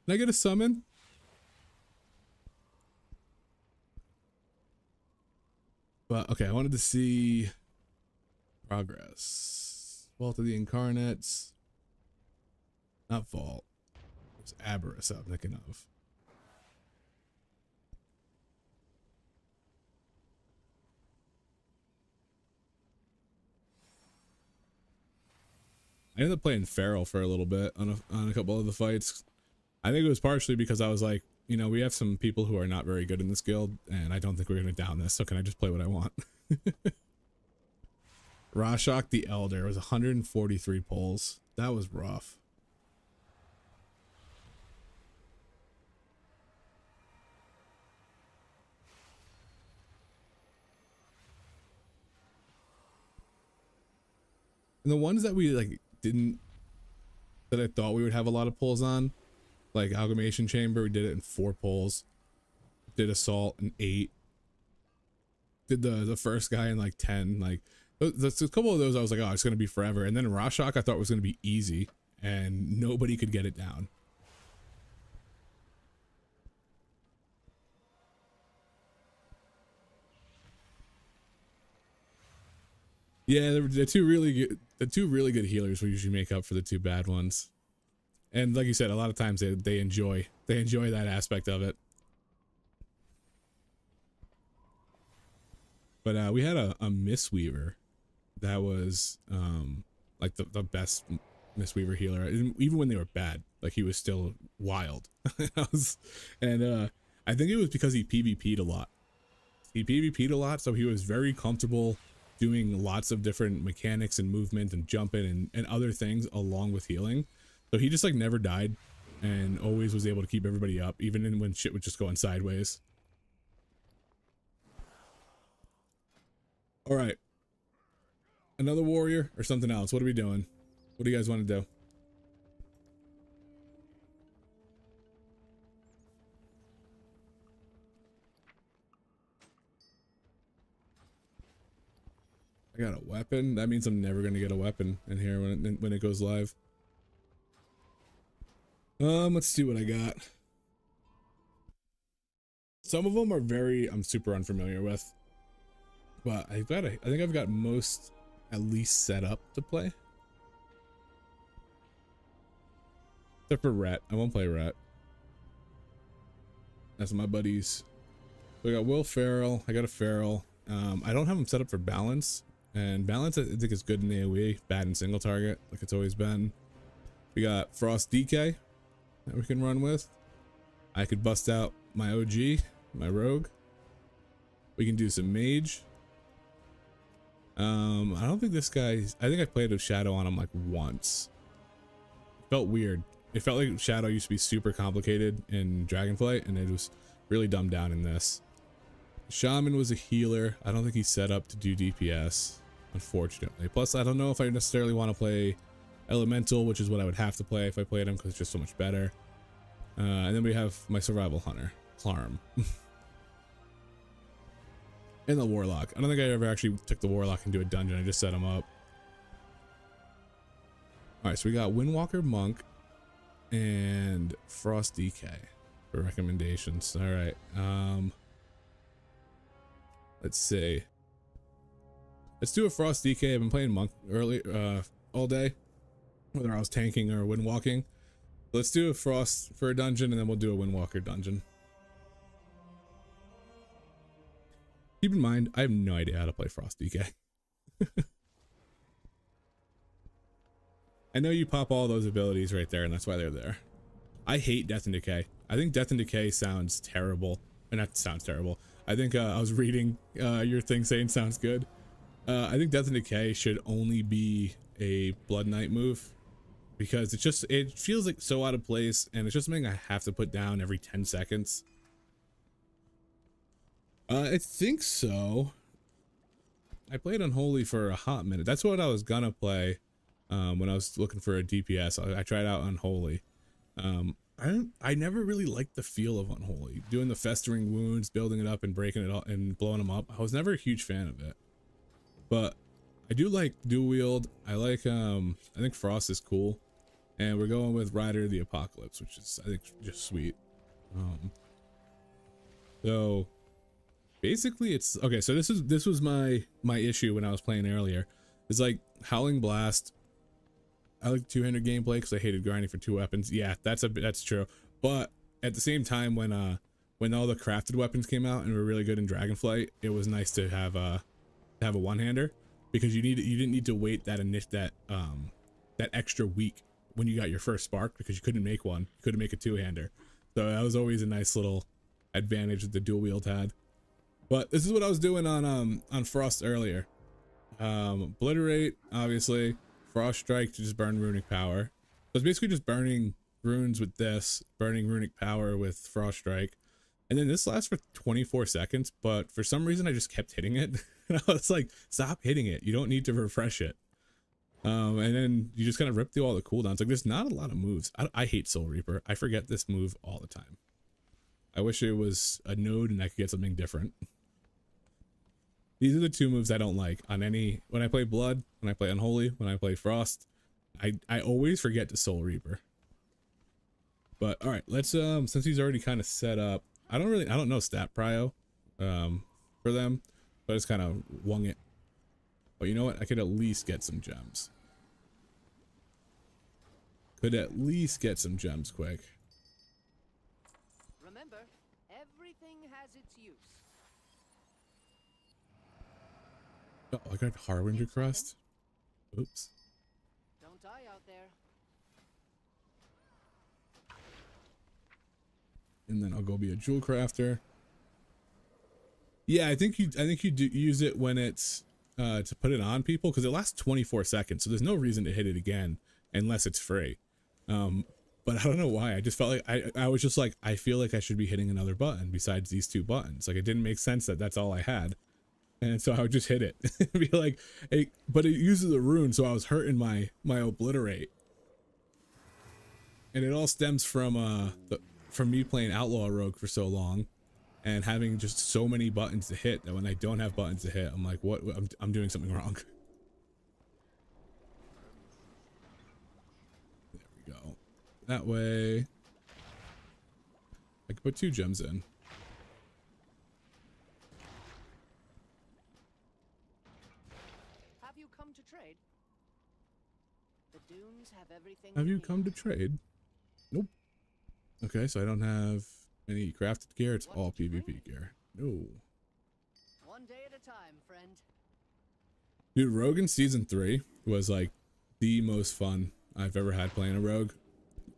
I get a summon? But okay, I wanted to see progress. Vault of the Incarnates. Not Vault. It was Aberrus I'm thinking of. I ended up playing Feral for a little bit on a couple of the fights. I think it was partially because I was like, you know, we have some people who are not very good in this guild, and I don't think we're going to down this, so can I just play what I want? Rashok the Elder was 143 pulls. That was rough. And the ones that we like didn't, that I thought we would have a lot of pulls on, like Amalgamation Chamber, we did it in 4 pulls. Did Assault in 8. Did the first guy in like 10. Like there's a couple of those I was like, oh, it's gonna be forever. And then Rashok I thought was gonna be easy, and nobody could get it down. Yeah, the two really good healers will usually make up for the 2 bad ones. And like you said, a lot of times they enjoy that aspect of it. But we had a Mistweaver that was like the best Mistweaver healer, even when they were bad. Like he was still wild. I think it was because he PvP'd a lot. He PvP'd a lot, so he was very comfortable doing lots of different mechanics and movement and jumping and other things along with healing. So he just like never died and always was able to keep everybody up, even when shit was just going sideways. All right. Another warrior or something else? What are we doing? What do you guys want to do? I got a weapon. That means I'm never going to get a weapon in here when it goes live. Let's see what I got. Some of them are I'm super unfamiliar with. But I think I've got most at least set up to play. Except for Rat. I won't play Rat. That's my buddies. So I got Will Feral. I got a Feral. I don't have him set up for balance. And balance I think is good in AoE, bad in single target, like it's always been. We got Frost DK that we can run with. I could bust out my OG, my Rogue. We can do some Mage. I don't think this guy's, I think I played with Shadow on him like once. It felt weird. It felt like Shadow used to be super complicated in Dragonflight, and it was really dumbed down in this. Shaman was a healer. I don't think he's set up to do DPS, unfortunately. Plus, I don't know if I necessarily want to play Elemental, which is what I would have to play if I played him, because it's just so much better. And then we have my Survival Hunter, Clarm. And the Warlock. I don't think I ever actually took the Warlock into a dungeon. I just set him up. Alright, so we got Windwalker Monk and Frost DK for recommendations. Alright, let's see. Let's do a Frost DK. I've been playing Monk all day, whether I was tanking or windwalking. Let's do a Frost for a dungeon, and then we'll do a Windwalker dungeon. Keep in mind, I have no idea how to play Frost DK. I know you pop all those abilities right there, and that's why they're there. I hate Death and Decay. I think Death and Decay sounds terrible. And that sounds terrible. I think I was reading your thing saying sounds good. I think Death and Decay should only be a Blood Knight move, because it feels like so out of place, and it's just something I have to put down every 10 seconds. I think so. I played Unholy for a hot minute. That's what I was gonna play when I was looking for a DPS. I tried out Unholy. I never really liked the feel of Unholy. Doing the festering wounds, building it up and breaking it up and blowing them up. I was never a huge fan of it. But I do like dual wield. I like I think Frost is cool. And we're going with Rider of the Apocalypse, which is I think just sweet. So Basically, it's okay. So this was my issue when I was playing earlier. It's like Howling Blast. I like two-handed gameplay because I hated grinding for 2 weapons. Yeah, that's true. But at the same time, when all the crafted weapons came out and were really good in Dragonflight, it was nice to have a one-hander, because you didn't need to wait that extra week when you got your first spark, because you couldn't make one. You couldn't make a two-hander. So that was always a nice little advantage that the dual wield had. But this is what I was doing on Frost earlier. Obliterate, obviously. Frost Strike to just burn runic power. So it's basically just burning runes with this, burning runic power with Frost Strike. And then this lasts for 24 seconds, but for some reason I just kept hitting it. And I was like, stop hitting it. You don't need to refresh it. And then you just kind of rip through all the cooldowns. Like, there's not a lot of moves. I hate Soul Reaper. I forget this move all the time. I wish it was a node and I could get something different. These are the 2 moves I don't like on any, when I play Blood, when I play Unholy, when I play Frost. I always forget to Soul Reaper. But all right, let's since he's already kind of set up, I don't know stat prio for them, but I just kind of wung it. But you know what? I could at least get some gems. Could at least get some gems quick. Remember, everything has its use. Oh, I got Harbinger Crust. Oops. Don't die out there. And then I'll go be a jewel crafter. Yeah, I think you do use it when it's to put it on people, because it lasts 24 seconds, so there's no reason to hit it again unless it's free. But I don't know why. I just felt like I was just like, I feel like I should be hitting another button besides these 2 buttons. Like, it didn't make sense that that's all I had. And so I would just hit it. Be like, hey, but it uses a rune, so I was hurting my Obliterate. And it all stems from me playing Outlaw Rogue for so long and having just so many buttons to hit that when I don't have buttons to hit, I'm like, what? I'm doing something wrong. There we go. That way I can put 2 gems in. Have you come to trade? The dunes have everything. Have you need. come to trade? Nope. Okay, so I don't have any crafted gear. It's all PvP gear. No. One day at a time, friend. Dude, Rogue in Season 3 was like the most fun I've ever had playing a Rogue.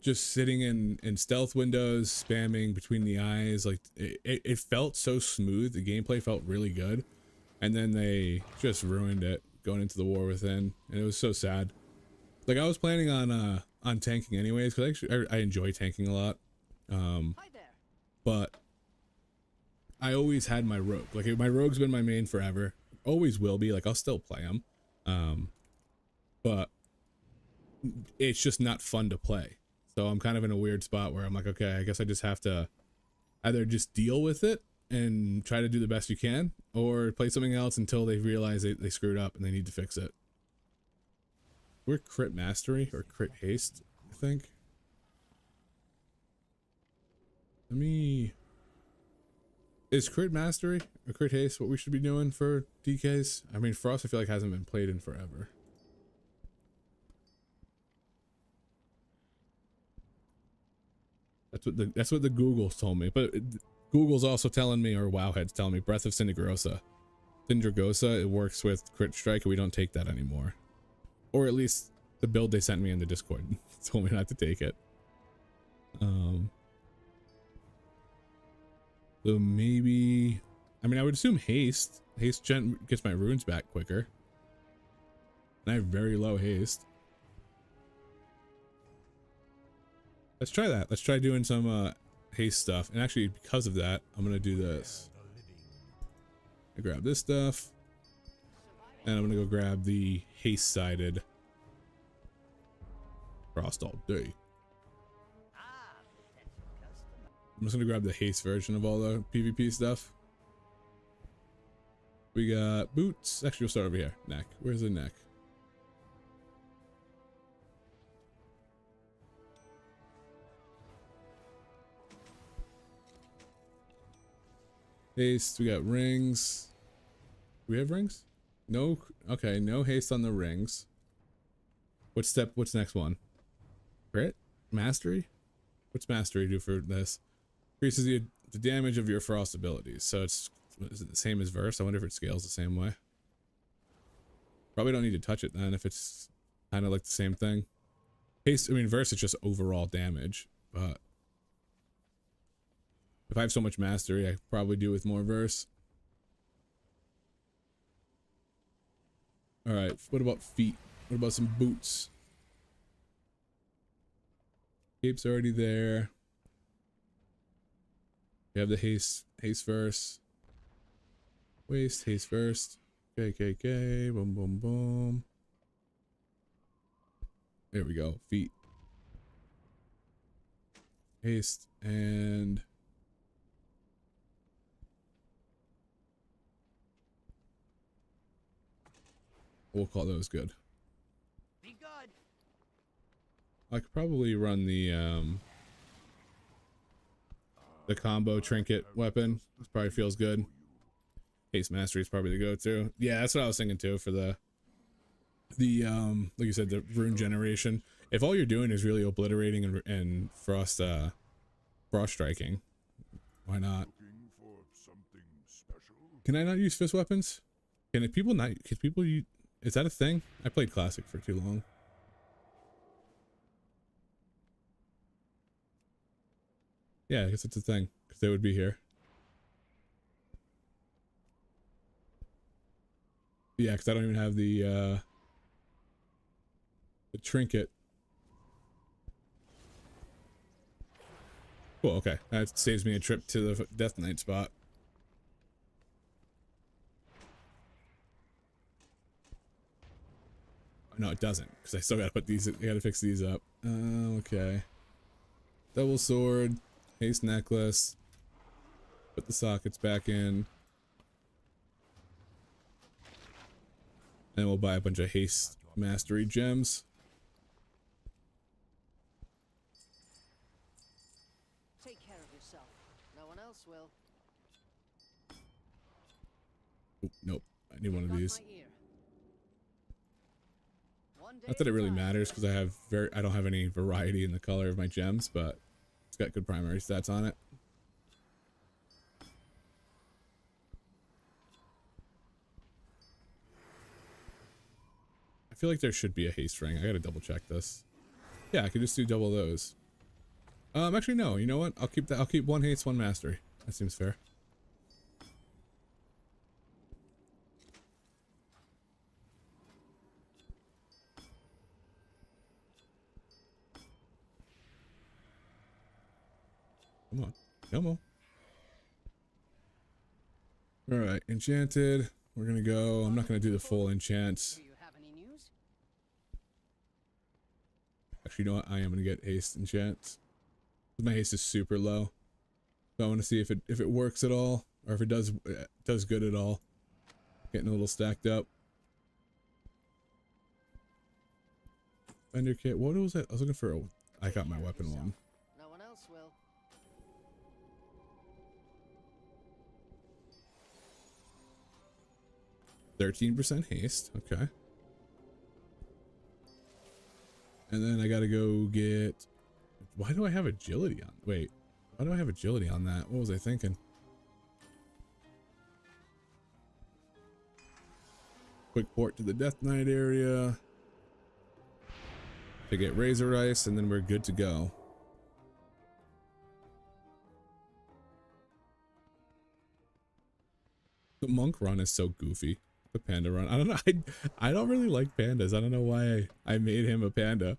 Just sitting in stealth windows, spamming between the eyes. Like, it felt so smooth. The gameplay felt really good. And then they just ruined it going into the War Within. And it was so sad. Like, I was planning on tanking anyways, because actually I enjoy tanking a lot. Hi there. But I always had my Rogue. Like, my Rogue's been my main forever. Always will be. Like, I'll still play them. But it's just not fun to play. So I'm kind of in a weird spot where I'm like, okay, I guess I just have to either just deal with it and try to do the best you can, or play something else until they realize they screwed up and they need to fix it. We're crit mastery or crit haste, I think. Is crit mastery or crit haste what we should be doing for DKs? I mean, Frost I feel like hasn't been played in forever. That's what the Googles told me, but Google's also telling me, or Wowhead's telling me, Breath of Syndragosa, it works with crit strike, and we don't take that anymore. Or at least the build they sent me in the Discord told me not to take it. So maybe, I mean, I would assume haste. Haste gen gets my runes back quicker. And I have very low haste. Let's try that. Let's try doing some haste stuff. And actually, because of that, I'm gonna do this. I grab this stuff, and I'm gonna go grab the haste-sided Frost all day. I'm just gonna grab the haste version of all the PvP stuff. We got boots. Actually, we'll start over here. Neck. Where's the neck? Haste, we got rings. Do we have rings? No, okay, no haste on the rings. What's next one? Crit? Mastery? What's mastery do for this? Increases the damage of your frost abilities. So is it the same as verse? I wonder if it scales the same way. Probably don't need to touch it then if it's kind of like the same thing. Haste, I mean verse is just overall damage, but if I have so much mastery, I could probably do with more verse. Alright, what about feet? What about some boots? Cape's already there. We have the haste verse. Waist, haste first. KKK, boom, boom, boom. There we go, feet. Haste, and... we'll call those good. Be good. I could probably run the combo trinket weapon. This probably feels good. Haste mastery is probably the go-to. Yeah, that's what I was thinking too for the like you said, the rune generation. If all you're doing is really obliterating and frost striking, why not? Looking for something special? Can I not use fist weapons? Can people use, is that a thing? I played classic for too long. Yeah, I guess it's a thing because they would be here. Yeah, because I don't even have the trinket. Cool, okay. That saves me a trip to the Death Knight spot. No, it doesn't, because I still gotta put these, I gotta fix these up. Okay. Double sword, haste necklace. Put the sockets back in. And we'll buy a bunch of haste mastery gems. Take care of yourself. No one else will. Oop, nope, I need one of Got these. my ear. One day Not that it really at a time. matters because I don't have any variety in the color of my gems, but it's got good primary stats on it. I feel like there should be a haste ring. I gotta double check this. Yeah, I could just do double those. Actually no, you know what? I'll keep that. I'll keep one haste, one mastery. That seems fair. Come on. Come on. Alright, enchanted. We're gonna go. I'm not gonna do the full enchant. Do you have any news? Actually, you know what? I am gonna get haste enchant. My haste is super low. So I want to see if it works at all, or if it does good at all. Getting a little stacked up. Vendor kit. What was it? I was looking for. I got my weapon one. No one else will. 13% haste. Okay. And then I gotta go get. Why do I have agility on? Wait. Why do I have agility on that? What was I thinking? Quick port to the Death Knight area. To get Razor Ice, and then we're good to go. The monk run is so goofy. The panda run. I don't know. I don't really like pandas. I don't know why I made him a panda.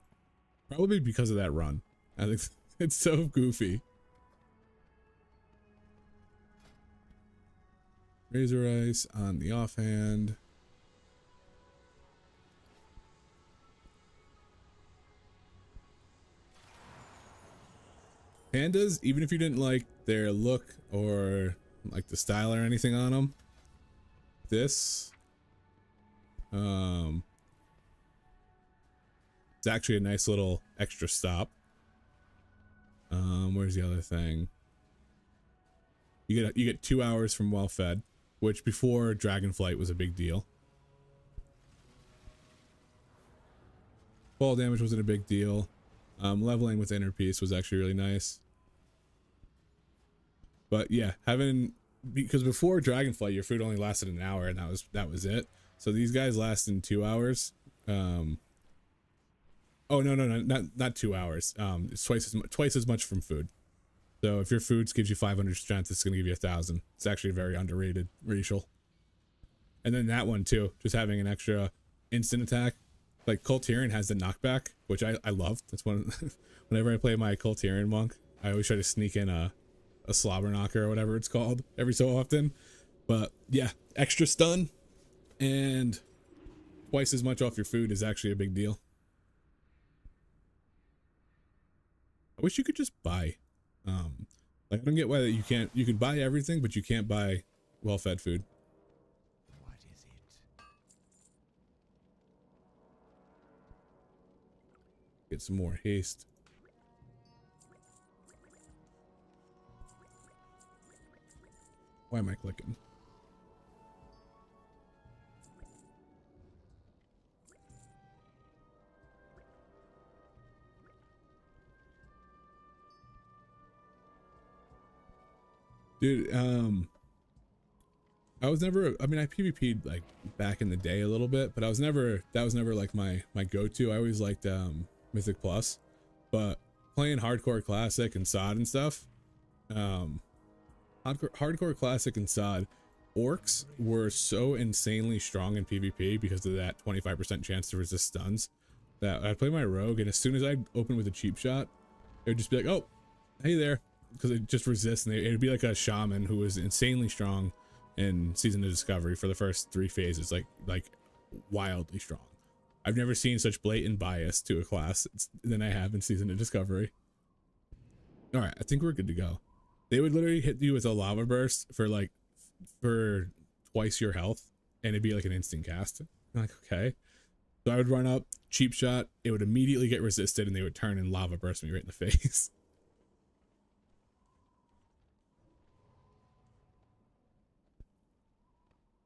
Probably because of that run. I think it's so goofy. Razor Ice on the offhand. Pandas, even if you didn't like their look or like the style or anything on them, this it's actually a nice little extra stop. Where's the other thing? You get 2 hours from well fed, which before Dragonflight was a big deal. Fall damage wasn't a big deal. Leveling with Inner Peace was actually really nice. But yeah, because before Dragonflight, your food only lasted an hour, and that was it. So these guys last in 2 hours. Oh no, not 2 hours. It's twice as much from food. So if your food gives you 500 strength, it's gonna give you 1,000. It's actually a very underrated racial. And then that one too, just having an extra instant attack. Like Cultirian has the knockback, which I love. That's one. Whenever I play my Cultirian monk, I always try to sneak in a slobber knocker or whatever it's called every so often. But yeah, extra stun and twice as much off your food is actually a big deal. I wish you could just buy. Like I don't get why that you could buy everything, but you can't buy well-fed food. What is it? Get some more haste. Why am I clicking? Dude, I was never, I mean, I PvP'd like back in the day a little bit, but that was never like my go-to. I always liked Mythic Plus, but playing Hardcore Classic and SOD and stuff, Hardcore Classic and SOD, orcs were so insanely strong in PvP because of that 25% chance to resist stuns that I'd play my rogue, and as soon as I'd open with a cheap shot, it would just be like, oh, hey there, because it just resists, and it'd be like a shaman who was insanely strong in Season of Discovery for the first 3 phases, like wildly strong. I've never seen such blatant bias to a class than I have in Season of Discovery. All right, I think we're good to go. They would literally hit you with a lava burst for twice your health, and it'd be like an instant cast. I'm like, okay. So I would run up, cheap shot, it would immediately get resisted, and they would turn and lava burst me right in the face.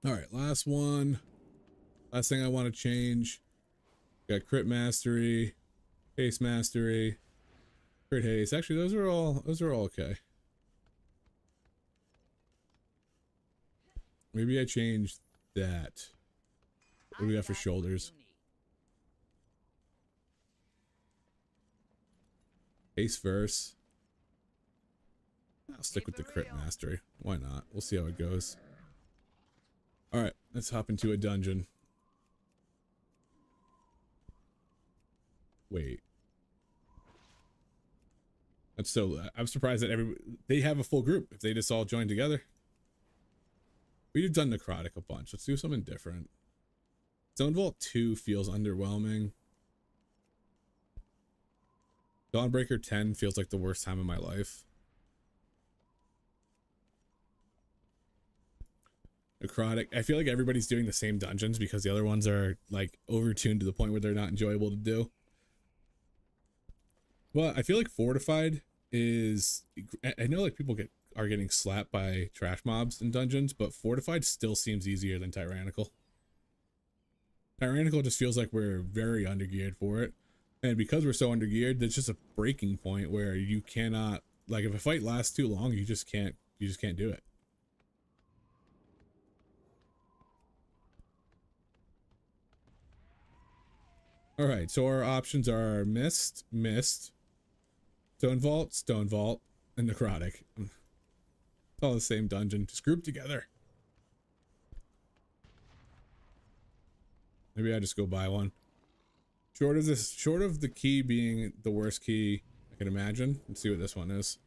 All right, last one. Last thing I want to change. Got crit mastery, haste mastery, crit haste. Actually, those are all okay. Maybe I changed that. What do we got for shoulders? Haste verse. I'll stick with the crit mastery. Why not? We'll see how it goes. All right, let's hop into a dungeon. Wait. I'm surprised that they have a full group if they just all join together. We've done Necrotic a bunch. Let's do something different. Zone Vault 2 feels underwhelming. Dawnbreaker 10 feels like the worst time of my life. Necrotic, I feel like everybody's doing the same dungeons because the other ones are like overtuned to the point where they're not enjoyable to do. Well, I feel like Fortified is, I know like people are getting slapped by trash mobs in dungeons, but Fortified still seems easier than Tyrannical. Tyrannical just feels like we're very undergeared for it. And because we're so undergeared, there's just a breaking point where you cannot, like if a fight lasts too long, you just can't do it. All right, so our options are Mist, Stone Vault, and Necrotic. It's all the same dungeon, just grouped together. Maybe I just go buy one. Short of the key being the worst key I can imagine. Let's see what this one is.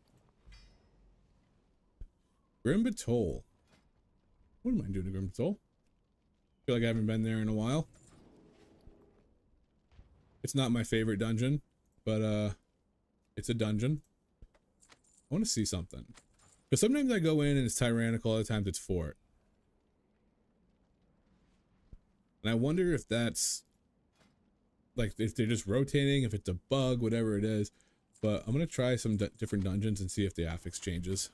Grim Batol. What am I doing to Grim Batol? Feel like I haven't been there in a while. It's not my favorite dungeon, but it's a dungeon. I want to see something. Because sometimes I go in and it's Tyrannical, other times it's Fort. And I wonder if that's, like, if they're just rotating, if it's a bug, whatever it is. But I'm going to try some different dungeons and see if the affix changes.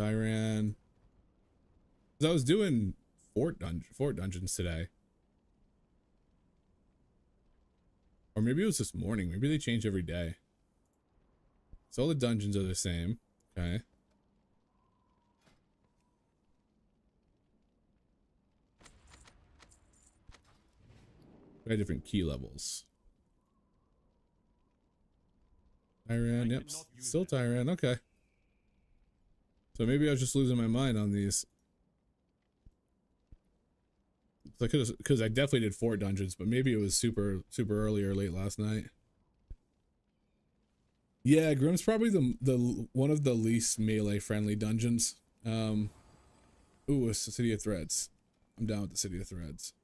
I 'cause I was doing fort dungeons today. Or maybe it was this morning. Maybe they change every day. So all the dungeons are the same. Okay. We have different key levels. Tyran, yep. Still Tyran, okay. So maybe I was just losing my mind on these. Because I definitely did 4 dungeons, but maybe it was super early or late last night. Yeah, Grim's probably the one of the least melee friendly dungeons. Ooh, it's the City of Threads. I'm down with the City of Threads.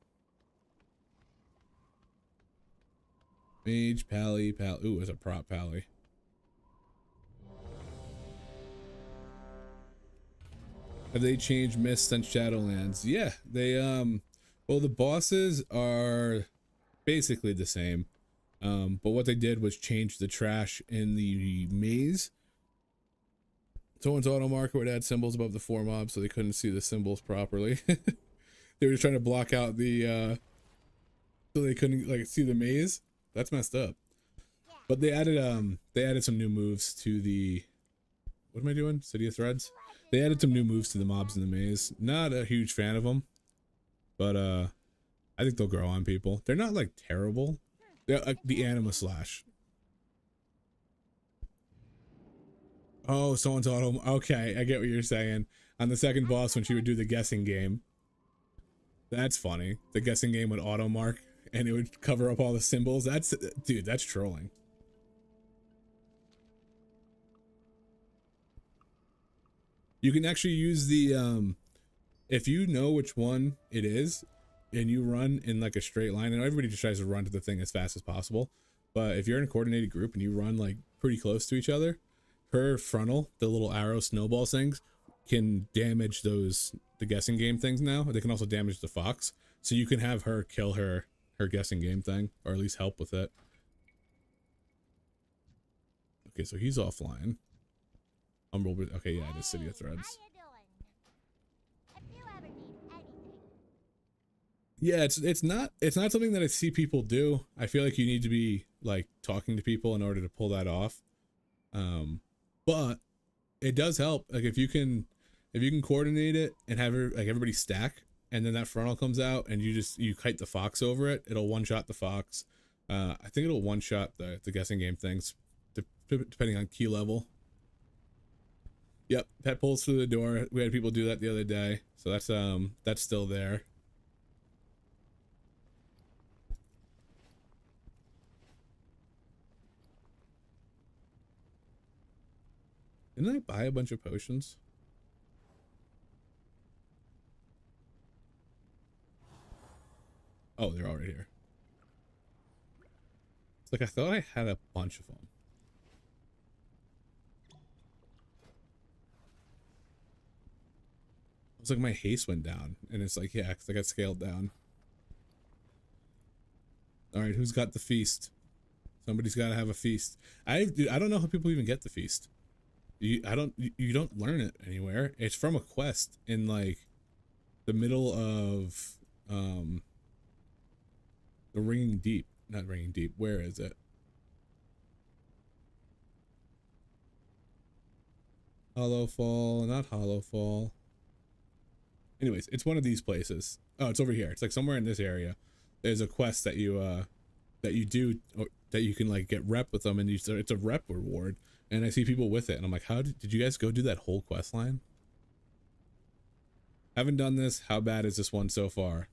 Mage, Pally. Ooh, it's a prop Pally. Have they changed Mist and Shadowlands? Yeah, they well, the bosses are basically the same. But what they did was change the trash in the maze. Someone's auto marker would add symbols above the 4 mobs so they couldn't see the symbols properly. They were just trying to block out the so they couldn't like see the maze. That's messed up. But they added some new moves to the, what am I doing? City of Threads? They added some new moves to the mobs in the maze. Not a huge fan of them, but I think they'll grow on people. They're not like terrible. They're like the Anima Slash. Oh, someone's auto. Okay, I get what you're saying. On the second boss, when she would do the guessing game. That's funny. The guessing game would auto mark and it would cover up all the symbols. Dude, that's trolling. You can actually use the, if you know which one it is and you run in like a straight line, and everybody just tries to run to the thing as fast as possible. But if you're in a coordinated group and you run like pretty close to each other, her frontal, the little arrow snowball things, can damage the guessing game things now. They can also damage the fox. So you can have her kill her guessing game thing, or at least help with it. Okay, so he's offline. Okay, yeah, it is City of Threads. Yeah, it's not something that I see people do. I feel like you need to be like talking to people in order to pull that off. But it does help. Like if you can coordinate it and have like everybody stack, and then that frontal comes out and you kite the fox over it, it'll one shot the fox. I think it'll one shot the guessing game things, depending on key level. Yep, pet pulls through the door. We had people do that the other day, so that's still there. Didn't I buy a bunch of potions? Oh, they're already here. It's like I thought I had a bunch of them. It's like my haste went down, and it's like, yeah, because I got scaled down. All right, who's got the feast? Somebody's got to have a feast. I don't know how people even get the feast. You don't learn it anywhere. It's from a quest in like the middle of the Ringing Deep. Not Ringing Deep. Where is it? Hollow Fall, not Hollow Fall. Anyways, it's one of these places. Oh, it's over here. It's like somewhere in this area. There's a quest that you do, or that you can like get rep with them, and it's a rep reward. And I see people with it, and I'm like, how did you guys go do that whole quest line? Haven't done this. How bad is this one so far?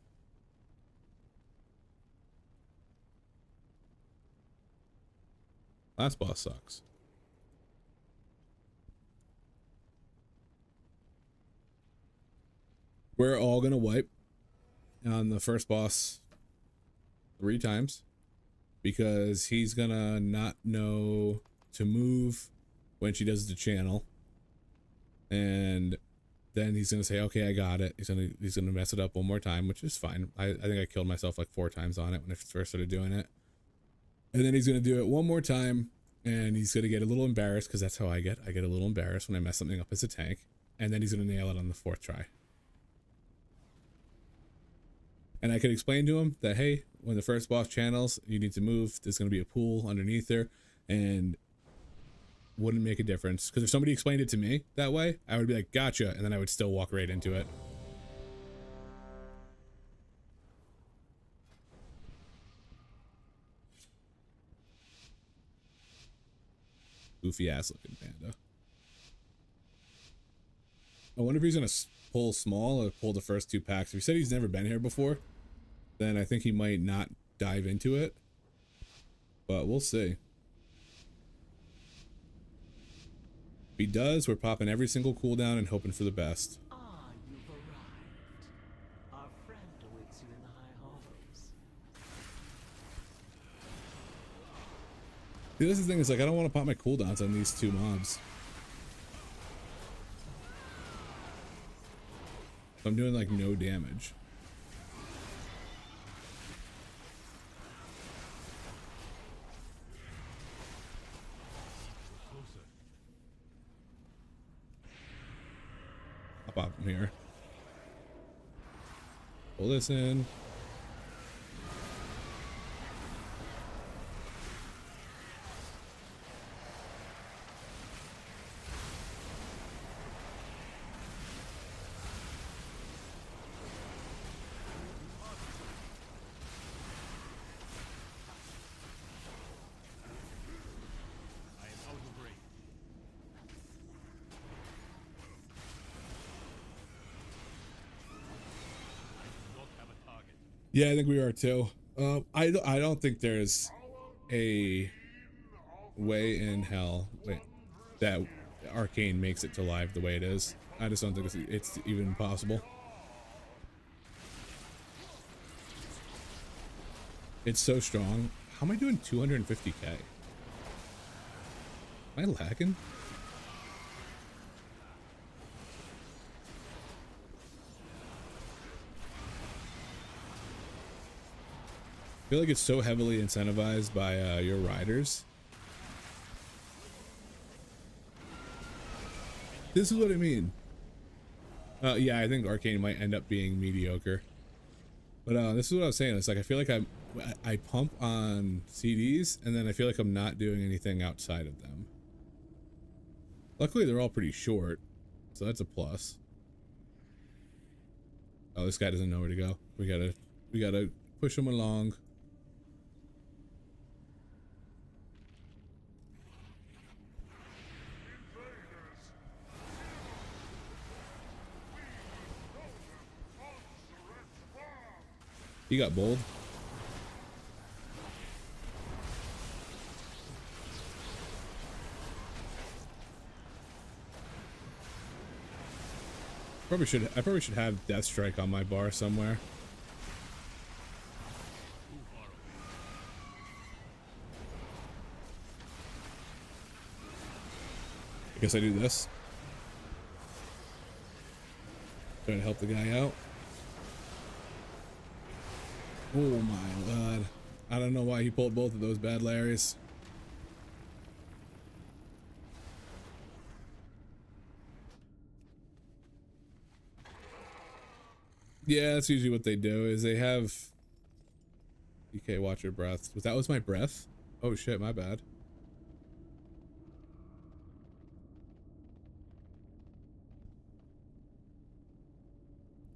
Last boss sucks. We're all gonna wipe on the first boss 3 times because he's gonna not know to move when she does the channel, and then he's gonna say, okay, I got it. He's gonna mess it up one more time, which is fine. I think I killed myself like 4 times on it when I first started doing it. And then he's gonna do it one more time, and he's gonna get a little embarrassed, because that's how I get a little embarrassed when I mess something up as a tank. and then he's going to nail it on the 4th try. And I could explain to him that, hey, when the first boss channels, you need to move. There's going to be a pool underneath there, and wouldn't make a difference. Because if somebody explained it to me that way, I would be like, gotcha, and then I would still walk right into it. Goofy ass looking panda. I wonder if he's going to pull small or pull the first 2 packs. If he said he's never been here before, then I think he might not dive into it. But we'll see. If he does, we're popping every single cooldown and hoping for the best. Ah, you've arrived. Our friend awaits you in the High Hollows. See, this is the thing, is like I don't want to pop my cooldowns on these 2 mobs. I'm doing like no damage. I'll pop him here. Pull this in. Yeah, I think we are too. I don't think there's a way in hell that Arcane makes it to live the way it is. I just don't think it's even possible. It's so strong. How am I doing 250k? Am I lagging? I feel like it's so heavily incentivized by your riders. This is what I mean. Yeah, I think Arcane might end up being mediocre. But this is what I was saying. It's like I feel like I pump on CDs, and then I feel like I'm not doing anything outside of them. Luckily, they're all pretty short, so that's a plus. Oh, this guy doesn't know where to go. We gotta push him along. He got bold. I probably should have Death Strike on my bar somewhere. I guess I do this. Trying to help the guy out. Oh my god. I don't know why he pulled both of those bad Larrys. Yeah, that's usually what they do, is they have DK watch your breath. But that was my breath? Oh shit, my bad.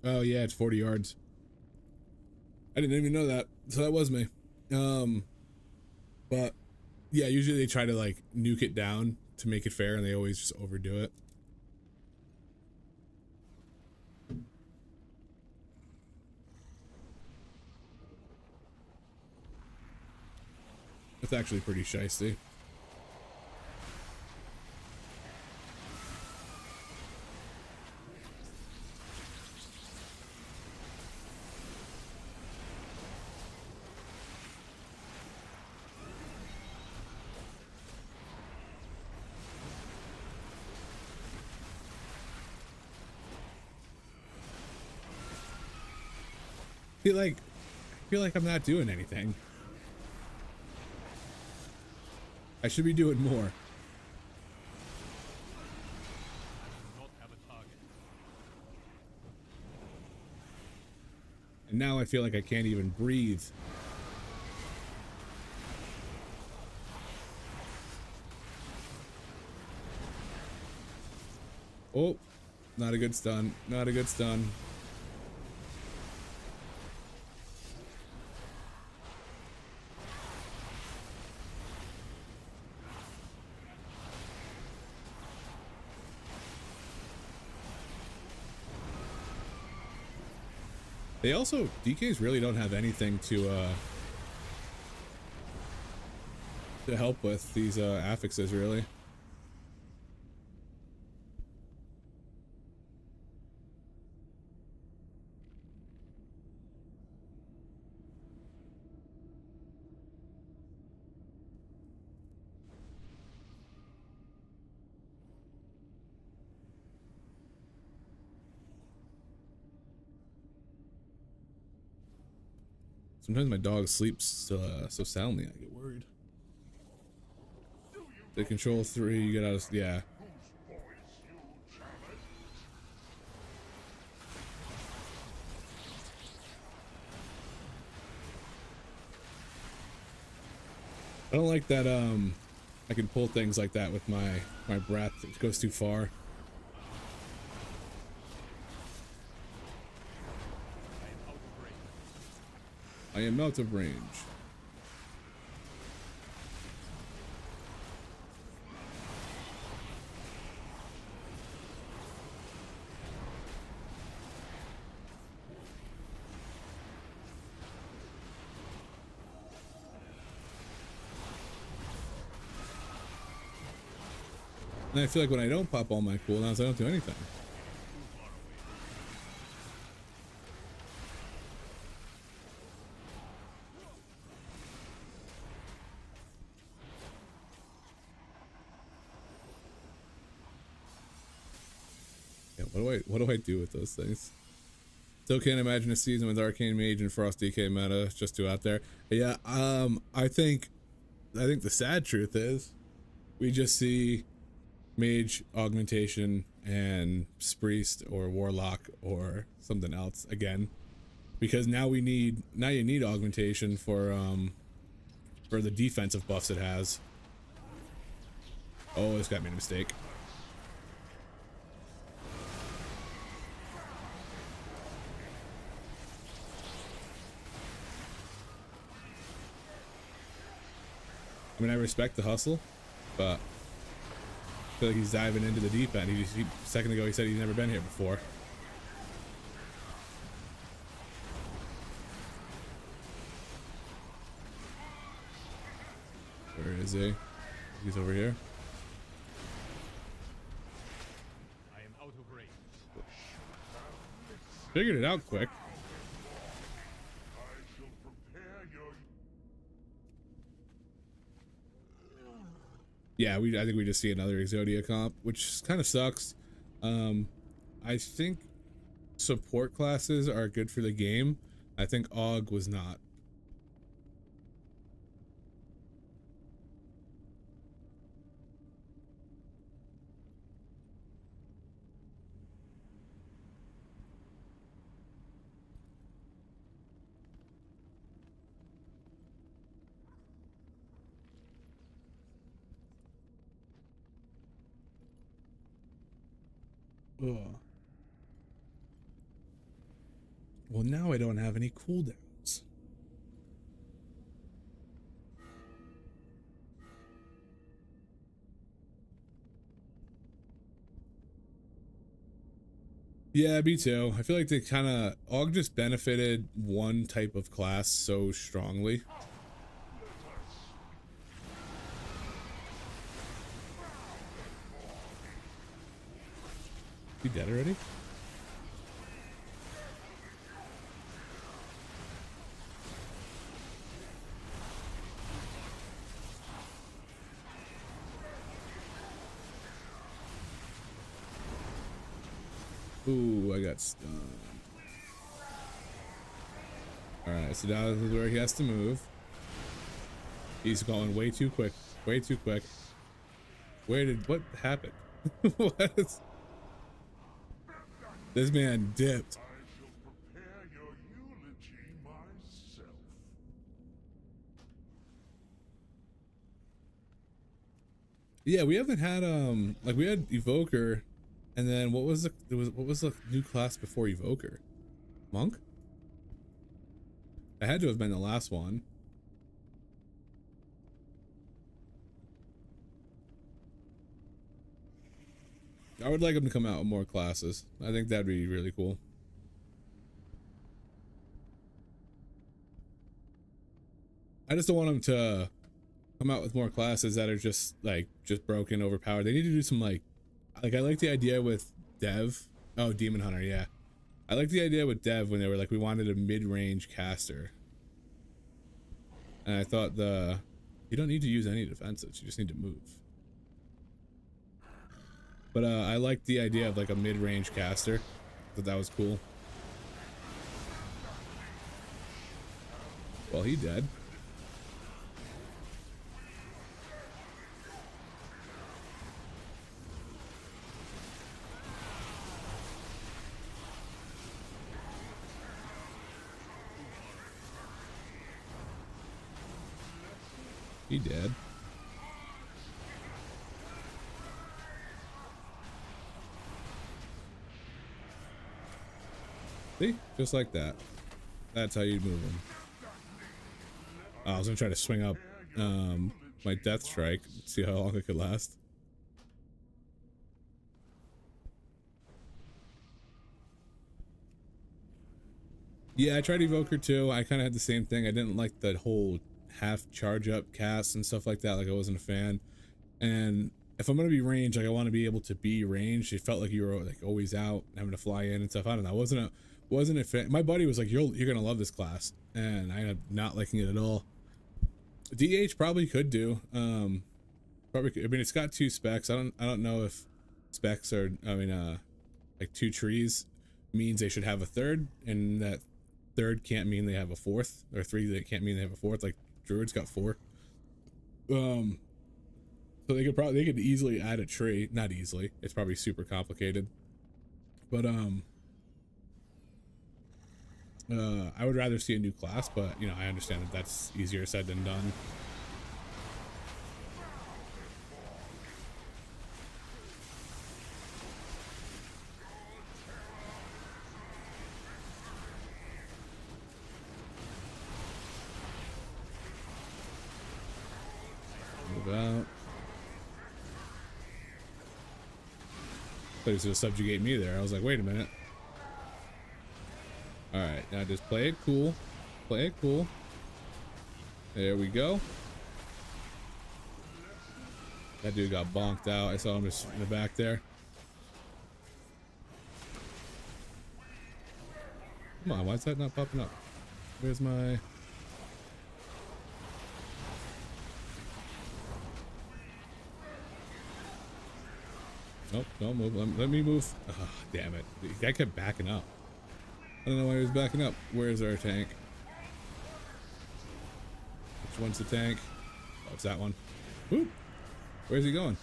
Oh yeah, it's 40 yards. I didn't even know that, so that was me. But yeah, usually they try to like nuke it down to make it fair, and they always just overdo it. It's actually pretty shiesty. I feel like I'm not doing anything. I should be doing more. Not have a target. And now I feel like I can't even breathe. Oh, not a good stun. Not a good stun. They also, DKs really don't have anything to help with these affixes, really. Sometimes my dog sleeps so soundly, I get worried. They control 3, you get out of, yeah. I don't like that I can pull things like that with my breath. It goes too far. I am out of range. And I feel like when I don't pop all my cooldowns, I don't do anything. Yeah, what do I do with those things? Still can't imagine a season with Arcane Mage and Frost DK meta. It's just too out there. Yeah, I think the sad truth is we just see Mage augmentation and Priest or Warlock or something else again, because now you need augmentation for the defensive buffs it has. Oh, this got made a mistake. I mean, I respect the hustle, but I feel like he's diving into the deep end. A second ago he said he's never been here before. Where is he? He's over here. I am out of range. Figured it out quick. I shall prepare your... Yeah, I think we just see another Exodia comp, which kind of sucks. I think support classes are good for the game. I think AUG was not. Ugh. Well, now I don't have any cooldowns. Yeah, me too. I feel like they kind of AUG just benefited one type of class so strongly. He dead already? Ooh, I got stunned. Alright, so now this is where he has to move. He's going way too quick. Way too quick. What happened? What? This man dipped. I shall prepare your eulogy. Yeah, we haven't had like we had Evoker, and then what was the new class before Evoker? Monk? It had to have been the last one. I would like them to come out with more classes. I think that'd be really cool. I just don't want them to come out with more classes that are just broken, overpowered. They need to do some like I like the idea with Dev. Oh, Demon Hunter, yeah. I like the idea with Dev when they were like, we wanted a mid-range caster. And I thought you don't need to use any defenses, you just need to move. But I like the idea of like a mid-range caster. That was cool. Well, he dead. He dead. See? Just like that. That's how you move him. Oh, I was gonna try to swing up my death strike, see how long it could last. Yeah, I tried Evoker too. I kind of had the same thing. I didn't like the whole half charge up cast and stuff like that. Like I wasn't a fan. And if I'm gonna be ranged, like I want to be able to be ranged. It felt like you were like always out, having to fly in and stuff. I don't know. I wasn't a fan. My buddy was like, "You're gonna love this class," and I ended up not liking it at all. DH probably could do. Probably. I mean, it's got 2 specs. I don't know if specs are. I mean, like 2 trees means they should have a third, and that third can't mean they have a fourth, or 3 that can't mean they have a fourth. Like Druid's got 4. So they could easily add a tree. Not easily. It's probably super complicated. But I would rather see a new class, but you know, I understand that that's easier said than done. Move out. Thought he was gonna subjugate me there. I was like, wait a minute. Alright, now just play it cool. Play it cool. There we go. That dude got bonked out. I saw him just in the back there. Come on, why is that not popping up? Where's my... Nope, don't move. Let me move. Oh, damn it. The guy kept backing up. I don't know why he was backing up. Where's our tank? Which one's the tank? Oh, it's that one. Whoop. Where's he going?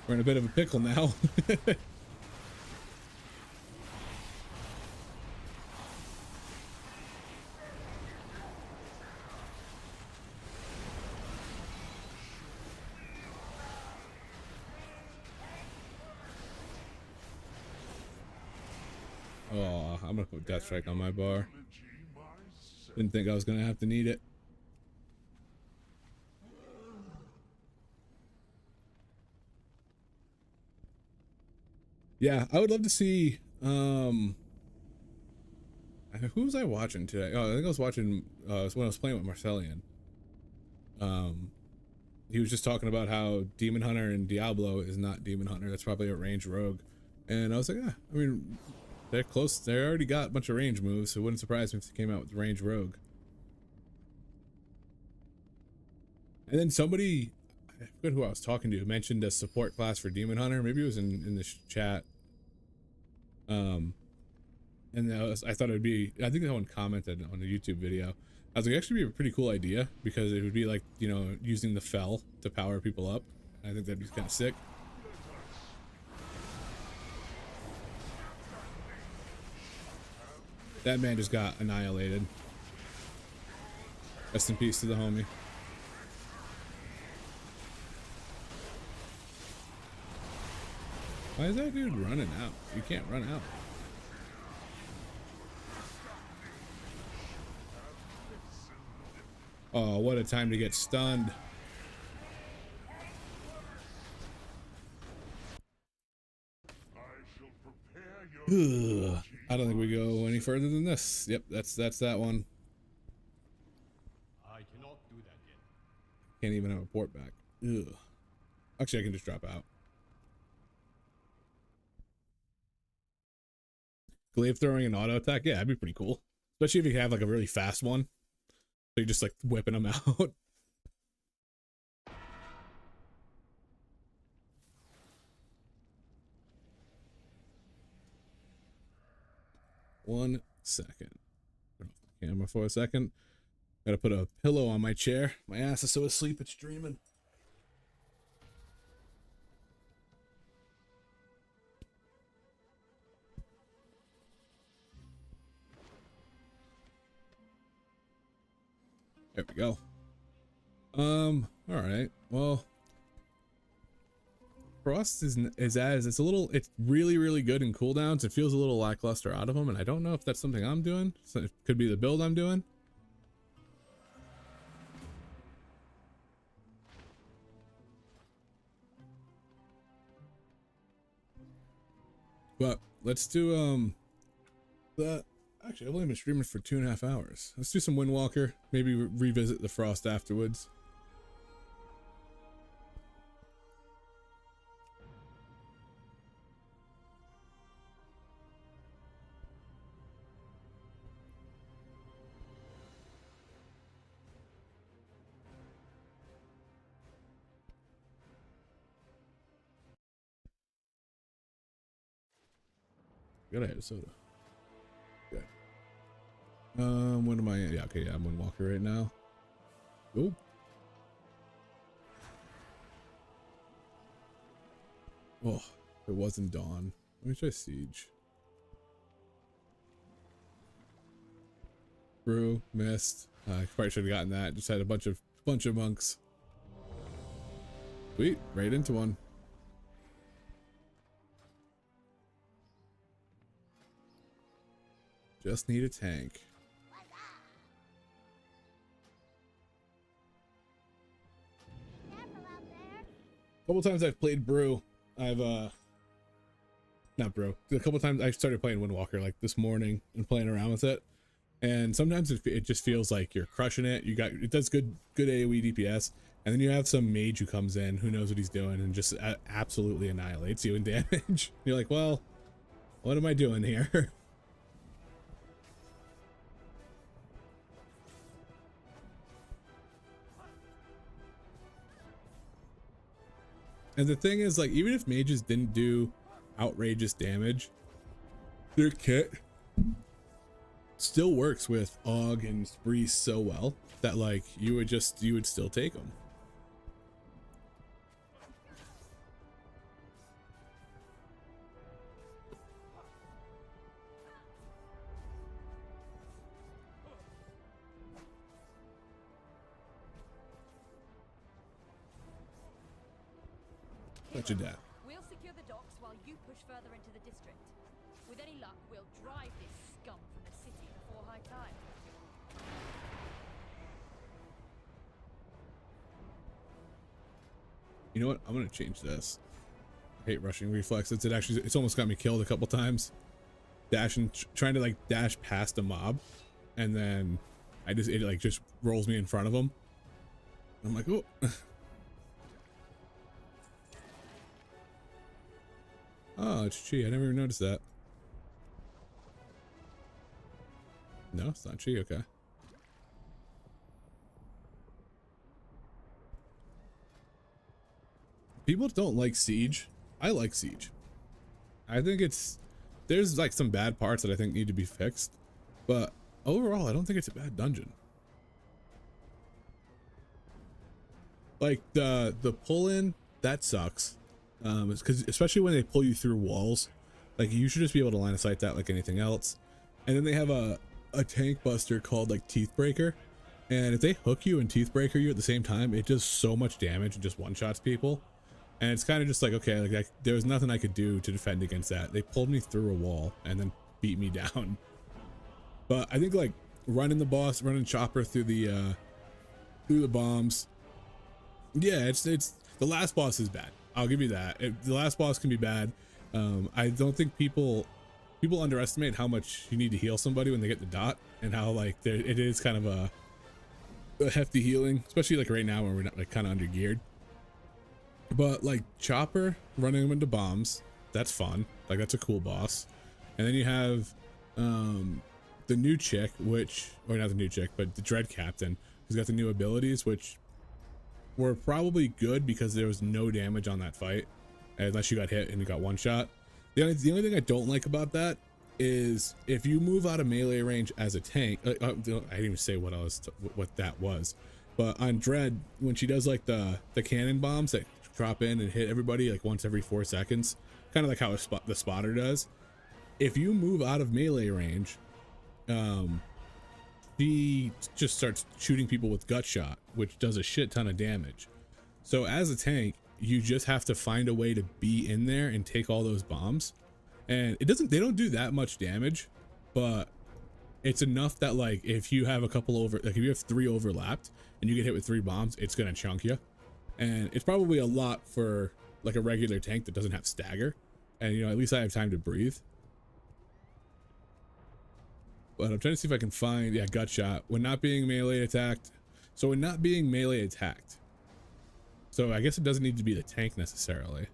We're in a bit of a pickle now. Oh, I'm gonna put Death Strike on my bar. Didn't think I was gonna have to need it. Yeah, I would love to see who was I watching today? Oh, I think I was watching when I was playing with Marcellian. He was just talking about how Demon Hunter and Diablo is not Demon Hunter. That's probably a range rogue. And I was like, I mean, they're close. They already got a bunch of range moves, so it wouldn't surprise me if they came out with range rogue. And then somebody, I forget who I was talking to, mentioned a support class for Demon Hunter. Maybe it was in this chat. And I thought it'd be, I think someone commented on the YouTube video. I was like, actually be a pretty cool idea, because it would be like, you know, using the Fel to power people up. I think that'd be kind of sick. That man just got annihilated. Rest in peace to the homie. Why is that dude running out? You can't run out. Oh, what a time to get stunned. Ugh. I don't think we go any further than this. Yep, that's that one. I cannot do that yet. Can't even have a port back. Ugh. Actually, I can just drop out. Glaive throwing an auto attack? Yeah, that'd be pretty cool. Especially if you have like a really fast one. So you're just like whipping them out. One second. Turn off the camera for a second. Gotta put a pillow on my chair. My ass is so asleep it's dreaming. There we go. All right. Well, Frost it's really good in cooldowns. It feels a little lackluster out of them, and I don't know if that's something I'm doing. So it could be the build I'm doing. But let's do that. Actually, I've only been streaming for 2.5 hours. Let's do some Windwalker. Maybe revisit the Frost afterwards. Gotta have a soda. Okay. What am I in? Yeah, okay, yeah, I'm Windwalker right now. Oh. Oh, it wasn't Dawn. Let me try Siege. Brew, missed. I probably should have gotten that. Just had a bunch of monks. Sweet, right into one. Just need a tank. A couple times I've played Brew. I've not Brew. A couple times I started playing Windwalker like this morning and playing around with it. And sometimes it just feels like you're crushing it. It does good AoE DPS, and then you have some mage who comes in who knows what he's doing and just absolutely annihilates you in damage. You're like, well, what am I doing here? And the thing is, like, even if mages didn't do outrageous damage, their kit still works with Og and Spree so well that, like, you would still take them. Got your dad. We'll secure the docks while you push further into the district. With any luck, we'll drive this scum from the city before high tide. You know what? I'm gonna change this. I hate rushing reflex. It's almost got me killed a couple times. Trying to like dash past a mob, and then it like just rolls me in front of them. I'm like, oh. Oh, it's Chi. I never even noticed that. No, it's not Chi. Okay. People don't like Siege. I like Siege. I think there's like some bad parts that I think need to be fixed, but overall, I don't think it's a bad dungeon. Like the pull in, that sucks. Because especially when they pull you through walls, like you should just be able to line of sight that like anything else. And then they have a tank buster called like Teeth Breaker. And if they hook you and Teeth Breaker you at the same time, it does so much damage and just one-shots people. And it's kind of just like, okay, like there was nothing I could do to defend against that. They pulled me through a wall and then beat me down. But I think like running Chopper through the bombs. Yeah, it's the last boss is bad. I'll give you that. The last boss can be bad. I don't think people underestimate how much you need to heal somebody when they get the dot, and how like it is kind of a hefty healing, especially like right now when we're not like kind of under geared. But like Chopper running him into bombs, that's fun. Like that's a cool boss. And then you have the new chick, or not the new chick, but the Dread Captain, who's got the new abilities, which were probably good because there was no damage on that fight, unless you got hit and you got one shot. The only thing I don't like about that is if you move out of melee range as a tank. I didn't even say what that was, but on Dread, when she does like the cannon bombs that drop in and hit everybody like once every 4 seconds, kind of like how the spotter does. If you move out of melee range, she just starts shooting people with gut shot, which does a shit ton of damage. So as a tank, you just have to find a way to be in there and take all those bombs. And they don't do that much damage, but it's enough that like if you have if you have 3 overlapped and you get hit with 3 bombs, it's gonna chunk you. And it's probably a lot for like a regular tank that doesn't have stagger. And you know, at least I have time to breathe. But I'm trying to see if I can find, yeah, gut shot when not being melee attacked. So when not being melee attacked. So I guess it doesn't need to be the tank necessarily.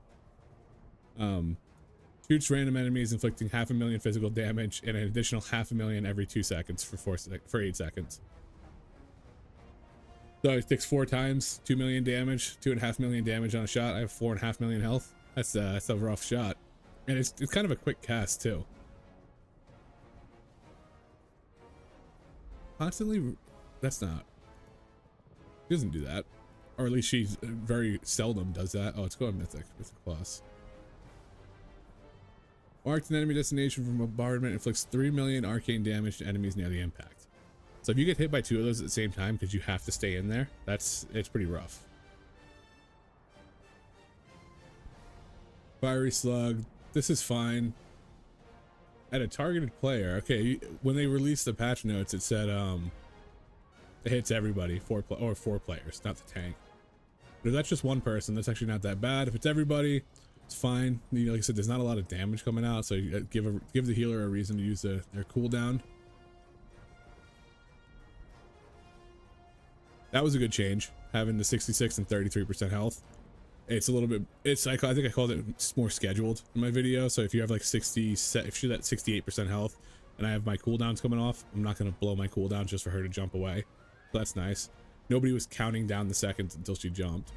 Shoots random enemies, inflicting 500,000 physical damage and an additional 500,000 every 2 seconds for 8 seconds. So it takes 4 times 2 million damage, 2.5 million damage on a shot. I have 4.5 million health. That's a rough shot, and it's kind of a quick cast too. Constantly, that's not. She doesn't do that, or at least she very seldom does that. Oh, it's going mythic plus. Marked an enemy destination from bombardment, inflicts 3 million arcane damage to enemies near the impact. So if you get hit by 2 of those at the same time because you have to stay in there, it's pretty rough. Fiery slug, this is fine. At a targeted player, okay, when they released the patch notes, it said it hits everybody, 4 players, not the tank. But if that's just one person, that's actually not that bad. If it's everybody, it's fine. You know, like I said, there's not a lot of damage coming out, so you give the healer a reason to use their cooldown. That was a good change, having the 66 and 33% health. It's a little bit, I think I called it more scheduled in my video. So if you have like if you're at 68% health and I have my cooldowns coming off, I'm not going to blow my cooldown just for her to jump away. So that's nice. Nobody was counting down the seconds until she jumped.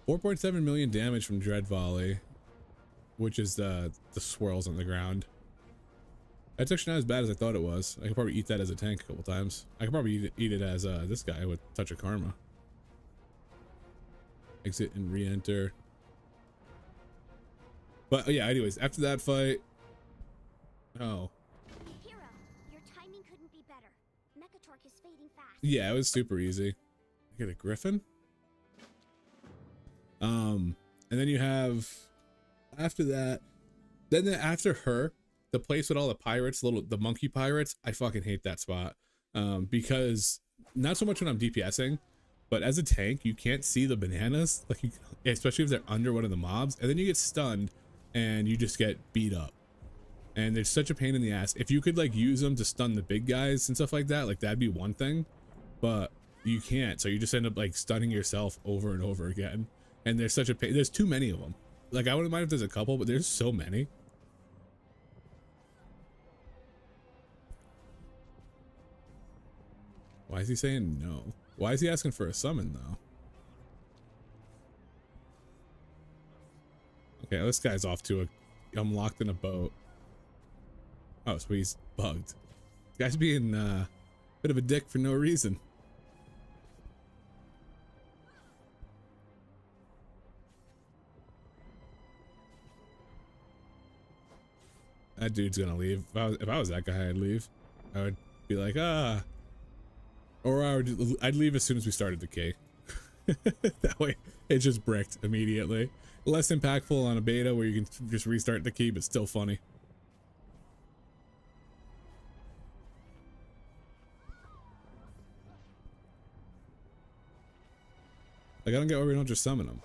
4.7 million damage from Dread Volley, which is the swirls on the ground. That's actually not as bad as I thought it was. I could probably eat that as a tank a couple times. I could probably eat it as this guy with Touch of Karma. Exit and re-enter. But yeah, anyways, after that fight, oh. Hero, your timing couldn't be better. Mechatork is fading fast. Yeah, it was super easy. I get a griffin. And then you have after that, after her, the place with all the pirates, the monkey pirates, I fucking hate that spot. Because not so much when I'm DPSing, but as a tank, you can't see the bananas, like especially if they're under one of the mobs, and then you get stunned and you just get beat up. And there's such a pain in the ass. If you could like use them to stun the big guys and stuff like that, like that'd be one thing, but you can't. So you just end up like stunning yourself over and over again. And there's such a pain. There's too many of them. Like I wouldn't mind if there's a couple, but there's so many. Why is he saying no? Why is he asking for a summon though? Okay, this guy's off to I'm locked in a boat. Oh, so he's bugged. This guy's being a bit of a dick for no reason. That dude's gonna leave. If I was that guy, I'd leave. I would be like, ah. Or I'd leave as soon as we started the key. That way, it's just bricked immediately. Less impactful on a beta where you can just restart the key, but still funny. Like, I don't get why we don't just summon them.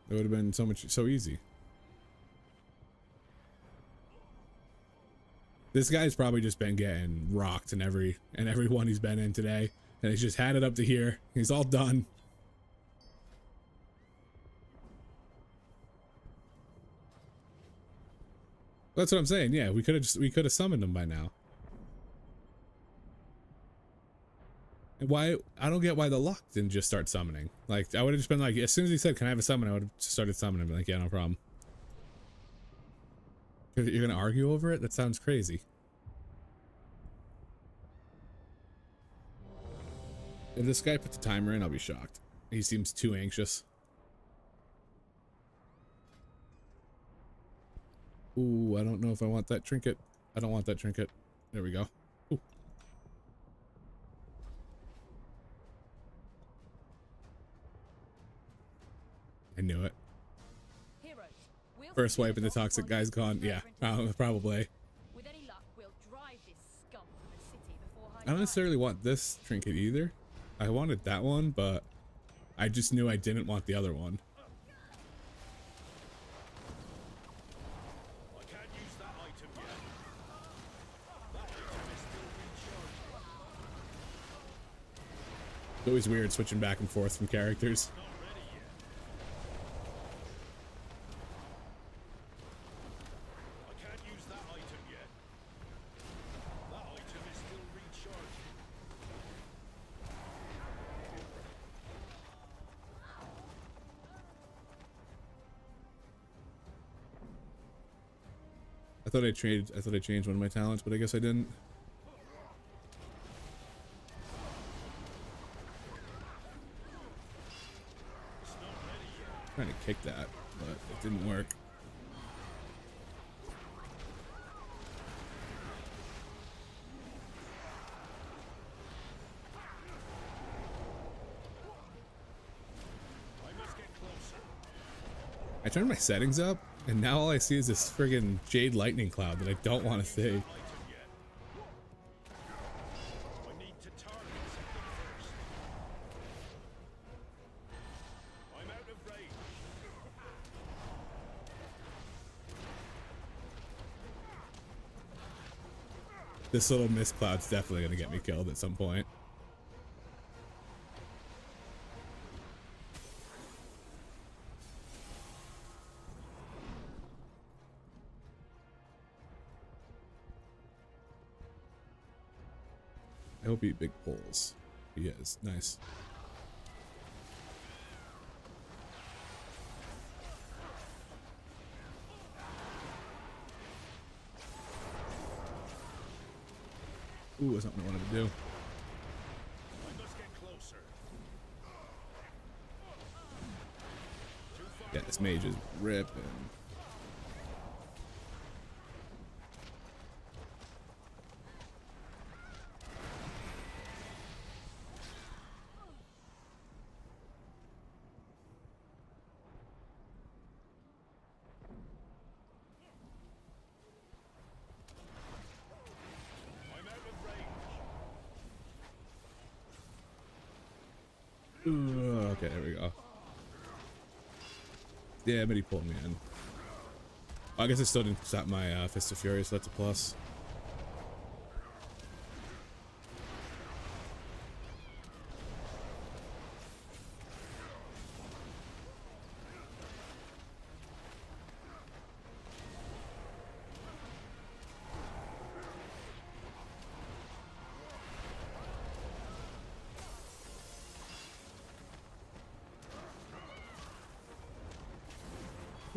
It would have been so easy. This guy's probably just been getting rocked in every one he's been in today, and he's just had it up to here. He's all done. That's what I'm saying. Yeah, we could have summoned him by now. And why? I don't get why the luck didn't just start summoning. Like, I would have just been like, as soon as he said, "Can I have a summon?" I would have started summoning. Like, yeah, no problem. You're gonna argue over it? That sounds crazy. If this guy puts a timer in, I'll be shocked. He seems too anxious. Ooh, I don't know if I want that trinket. I don't want that trinket. There we go. Ooh. I knew it. Heroes, we'll First see wipe and the toxic guy's gone. Yeah, probably. With any luck, we'll drive this scum from the city before high I don't tide. necessarily want this trinket either. I wanted that one, but I just knew I didn't want the other one. I can't use that item yet. That item is still recharging. It's always weird switching back and forth from characters. Not ready yet. I can't use that item yet. That item is still recharging. I thought I changed one of my talents, but I guess I didn't. Trying to kick that, but it didn't work. I must get closer. I turned my settings up, and now all I see is this friggin' jade lightning cloud that I don't want to see. Item yet. I need to target something first. I'm out of range. This little mist cloud's definitely gonna get me killed at some point. I hope he big pulls. He is. Nice. Ooh, that's not what I wanted to do. I must get closer. Yeah, this mage is ripping. I'm out of range. Ooh, okay, there we go. Yeah, but he pulled me in. I guess I still didn't stop my Fist of Fury, so that's a plus.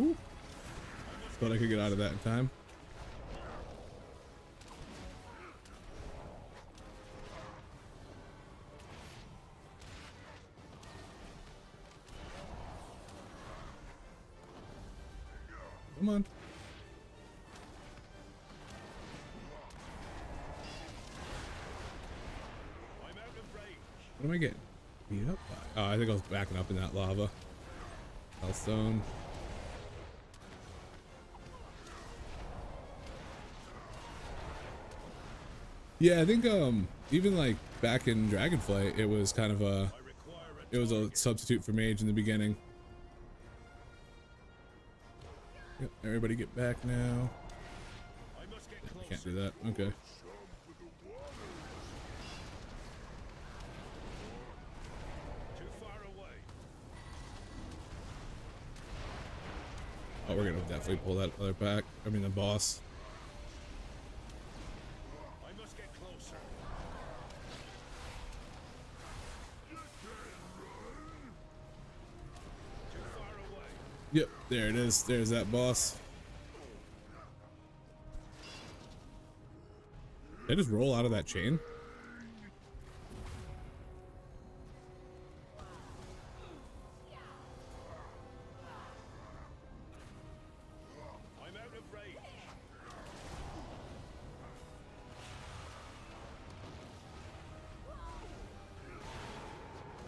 Ooh. Thought I could get out of that in time. Come on. What am I getting? Yep. Oh, I think I was backing up in that lava. Hellstone. Yeah, I think even like back in Dragonflight, it was kind of a substitute for mage in the beginning. Yep, everybody get back now. Can't do that. Okay. Oh, we're gonna definitely pull that other pack. I mean, the boss. I must get closer. Too far away. Yep, there it is. There's that boss. Did I just roll out of that chain? I'm out of range.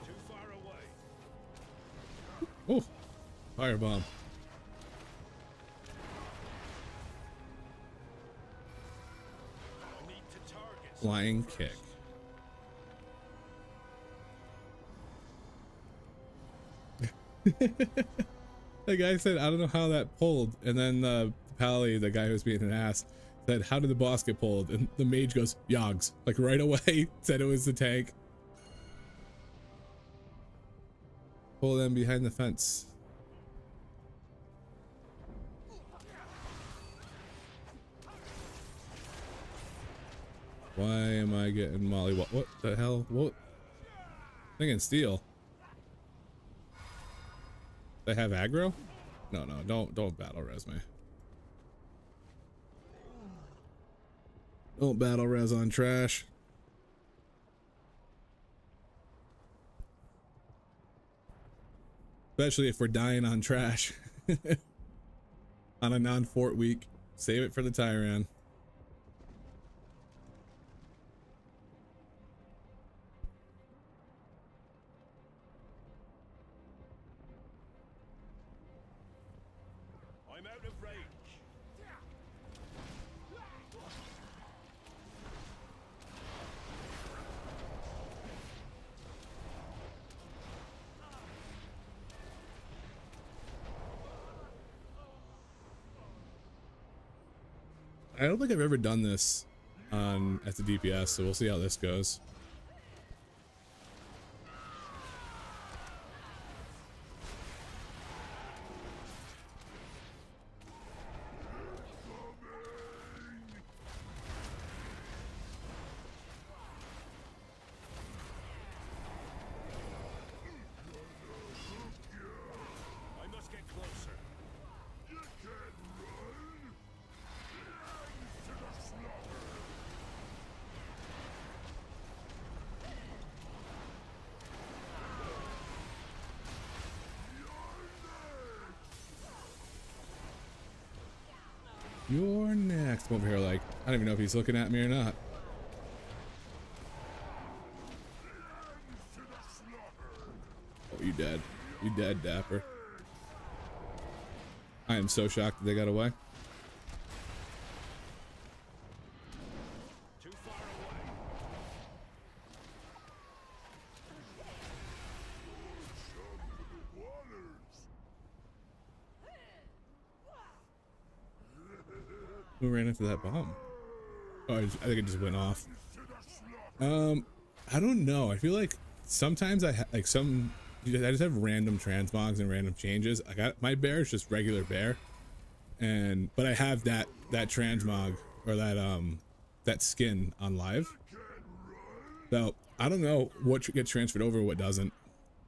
Too far away. Oh, firebomb. I need to target. Flying kick. The guy said, I don't know how that pulled. And then Pally, the guy who was being an ass, said, how did the boss get pulled? And the mage goes, Yogs. Like right away, said it was the tank. Pull them behind the fence. Why am I getting molly? What the hell? What? Thinking steel. They have aggro? No, don't battle res me. Don't battle res on trash. Especially if we're dying on trash. On a non-fort week. Save it for the Tyran. I'm out of range. I don't think I've ever done this on at the DPS, so we'll see how this goes. I must get closer. You're next. I'm over here like, I don't even know if he's looking at me or not. Oh, you dead. You dead, Dapper. I am so shocked that they got away. Too far away. Who ran into that bomb? Oh, I think it just went off. I don't know. I feel like sometimes I just have random transmogs and random changes. I got my bear is just regular bear, but I have that transmog or that skin on live. So I don't know what gets transferred over, what doesn't.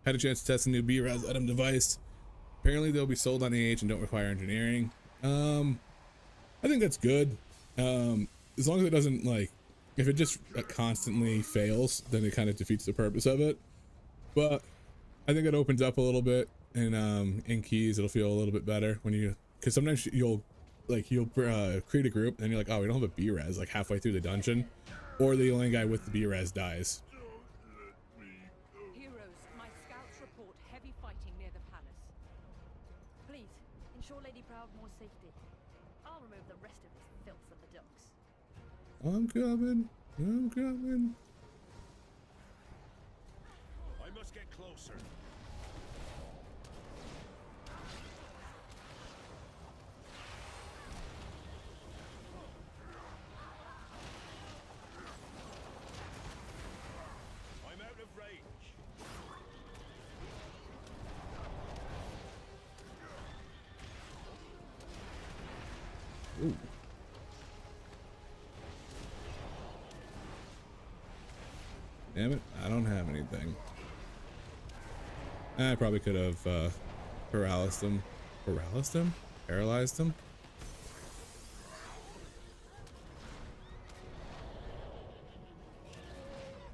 Had a chance to test a new B-Res item device. Apparently they'll be sold on AH and don't require engineering. I think that's good. As long as it doesn't if it just constantly fails, then it kind of defeats the purpose of it. But I think it opens up a little bit, and in keys it'll feel a little bit better when because sometimes you'll create a group and you're like, oh, we don't have a B-Res like halfway through the dungeon, or the only guy with the B-Res dies. I'm coming. I'm coming. I must get closer. I'm out of range. Ooh. Damn it, I don't have anything. I probably could have paralyzed him. Paralyzed him? Paralyzed him?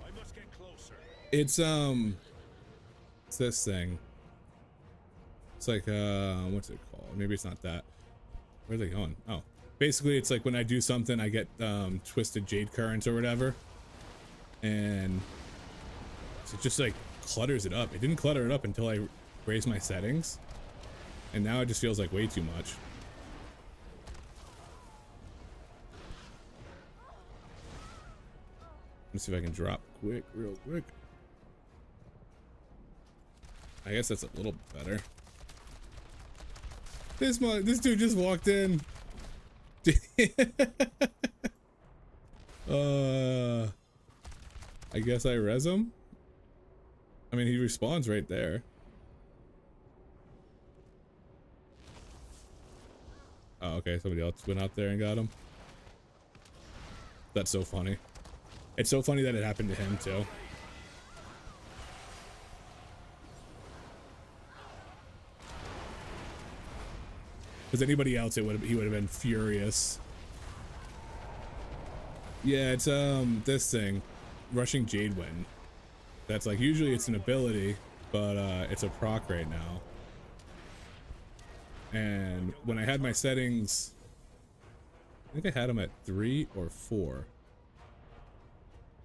I must get closer. It's this thing. It's like what's it called? Maybe it's not that. Where are they going? Oh. Basically it's like when I do something I get twisted jade currents or whatever. And it just like clutters it up. It didn't clutter it up until I raised my settings. And now it just feels like way too much. Let's see if I can drop quick, real quick. I guess that's a little better. This dude just walked in. I guess I res him. I mean, he respawns right there. Oh, okay. Somebody else went out there and got him. That's so funny. It's so funny that it happened to him too. Because anybody else, he would have been furious. Yeah, it's this thing, rushing Jade Wind. That's like usually it's an ability, but it's a proc right now. And when I had my settings, I think I had them at 3 or 4.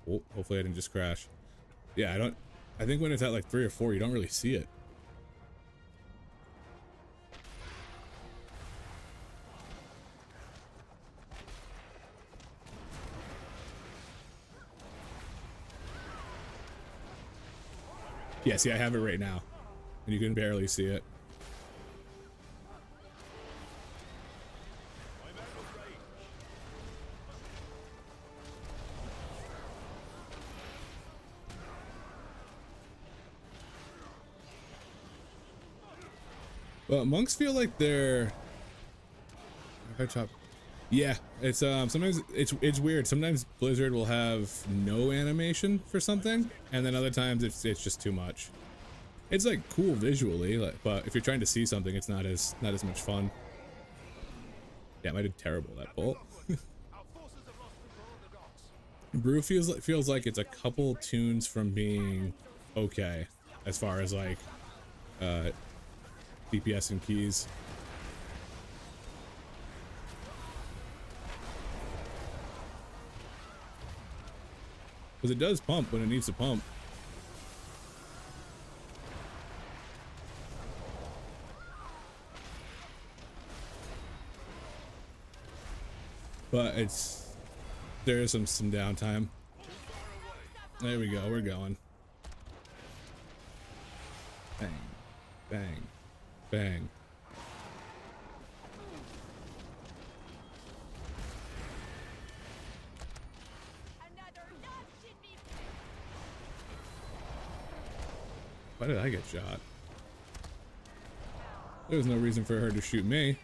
Oh, hopefully I didn't just crash. Yeah, I think when it's at like 3 or 4, you don't really see it. Yeah, see, I have it right now, and you can barely see it. Well, monks feel like they're... If I chop... Yeah, it's sometimes it's weird. Sometimes Blizzard will have no animation for something, and then other times it's just too much. It's like cool visually, like, but if you're trying to see something, it's not as much fun. Damn, I did terrible that bolt. Brew feels like it's a couple tunes from being okay as far as like DPS and keys. Because it does pump when it needs to pump. But there is some downtime. There we go, we're going. Bang, bang, bang. Why did I get shot? There was no reason for her to shoot me.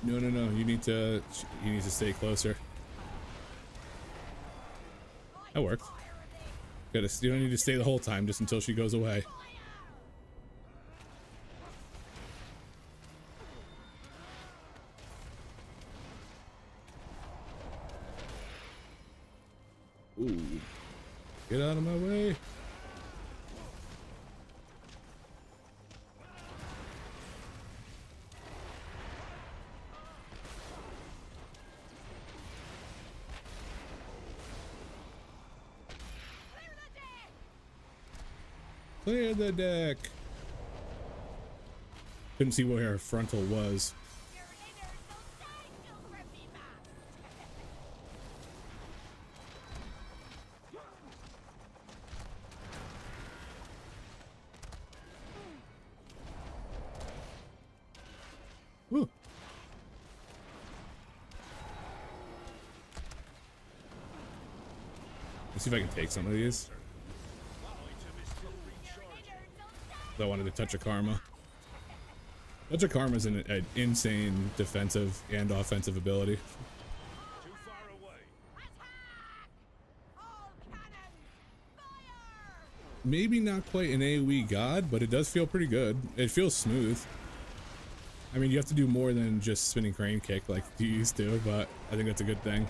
No, you need to stay closer. That worked. You don't need to stay the whole time, just until she goes away. Ooh. Get out of my way. Clear the deck. Couldn't see where her frontal was. see if I can take some of these. I wanted to touch a karma. Touch a karma is an insane defensive and offensive ability. Too far away. Maybe not quite an AoE god, but it does feel pretty good. It feels smooth. I mean, you have to do more than just spinning crane kick like you used to, but I think that's a good thing.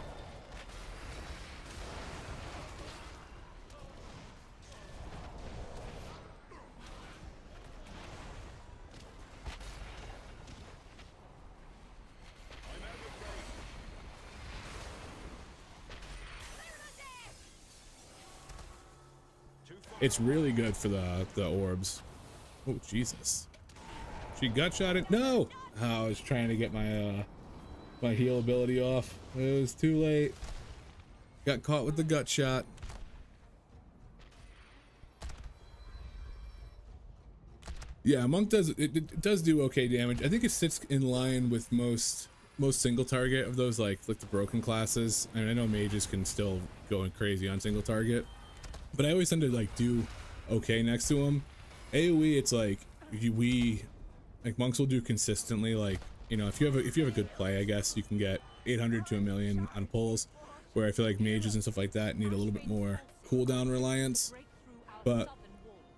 It's really good for the orbs. Oh Jesus! She gut shot it. No! Oh, I was trying to get my my heal ability off. It was too late. Got caught with the gut shot. Yeah, Monk does it does do okay damage. I think it sits in line with most single target of those like the broken classes. I mean, I know mages can still go crazy on single target, but I always tend to like do okay next to them. AoE, it's like like monks will do consistently. Like, you know, if you have a good play, I guess you can get 800 to 1,000,000 on pulls. Where I feel like mages and stuff like that need a little bit more cooldown reliance. But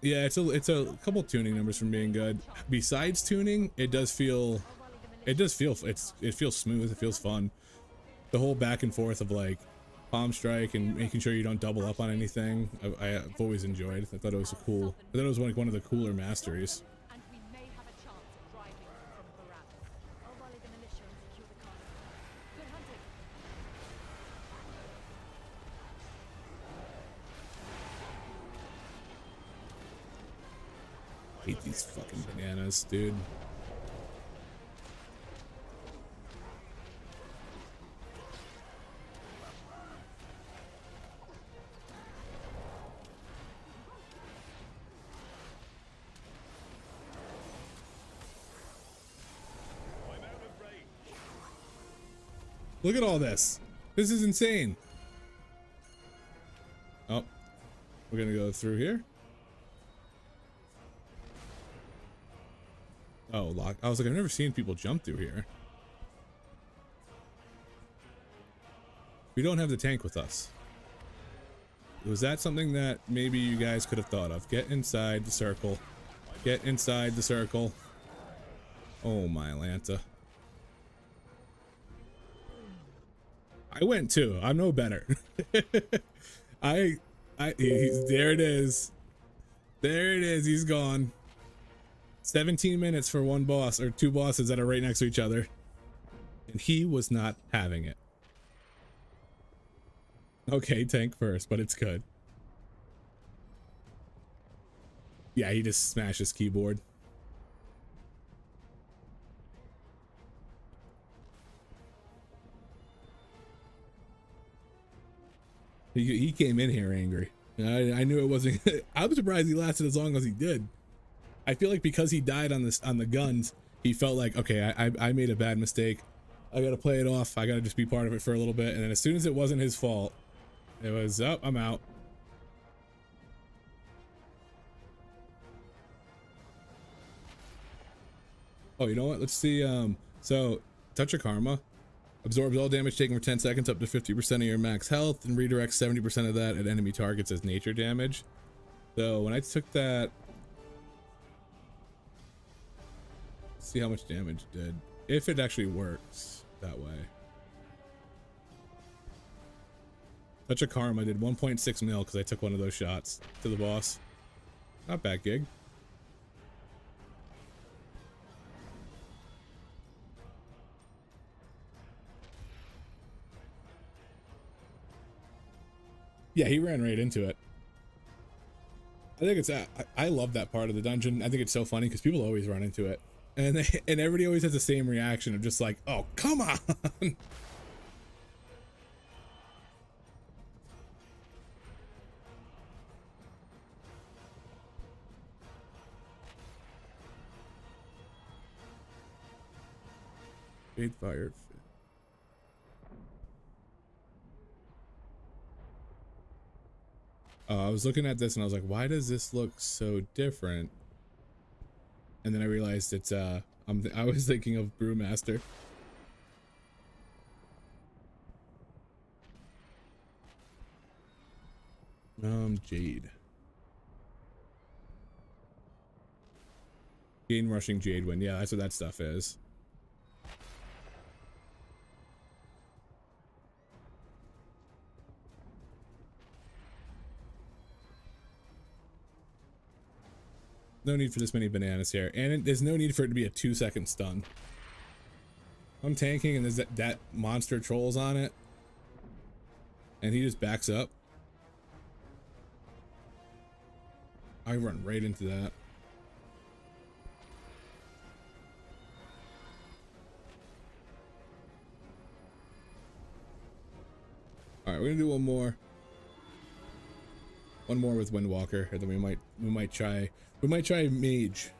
yeah, it's a couple tuning numbers from being good. Besides tuning, it feels smooth. It feels fun. The whole back and forth of like palm strike and making sure you don't double up on anything, I've always enjoyed. I thought it was cool. I thought it was like one of the cooler masteries. And we may have a chance of driving them from Barabbas. I'll volley the militia and secure the castle. Good hunting. Hate these fucking bananas, dude. Look at all this. This is insane. Oh, we're gonna go through here. Oh, lock. I was like, I've never seen people jump through here. We don't have the tank with us. Was that something that maybe you guys could have thought of? Get inside the circle. Get inside the circle. Oh my Lanta. I went too. I'm no better. there it is. There it is. He's gone. 17 minutes for one boss or two bosses that are right next to each other. And he was not having it. Okay, tank first, but it's good. Yeah, he just smashed his keyboard. He came in here angry. I knew it wasn't. I'm surprised he lasted as long as he did. I feel like because he died on the guns, he felt like, okay, I made a bad mistake. I gotta play it off. I gotta just be part of it for a little bit. And then as soon as it wasn't his fault, it was, oh, I'm out. Oh, you know what? Let's see. So Touch of Karma absorbs all damage taken for 10 seconds up to 50% of your max health and redirects 70% of that at enemy targets as nature damage. So when I took that, see how much damage it did. If it actually works that way. Touch of Karma did 1.6 mil because I took one of those shots to the boss. Not bad gig. Yeah, he ran right into it. I think it's I love that part of the dungeon. I think it's so funny because people always run into it. And everybody always has the same reaction of just like, oh, come on. Fade fired. I was looking at this and I was like, why does this look so different? And then I realized it's I was thinking of Brewmaster. Jade. Gain rushing Jade win. Yeah, that's what that stuff is. No need for this many bananas here. And there's no need for it to be a 2-second stun. I'm tanking and there's that monster trolls on it. And he just backs up. I run right into that. Alright, we're gonna do one more. One more with Windwalker, and then we might try Mage.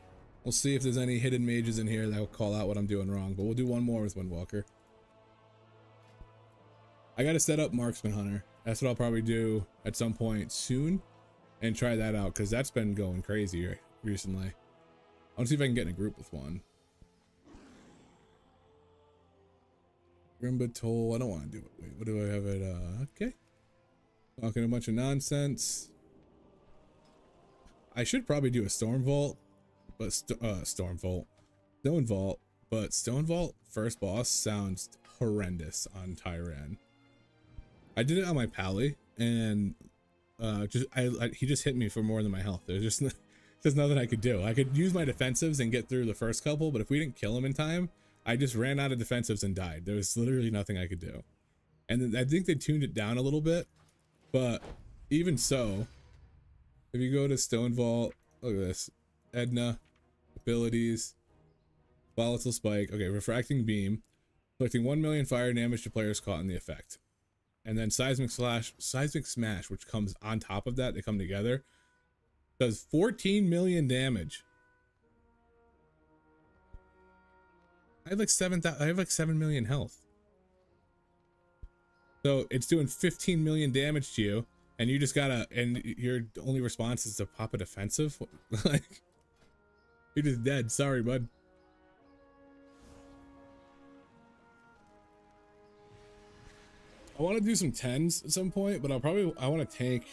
We'll see if there's any hidden mages in here that will call out what I'm doing wrong, but we'll do one more with Windwalker. I gotta set up Marksman Hunter. That's what I'll probably do at some point soon and try that out, because that's been going crazy recently. I want to see if I can get in a group with one. Grimba Toll, I don't want to do it. Wait, what do I have it? Okay. Talking a bunch of nonsense. I should probably do a Storm Vault, but Stone Vault, but Stone Vault first boss sounds horrendous on Tyran. I did it on my Pally, and he just hit me for more than my health. There's just there's nothing I could do. I could use my defensives and get through the first couple, but if we didn't kill him in time, I just ran out of defensives and died. There was literally nothing I could do. And then I think they tuned it down a little bit, but even so, if you go to Stone Vault, look at this. Edna, abilities, volatile spike. Okay, refracting beam, inflicting 1 million fire damage to players caught in the effect. And then seismic smash, which comes on top of that. They come together. Does 14 million damage. I have like 7 million health. So it's doing 15 million damage to you, and you just gotta, and your only response is to pop a defensive. Like, you're just dead. Sorry, bud. I want to do some 10s at some point, but I want to tank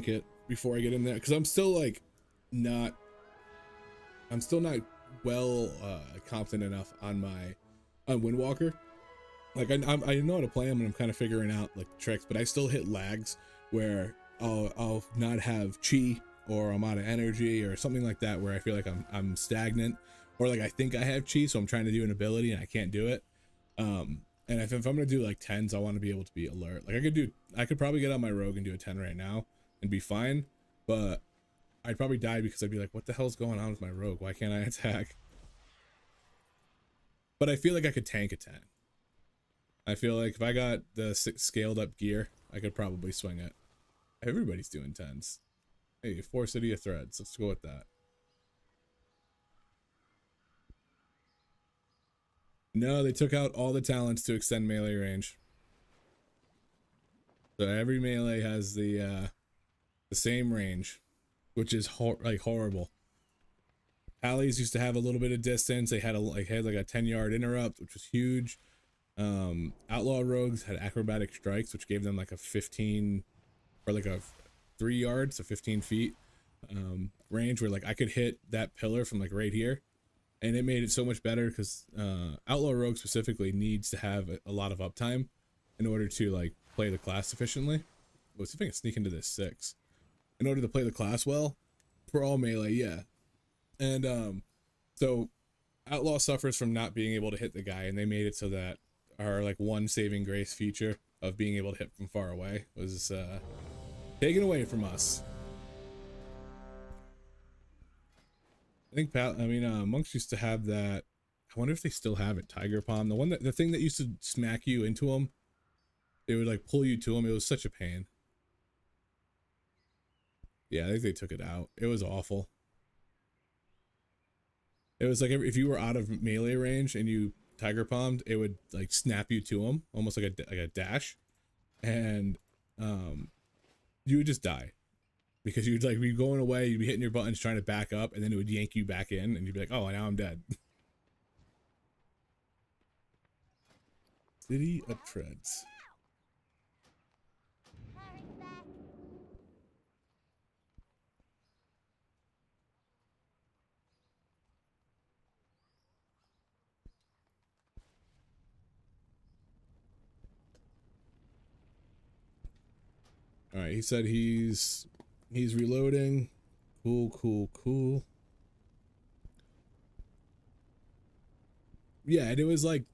it before I get in there, because I'm still not well confident enough on Windwalker. Like I know how to play him, and I'm kind of figuring out like tricks, but I still hit lags where I'll not have chi, or I'm out of energy or something like that, where I feel like I'm stagnant, or like I think I have chi, so I'm trying to do an ability and I can't do it. And if I'm gonna do like 10s, I want to be able to be alert. Like I could probably get on my rogue and do a 10 right now and be fine, but I'd probably die because I'd be like, what the hell's going on with my rogue? Why can't I attack? But I feel like I could tank a 10. I feel like if I got the scaled up gear, I could probably swing it. Everybody's doing 10s. Hey, 4 City of Threads. Let's go with that. No, they took out all the talents to extend melee range. So every melee has the same range, which is horrible. Allies used to have a little bit of distance. They had like a 10-yard interrupt, which was huge. Outlaw rogues had acrobatic strikes, which gave them like a 15 or like a 3 yards, so 15 feet range, where like I could hit that pillar from like right here. And it made it so much better because Outlaw Rogue specifically needs to have a lot of uptime in order to like play the class efficiently. Let's see if I can sneak into this 6. In order to play the class well, for all melee, yeah. And so Outlaw suffers from not being able to hit the guy, and they made it so that our like one saving grace feature of being able to hit from far away was taken away from us. I think monks used to have that. I wonder if they still have it. Tiger Palm, the thing that used to smack you into them. They would like pull you to them. It was such a pain. Yeah, I think they took it out. It was awful. It was like if you were out of melee range and you Tiger Palmed, it would like snap you to them, almost like a dash. And you would just die. Because you'd like be going away, you'd be hitting your buttons trying to back up, and then it would yank you back in, and you'd be like, oh, now I'm dead. City of Treads. All right, he said he's reloading. Cool. Yeah, and it was like,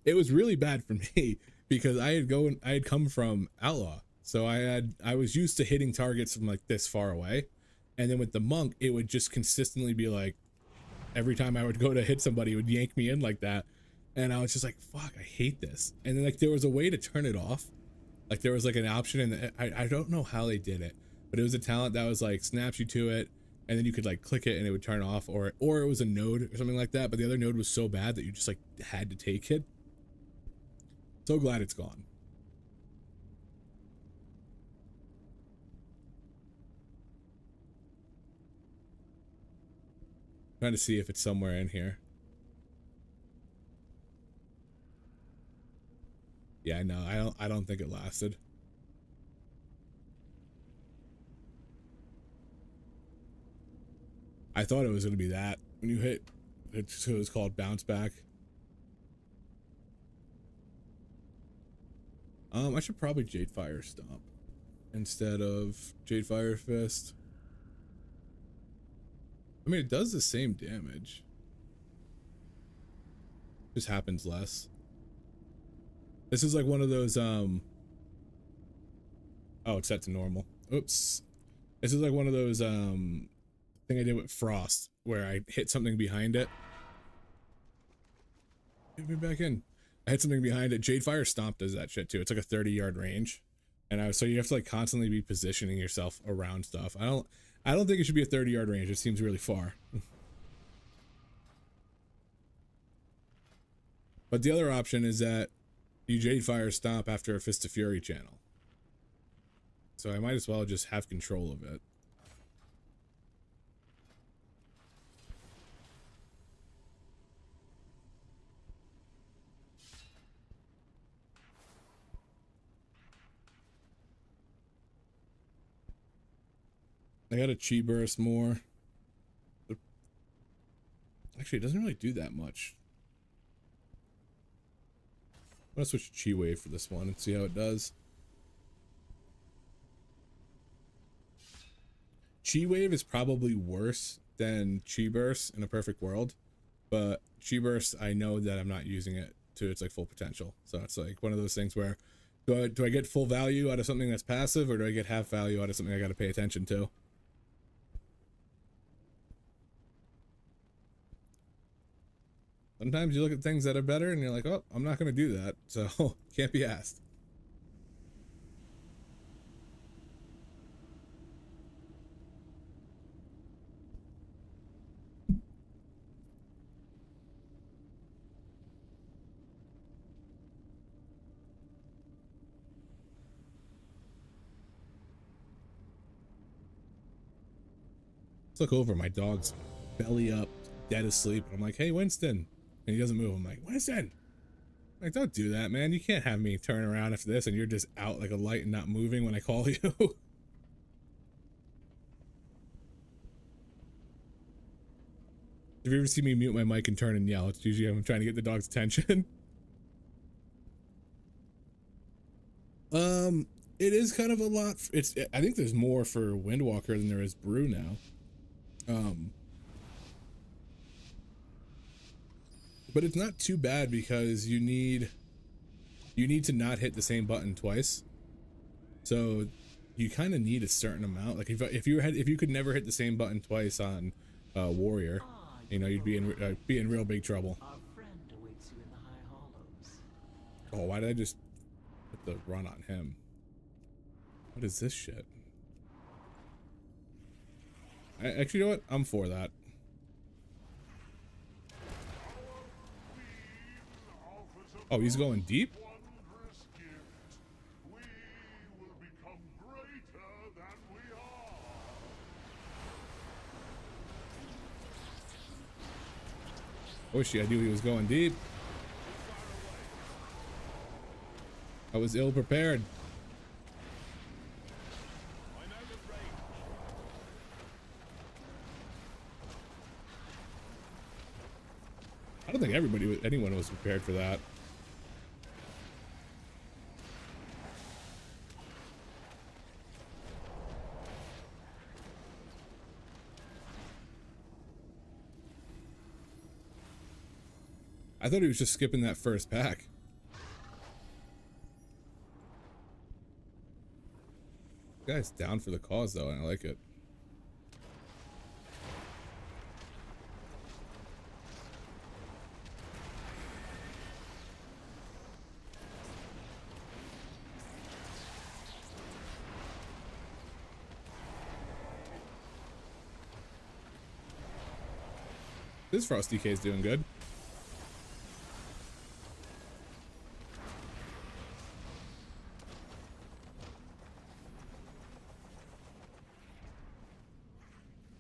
it was really bad for me because I had come from Outlaw, so I was used to hitting targets from like this far away, and then with the monk, it would just consistently be like, every time I would go to hit somebody, it would yank me in like that, and I was just like, fuck, I hate this. And then like there was a way to turn it off. Like there was like an option, and I don't know how they did it, but it was a talent that was like snaps you to it, and then you could like click it and it would turn off, or it was a node or something like that. But the other node was so bad that you just like had to take it. So glad it's gone. Trying to see if it's somewhere in here. Yeah, no, I don't think it lasted. I thought it was gonna be that when you hit it, so it was called bounce back. I should probably Jadefire Stomp instead of Jadefire Fist. I mean, it does the same damage. Just happens less. This is like one of those, oh, it's set to normal. Oops. This is like one of those, thing I did with Frost, where I hit something behind it. Get me back in. I hit something behind it. Jadefire Stomp does that shit too. It's like a 30-yard range. And so you have to like constantly be positioning yourself around stuff. I don't think it should be a 30-yard range. It seems really far. But the other option is that you Jadefire Stomp after a Fist of Fury channel. So I might as well just have control of it. I got a Chi Burst more. Actually, it doesn't really do that much. I'm gonna switch to Chi Wave for this one and see how it does. Chi Wave is probably worse than Chi Burst in a perfect world, but Chi Burst, I know that I'm not using it to its like full potential. So it's like one of those things where do I get full value out of something that's passive, or do I get half value out of something I got to pay attention to? Sometimes you look at things that are better and you're like, oh, I'm not going to do that. So can't be asked. Let's look over. My dog's belly up, dead asleep. I'm like, hey, Winston. And he doesn't move. I'm like, Winston. I'm like, don't do that, man. You can't have me turn around after this and you're just out like a light and not moving when I call you. If you ever see me mute my mic and turn and yell, it's usually I'm trying to get the dog's attention. It is kind of a lot. I think there's more for Windwalker than there is Brew now. But it's not too bad because you need to not hit the same button twice. So you kind of need a certain amount. Like if you could never hit the same button twice on Warrior, you know, you'd be in real big trouble. Our friend awaits you in the High Hollows. Oh, why did I just put the run on him? What is this shit? Actually, you know what? I'm for that. Oh, he's going deep? Wondrous gift. We will become greater Wish I knew he was going deep. I was ill prepared. I don't think anyone was prepared for that. I thought he was just skipping that first pack. Guy's down for the cause though, and I like it. This Frost DK is doing good.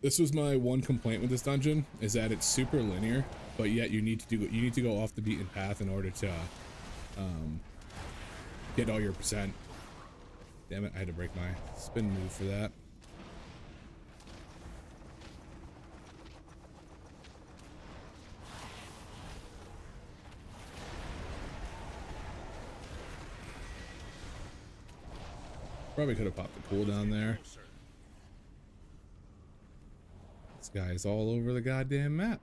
This was my one complaint with this dungeon, is that it's super linear, but yet you need to go off the beaten path in order to get all your percent. Damn it, I had to break my spin move for that. Probably could have popped the cooldown there. This guy's all over the goddamn map.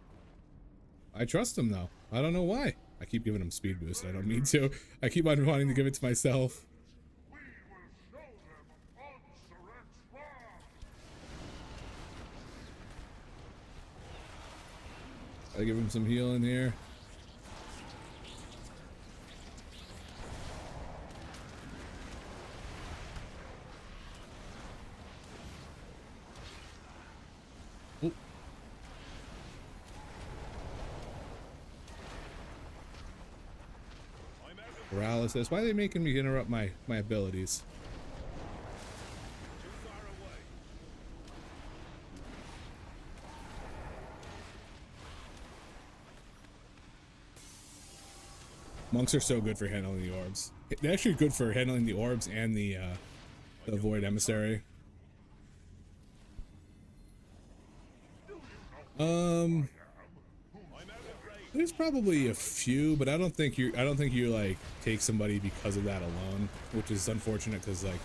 I trust him though. I don't know why. I keep giving him speed boost. I don't mean to. I keep on wanting to give it to myself. I give him some healing here. Paralysis. Why are they making me interrupt my abilities? Monks are so good for handling the orbs. They're actually good for handling the orbs and the Void Emissary. There's probably a few, but I don't think you like take somebody because of that alone, which is unfortunate because like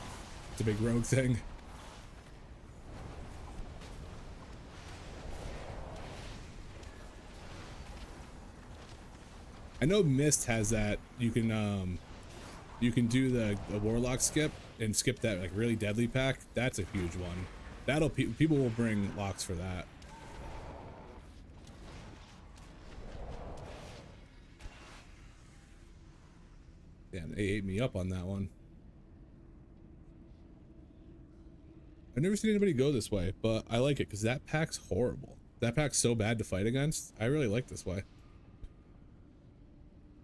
it's a big rogue thing. I know Mist has that. You can do the Warlock skip and skip that like really deadly pack. That's a huge one. People will bring locks for that. Damn, they ate me up on that one. I've never seen anybody go this way, but I like it because that pack's horrible. That pack's so bad to fight against. I really like this way.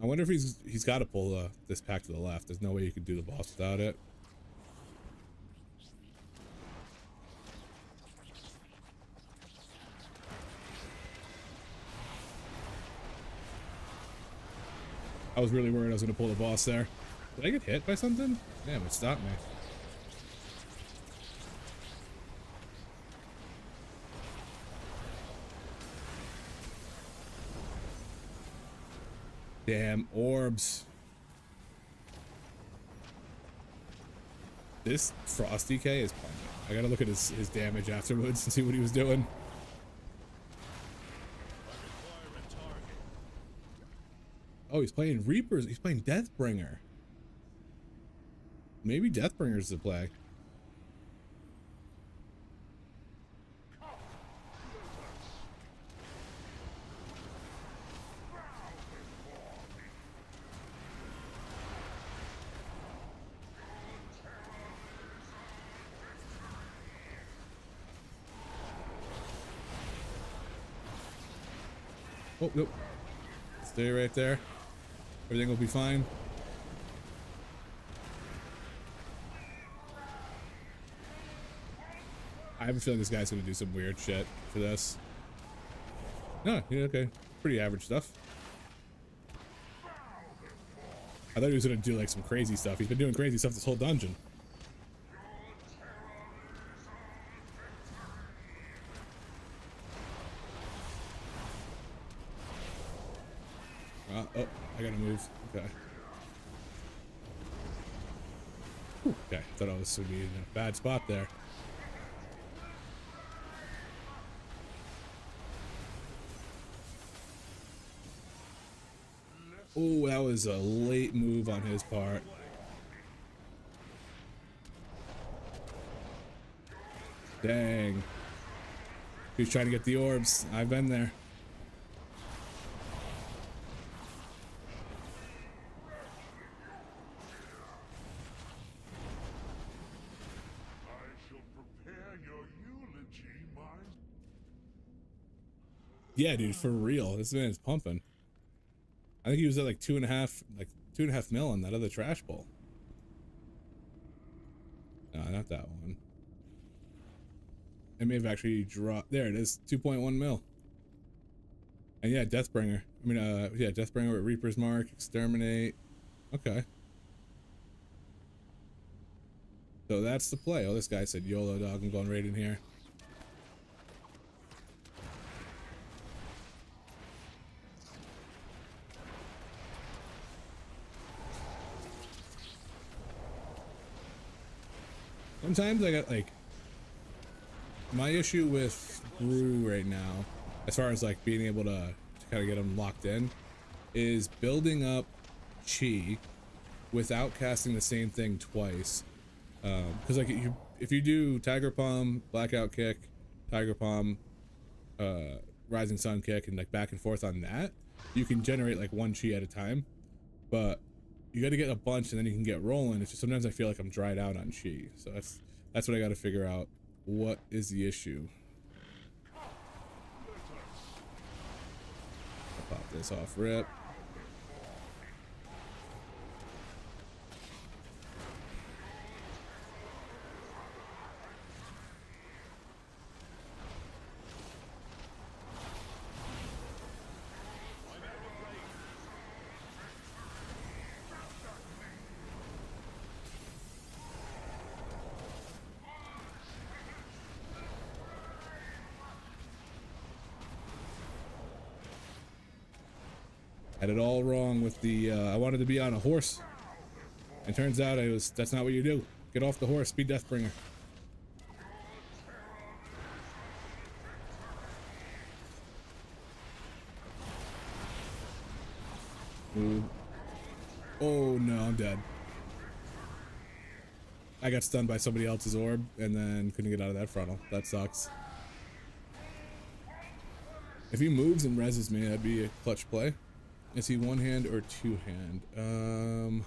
I wonder if he's got to pull this pack to the left. There's no way you could do the boss without it. I was really worried I was going to pull the boss there. Did I get hit by something? Damn, it stopped me. Damn, orbs. This Frost DK is pungent. I gotta look at his damage afterwards and see what he was doing. Oh, he's playing Reapers. He's playing Deathbringer. Maybe Deathbringer's the play. Oh, nope. Stay right there. Everything will be fine. I have a feeling this guy's gonna do some weird shit for this. No, yeah, okay. pretty average stuff. I thought he was gonna do like some crazy stuff. He's been doing crazy stuff this whole dungeon. Oh, I gotta move. Okay. Whew, okay, thought I was gonna be in a bad spot there. Oh, that was a late move on his part. Dang. He was trying to get the orbs. I've been there. I shall prepare your eulogy, Yeah, dude, for real. This man's pumping. I think he was at like 2.5 mil on that other trash bowl. No, not that one. It may have actually dropped. There it is, 2.1 mil. And yeah, Deathbringer. I mean, yeah, Deathbringer with Reaper's Mark, Exterminate. Okay. So that's the play. Oh, this guy said YOLO, dog. I'm going right in here. Sometimes I got like my issue with Brew right now, as far as like being able to kind of get them locked in, is building up chi without casting the same thing twice. Because like if you do Tiger Palm, Blackout Kick, Tiger Palm, Rising Sun Kick, and like back and forth on that, you can generate like one chi at a time. But you got to get a bunch and then you can get rolling. It's just sometimes I feel like I'm dried out on chi, so that's what I got to figure out. What is the issue? I'll pop this off rip. Had it all wrong with the, I wanted to be on a horse. And turns out that's not what you do. Get off the horse, be Deathbringer. Ooh. Oh no, I'm dead. I got stunned by somebody else's orb and then couldn't get out of that frontal. That sucks. If he moves and reses me, that'd be a clutch play. Is he one hand or two hand?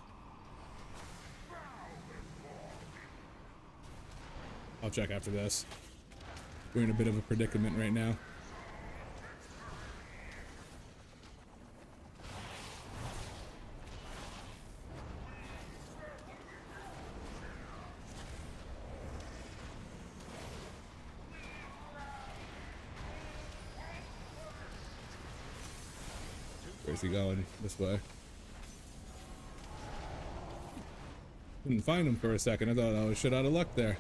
I'll check after this. We're in a bit of a predicament right now. Where's he going? This way. Couldn't find him for a second. I thought I was shit out of luck there.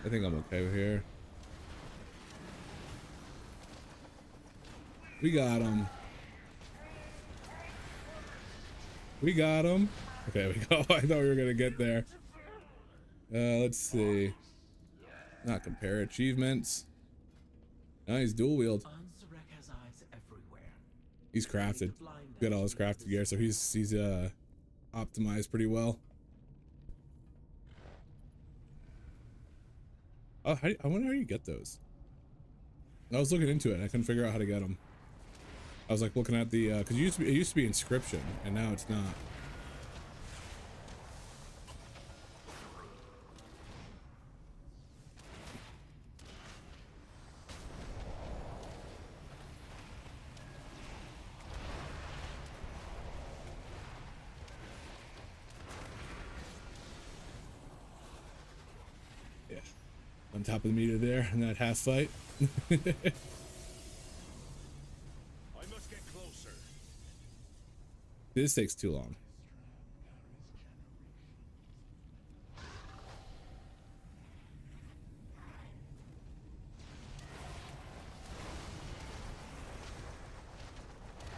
I think I'm okay with here. We got him. We got him. Okay, we go. I thought we were gonna get there. Let's see. Not compare achievements. No, he's dual wield. Ansurek has eyes everywhere. He's crafted. Got all his crafted gear, so he's optimized pretty well. Oh, I wonder how you get those. I was looking into it and I couldn't figure out how to get them. I was like looking at the because it used to be inscription and now it's not. On top of the meter there in that half fight. I must get closer. This takes too long.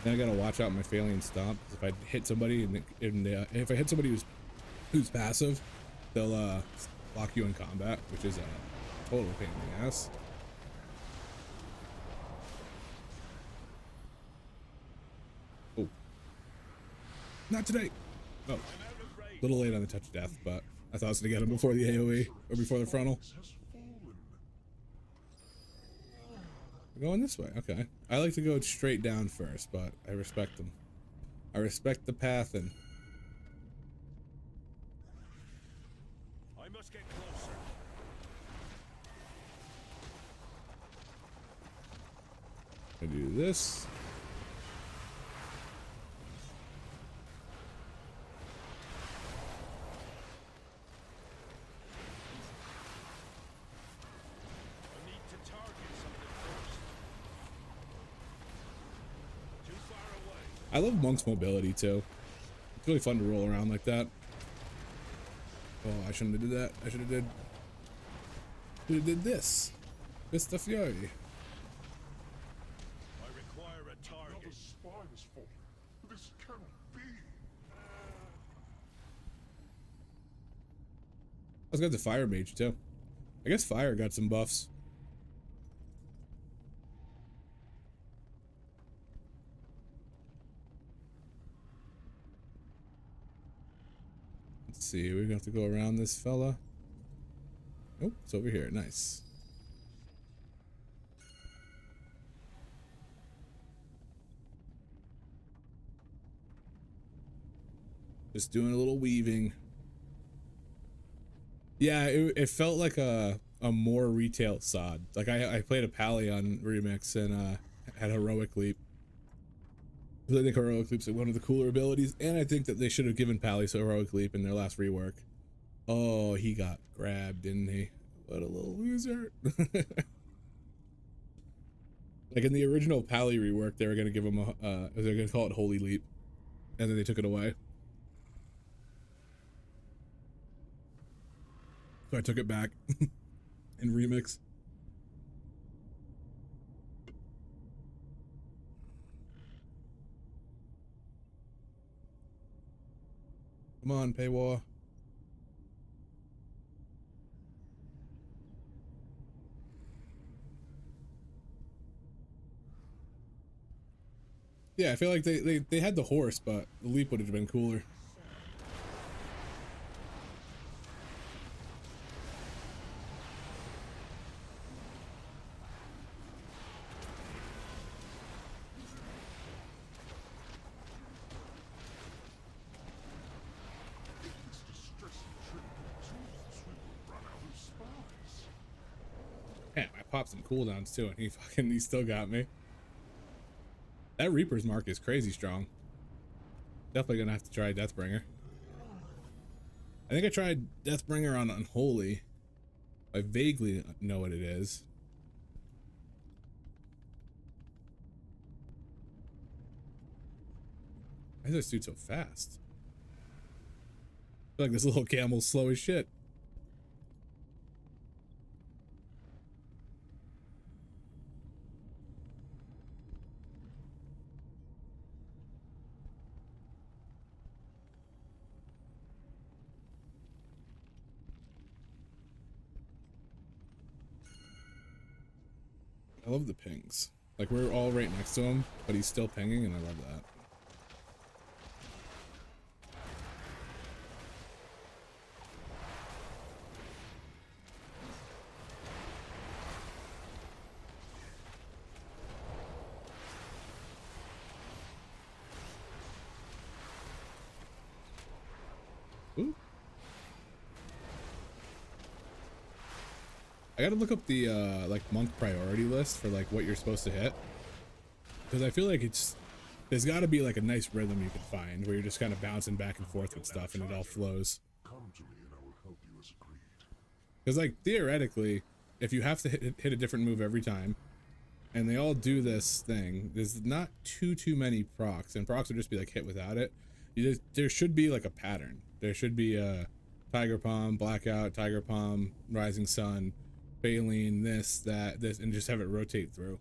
Then I gotta watch out my failing stomp. If I hit somebody and if I hit somebody who's passive, they'll lock you in combat, which is a total pain in the ass. Oh, not today. Oh, a little late on the touch of death, but I thought I was gonna get him before the AOE or before the frontal. We're going this way, okay. I like to go straight down first, but I respect them. I respect the path and. I must get closer. I do this. I need to target something first. Too far away. I love Monk's mobility too. It's really fun to roll around like that. Oh, I shouldn't have did that. I should have did this. Fist of Fury. I require a target. Another spine is falling. This cannot be. I was got the Fire Mage too. I guess Fire got some buffs. Let's see, we're gonna have to go around this fella. Oh, it's over here. Nice. Just doing a little weaving. Yeah, it felt like a more retail sod. Like I played a Pally on Remix and had Heroic Leap. Because I think Heroic Leap's like one of the cooler abilities, and I think that they should have given Pally Heroic Leap in their last rework. Oh, he got grabbed, didn't he? What a little loser. Like in the original Pally rework, they were gonna give him a they're gonna call it Holy Leap, and then they took it away. So I took it back in Remix. Come on, Paywall. Yeah, I feel like they had the horse, but the leap would have been cooler. This distressing trip tools will run out of spies. Man, I popped some cooldowns too, and he still got me. That Reaper's Mark is crazy strong. Definitely gonna have to try Deathbringer. I think I tried Deathbringer on Unholy. I vaguely know what it is. Why does this dude so fast? I feel like this little camel's slow as shit. I love the pings. Like, we're all right next to him, but he's still pinging, and I love that. Ooh. I gotta look up the like monk priority list for like what you're supposed to hit, because I feel like there's got to be like a nice rhythm you can find where you're just kind of bouncing back and forth with stuff and it all flows. Come to me and I will help you as agreed. Because like theoretically, if you have to hit a different move every time, and they all do this thing, there's not too many procs, and procs would just be like hit without it. There should be like a pattern. There should be a Tiger Palm, Blackout, Tiger Palm, Rising Sun, Baleen, this, and just have it rotate through.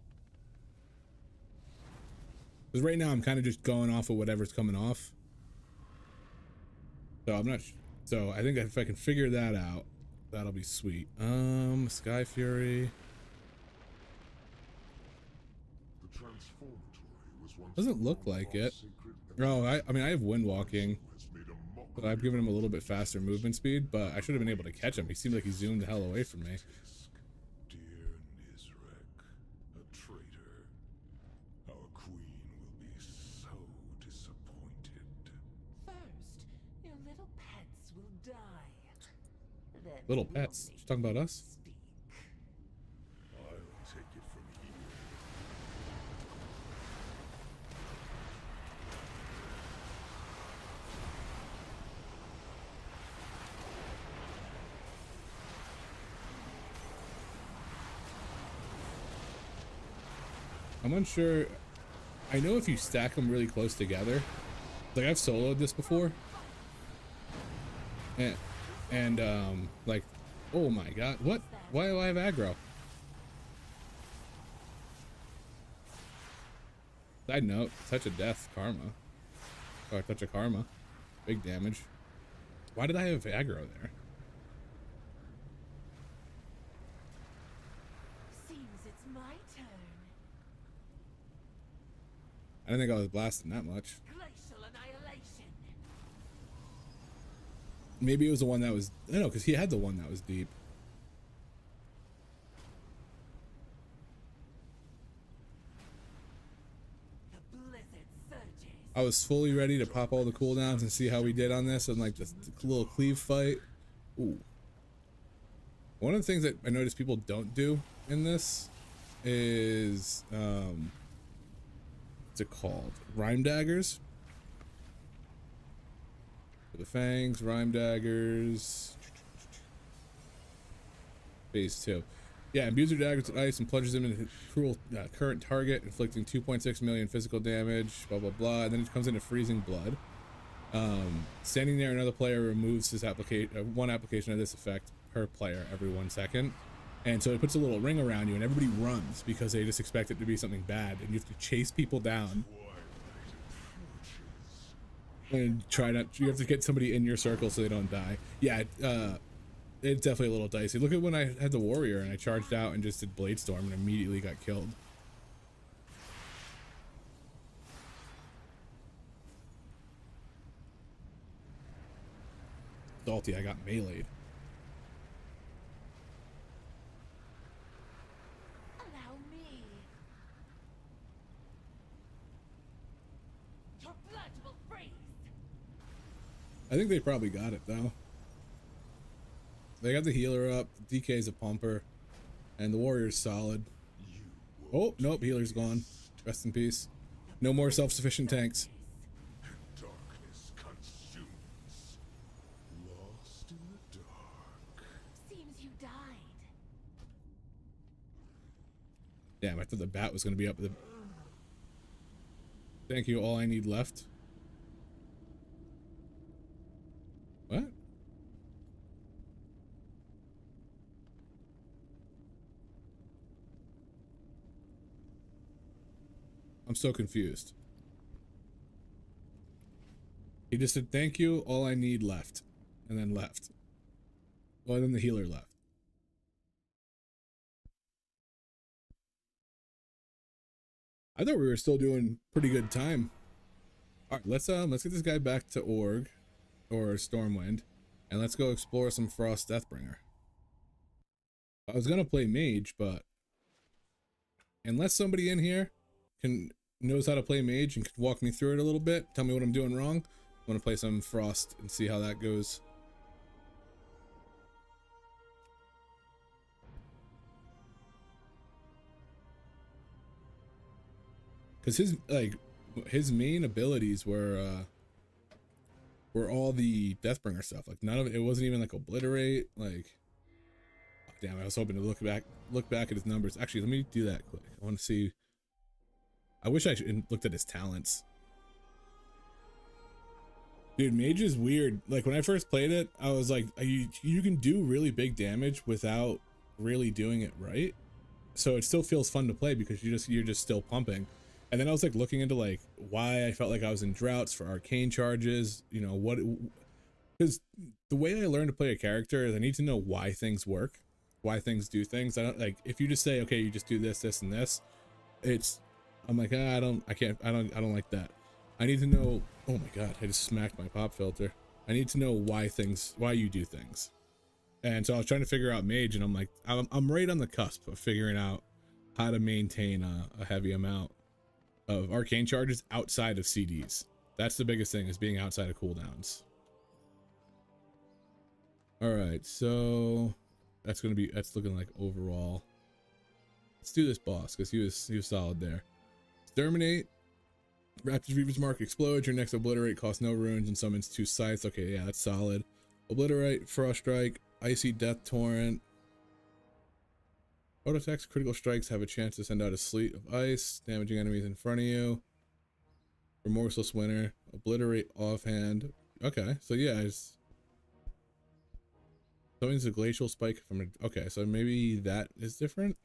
Because right now I'm kind of just going off of whatever's coming off. So I'm not. So I think if I can figure that out, that'll be sweet. Sky Fury. The transformatory was once Doesn't look like it. Oh, I mean I have Wind Walking, but I've given him a little bit faster movement speed. But I should have been able to catch him. He seemed like he zoomed the hell away from me. Dear Nizrek, a traitor. Our queen will be so disappointed. First, your little pets will die. Then Little we'll pets. make She's talking about us. speak. I'll take it from here. I'm unsure. I know if you stack them really close together, like I've soloed this before, and like, oh my god, what? Why do I have aggro? Side note, touch of death, karma. Oh, touch of karma, big damage. Why did I have aggro there? Seems it's my turn. I didn't think I was blasting that much. Glacial annihilation. Maybe it was the one that was, I know, because he had the one that was deep. The blizzard surges. I was fully ready to pop all the cooldowns and see how we did on this and like the little cleave fight. Ooh. One of the things that I noticed people don't do in this is, what's it called? Rhyme daggers. For the fangs, rhyme daggers. Phase 2. Yeah, imbues your daggers with ice and plunges them into cruel current target, inflicting 2.6 million physical damage, blah blah blah, and then it comes into freezing blood. Standing there, another player removes his one application of this effect per player every 1 second. And so it puts a little ring around you and everybody runs because they just expect it to be something bad, and you have to chase people down and you have to get somebody in your circle so they don't die. Yeah, it's definitely a little dicey. Look at when I had the warrior and I charged out and just did blade storm and immediately got killed. Salty, I got meleeed. Allow me. Your blood will freeze. I think they probably got it though. They got the healer up, the DK's a pumper, and the warrior's solid. Oh, nope, healer's gone. Rest in peace. No more self-sufficient tanks. Darkness consumes. Lost in the dark. Seems you died. Damn, I thought the bat was going to be up. Thank you, all I need left. What? I'm so confused. He just said, thank you, all I need left. And then left. Well, then the healer left. I thought we were still doing pretty good time. Alright, let's get this guy back to Org or Stormwind, and let's go explore some Frost Deathbringer. I was gonna play Mage, but unless somebody in here knows how to play Mage and can walk me through it a little bit, tell me what I'm doing wrong, I'm gonna play some Frost and see how that goes. Because his main abilities were all the Deathbringer stuff. Like none of it wasn't even like obliterate. Like, oh, Damn, I was hoping to look back at his numbers. Actually, let me do that quick. I want to see. I wish I looked at his talents. Dude, Mage is weird. Like when I first played it, I was like, you can do really big damage without really doing it right. So it still feels fun to play because you're just still pumping. And then I was like looking into like why I felt like I was in droughts for arcane charges, you know, what, because the way I learn to play a character is I need to know why things work, why things do things. I don't like, if you just say, okay, you just do this, this, and this, I'm like, I don't like that. I need to know, oh my God, I just smacked my pop filter. I need to know why you do things. And so I was trying to figure out Mage, and I'm like, I'm right on the cusp of figuring out how to maintain a heavy amount of arcane charges outside of CDs. That's the biggest thing, is being outside of cooldowns. All right, so that's looking like overall. Let's do this boss because he was solid there. Exterminate. Raptor's Reaper's Mark explodes. Your next Obliterate costs no runes and summons 2 scythes. Okay, yeah, that's solid. Obliterate, Frost Strike, Icy Death Torrent. Auto attacks, critical strikes have a chance to send out a sleet of ice, damaging enemies in front of you. Remorseless Winter, Obliterate offhand. Okay, so yeah, something's a glacial spike from a, okay, so maybe that is different.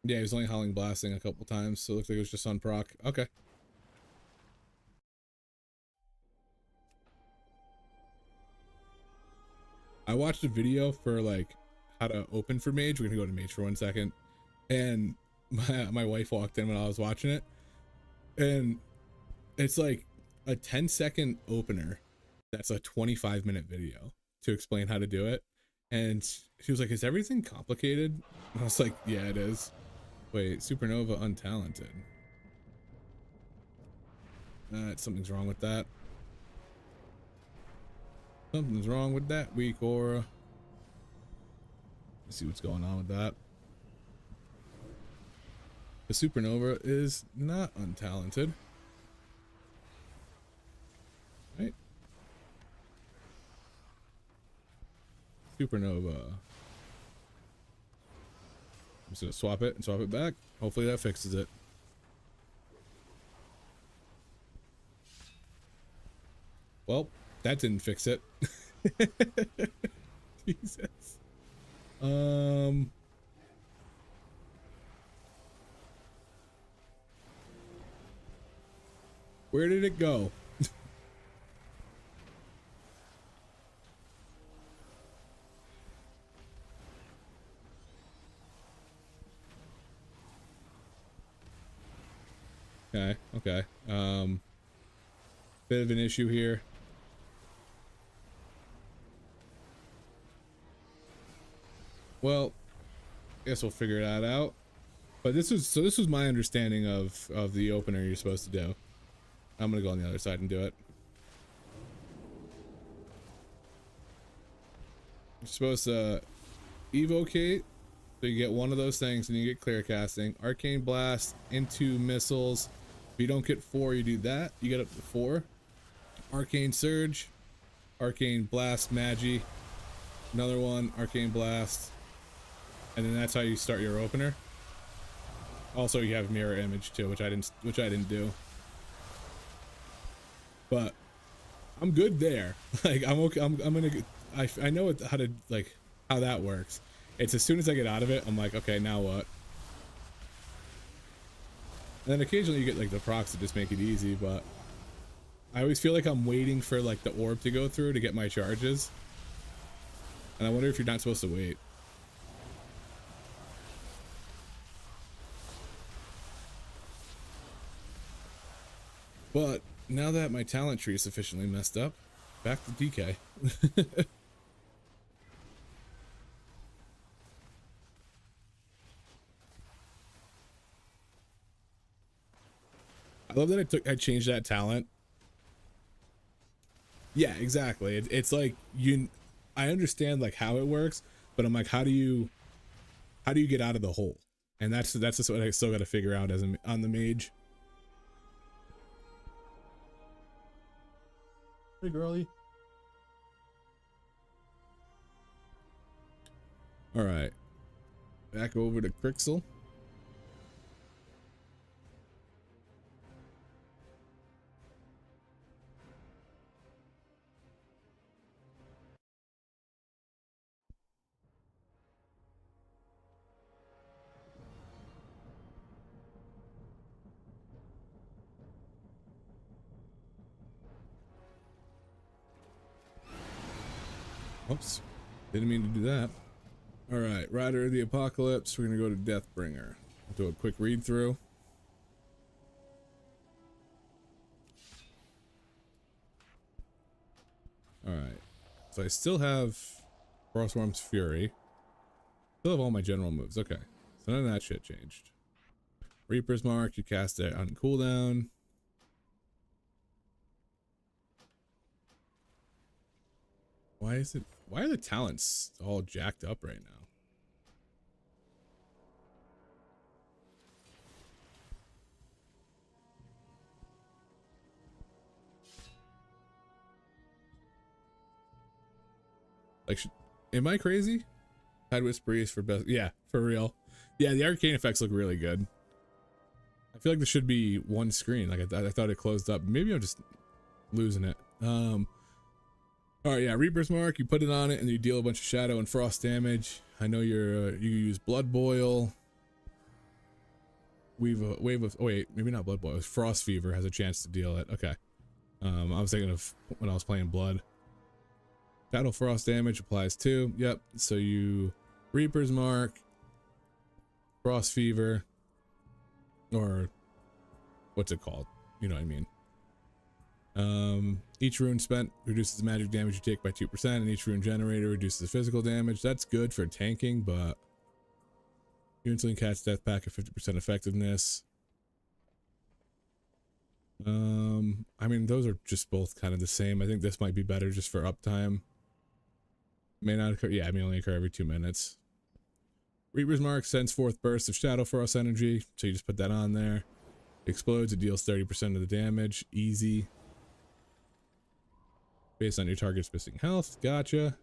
Yeah, he was only Howling Blasting a couple times, so it looks like it was just on proc. Okay. I watched a video for like how to open for Mage. We're gonna go to Mage for 1 second. And my wife walked in when I was watching it. And it's like a 10-second opener. That's a 25-minute video to explain how to do it. And she was like, is everything complicated? And I was like, yeah, it is. Wait, Supernova untalented. Something's wrong with that. Something's wrong with that weak aura. Let's see what's going on with that. The Supernova is not untalented. Right? Supernova. I'm just gonna swap it and swap it back. Hopefully that fixes it. Well, that didn't fix it. Jesus. Where did it go? Okay. Bit of an issue here. Well, I guess we'll figure that out. But this was my understanding of the opener you're supposed to do. I'm gonna go on the other side and do it. You're supposed to evocate, so you get one of those things and you get clear casting. Arcane Blast into missiles. If you don't get 4, you do that. You get up to 4. Arcane Surge, Arcane Blast Magi, another one, Arcane Blast, and then that's how you start your opener. Also, you have Mirror Image too, which I didn't do. But I'm good there. Like I'm okay. I'm gonna. I know how that works. It's as soon as I get out of it, I'm like, okay, now what? And then occasionally you get like the procs that just make it easy, but I always feel like I'm waiting for like the orb to go through to get my charges. And I wonder if you're not supposed to wait. But now that my talent tree is sufficiently messed up, back to DK. I love that I changed that talent. Yeah, exactly. It's like I understand like how it works, but I'm like, how do you get out of the hole? And that's just what I still got to figure out on the mage. Hey, girlie. All right, back over to Crixel. Oops, didn't mean to do that. All right, Rider of the Apocalypse. We're gonna go to Deathbringer. Do a quick read through. All right, so I still have Frostworm's Fury. Still have all my general moves. Okay, so none of that shit changed. Reaper's Mark. You cast it on cooldown. Why is it? Why are the talents all jacked up right now? Like, am I crazy? Tide Whisperies for best. Yeah, for real. Yeah, the arcane effects look really good. I feel like this should be one screen. Like I thought it closed up. Maybe I'm just losing it. All right, yeah, Reaper's Mark. You put it on it, and you deal a bunch of shadow and frost damage. I know you use Blood Boil. Wave of. Oh wait, maybe not Blood Boil. Frost Fever has a chance to deal it. Okay. I was thinking of when I was playing Blood. Shadow Frost damage applies too. Yep. So you Reaper's Mark, Frost Fever, or what's it called? You know what I mean. Each rune spent reduces the magic damage you take by 2%, and each rune generator reduces the physical damage. That's good for tanking, but you instantly cast Death Pack at 50% effectiveness. I mean, those are just both kind of the same. I think this might be better just for uptime. May not occur. Yeah, I mean, only occur every 2 minutes. Reaper's Mark sends forth bursts of Shadow Frost energy, so you just put that on there. Explodes, it deals 30% of the damage. Easy. Based on your target's missing health. Gotcha.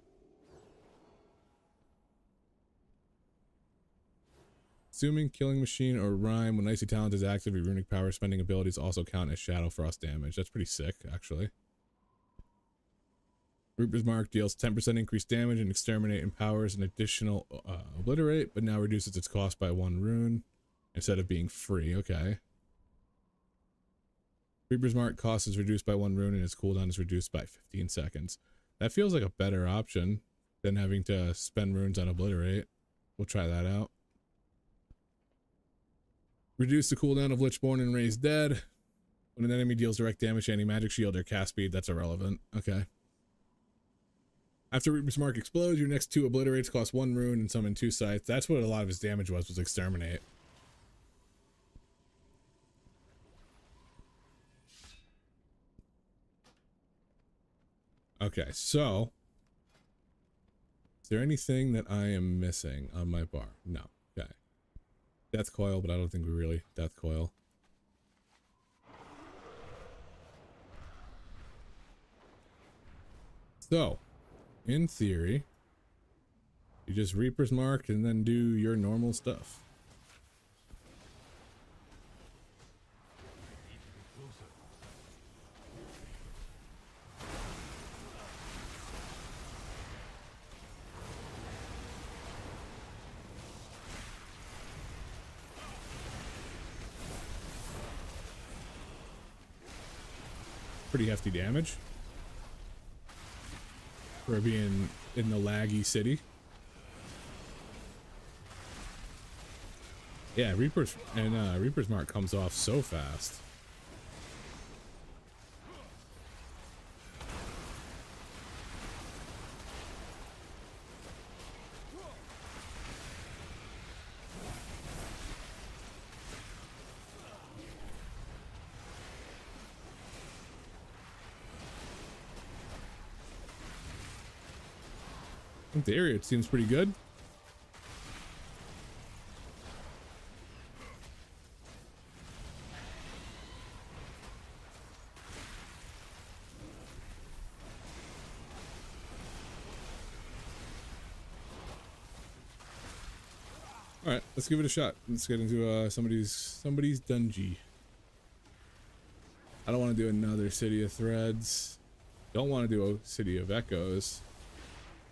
Assuming Killing Machine or Rhyme, when Icy Talent is active, your runic power spending abilities also count as Shadow Frost damage. That's pretty sick, actually. Reaper's Mark deals 10% increased damage and Exterminate empowers an additional Obliterate, but now reduces its cost by 1 rune instead of being free. Okay. Reaper's Mark cost is reduced by 1 rune and its cooldown is reduced by 15 seconds. That feels like a better option than having to spend runes on Obliterate. We'll try that out. Reduce the cooldown of Lichborn and Raise Dead. When an enemy deals direct damage to any magic shield or cast speed, that's irrelevant. Okay. After Reaper's Mark explodes, your next 2 Obliterates cost 1 rune and summon 2 scythes. That's what a lot of his damage was Exterminate. Okay, so is there anything that I am missing on my bar? No. Okay. Death Coil, but I don't think we really Death Coil. So, in theory, you just Reaper's Mark and then do your normal stuff. Pretty hefty damage for being in the laggy city. Yeah, Reaper's Mark comes off so fast. In theory, it seems pretty good. All right, let's give it a shot. Let's get into somebody's dungeon. I don't want to do another City of Threads. Don't want to do a City of Echoes.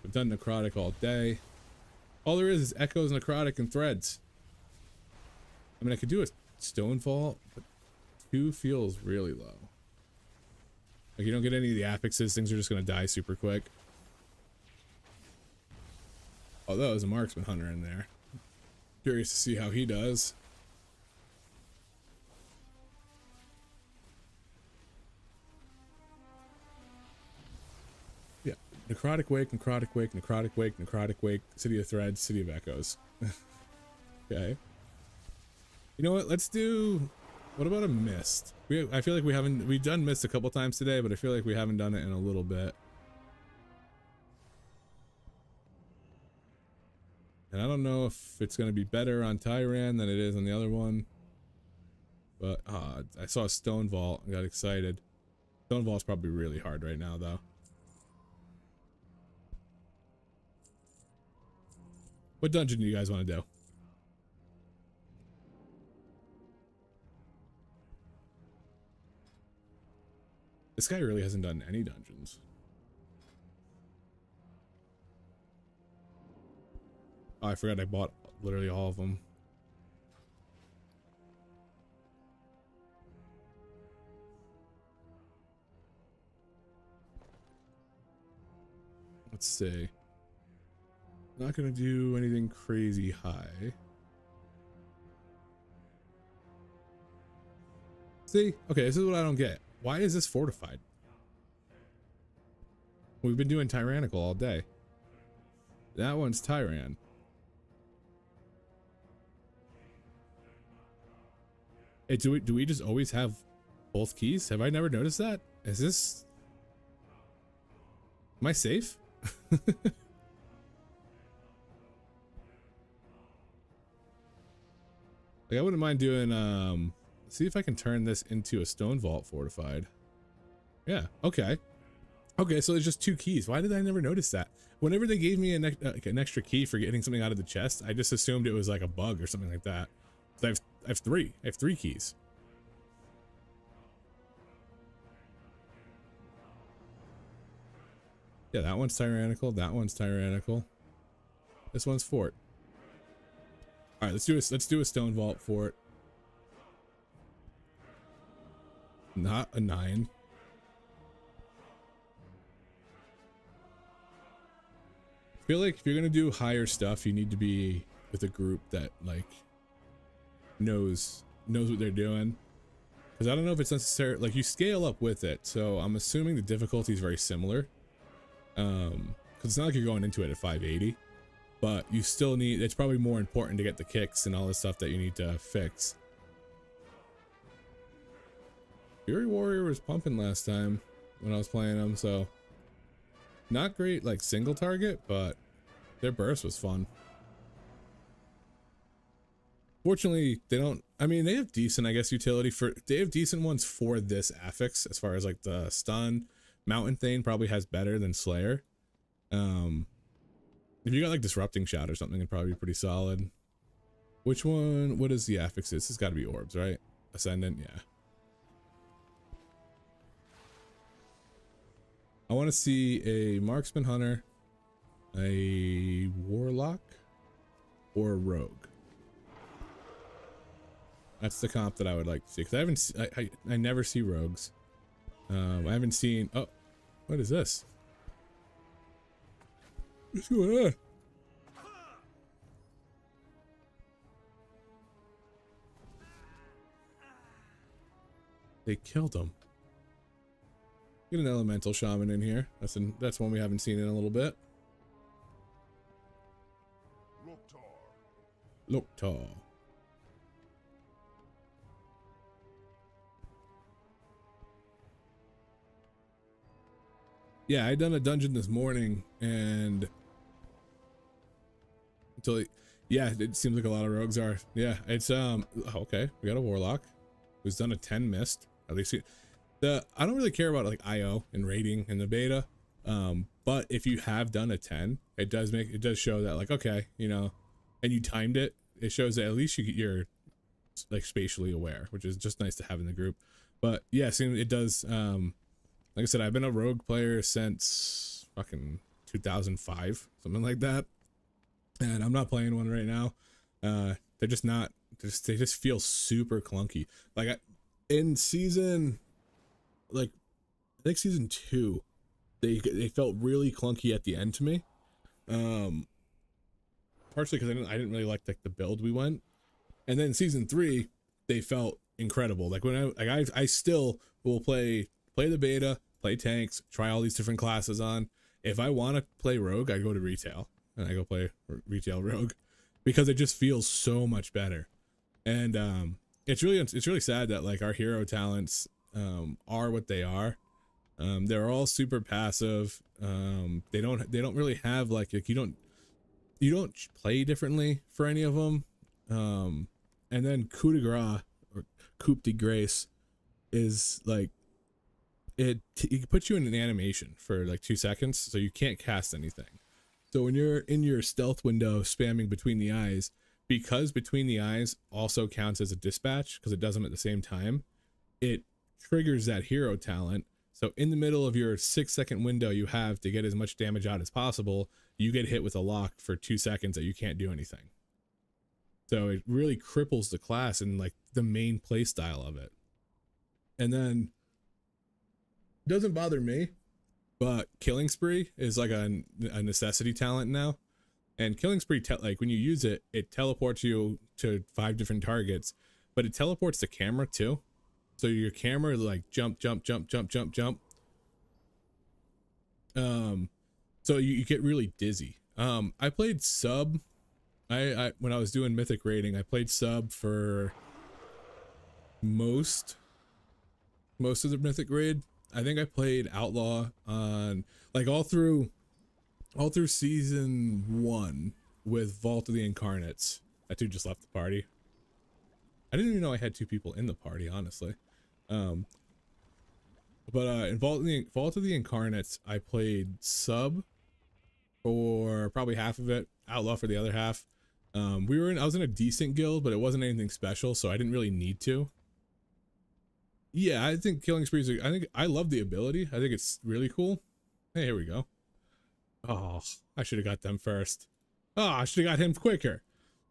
We've done Necrotic all day. All there is Echoes, Necrotic, and Threads. I mean, I could do a Stone Vault, but 2 feels really low. Like, you don't get any of the affixes, things are just going to die super quick. Although, there's a Marksman Hunter in there. Curious to see how he does. Yeah, Necrotic Wake, Necrotic Wake, Necrotic Wake, Necrotic Wake, City of Threads, City of Echoes. Okay. You know what? Let's do. What about a Mist? I feel like we've done Mist a couple times today, but I feel like we haven't done it in a little bit. And I don't know if it's going to be better on Tyran than it is on the other one. But I saw a Stone Vault and got excited. Stone Vault's probably really hard right now, though. What dungeon do you guys want to do? This guy really hasn't done any dungeons. Oh, I forgot I bought literally all of them. Let's see. Not gonna do anything crazy high. See? Okay, this is what I don't get. Why is this fortified? We've been doing tyrannical all day. That one's Tyran. Hey, do we just always have both keys? Have I never noticed that? Is this... Am I safe? Like, I wouldn't mind doing, see if I can turn this into a Stone Vault fortified. Yeah, okay. Okay, so there's just 2 keys. Why did I never notice that? Whenever they gave me an extra key for getting something out of the chest, I just assumed it was like a bug or something like that. So I have 3. I have 3 keys. Yeah, that one's tyrannical. That one's tyrannical. This one's fort. All right, let's do a Stone Vault fort. Not a 9. I feel like if you're gonna do higher stuff, you need to be with a group that like knows what they're doing. Because I don't know if it's necessary. Like, you scale up with it, so I'm assuming the difficulty is very similar. Because it's not like you're going into it at 580, but you still need. It's probably more important to get the kicks and all the stuff that you need to fix. Fury Warrior was pumping last time when I was playing them, so not great like single target, but their burst was fun. Fortunately, they don't. I mean, they have decent, I guess, utility for. They have decent ones for this affix as far as like the stun. Mountain Thane probably has better than Slayer. If you got like Disrupting Shot or something, it'd probably be pretty solid. Which one? What is the affix? This has got to be Orbs, right? Ascendant, yeah. I want to see a Marksman Hunter, a Warlock, or a Rogue. That's the comp that I would like to see, because I haven't. I never see rogues. I haven't seen. Oh, what is this? What's going on? They killed him. Get an elemental shaman in here. That's one we haven't seen in a little bit. Loktar. Yeah, I done a dungeon this morning, and yeah, it seems like a lot of rogues are. Yeah, it's okay. We got a warlock who's done a 10 mist. At least I don't really care about like IO and rating in the beta, but if you have done a 10, it does show that like, okay, you know, and you timed it it shows that at least you're like spatially aware, which is just nice to have in the group. But yeah, it does. Like I said, I've been a rogue player since fucking 2005, something like that, and I'm not playing one right now. They're just not. They just feel super clunky. Like in season, like I think season 2, they felt really clunky at the end to me. Partially because I didn't really like the build we went, and then season 3 they felt incredible. Like when I still will play the beta, play tanks, try all these different classes on. If I want to play rogue, I go to retail and I go play retail rogue because it just feels so much better. And it's really sad that like our hero talents are what they are. They're all super passive. They don't really have like you don't play differently for any of them. And then coup de grace or coup de grace is like it puts you in an animation for like 2 seconds, so you can't cast anything. So when you're in your stealth window spamming between the eyes, because between the eyes also counts as a dispatch because it does them at the same time, it triggers that hero talent. So in the middle of your 6-second window you have to get as much damage out as possible, you get hit with a lock for 2 seconds that you can't do anything. So it really cripples the class and like the main play style of it. And then it doesn't bother me, but Killing Spree is like a necessity talent now. And Killing Spree, like when you use it, it teleports you to 5 different targets, but it teleports the camera too. So your camera like jump. So you get really dizzy. I played sub. I when I was doing mythic raiding, I played sub for most of the mythic raid. I think I played outlaw on like all through season 1 with Vault of the Incarnates. That dude just left the party. I didn't even know I had 2 people in the party, honestly. But in Vault of the Incarnates, I played sub for probably half of it, outlaw for the other half. I was in a decent guild, but it wasn't anything special, so I didn't really need to. Yeah, I think Killing Spree I love the ability. I think it's really cool. Hey, here we go. Oh, I should have got them first. Oh, I should have got him quicker.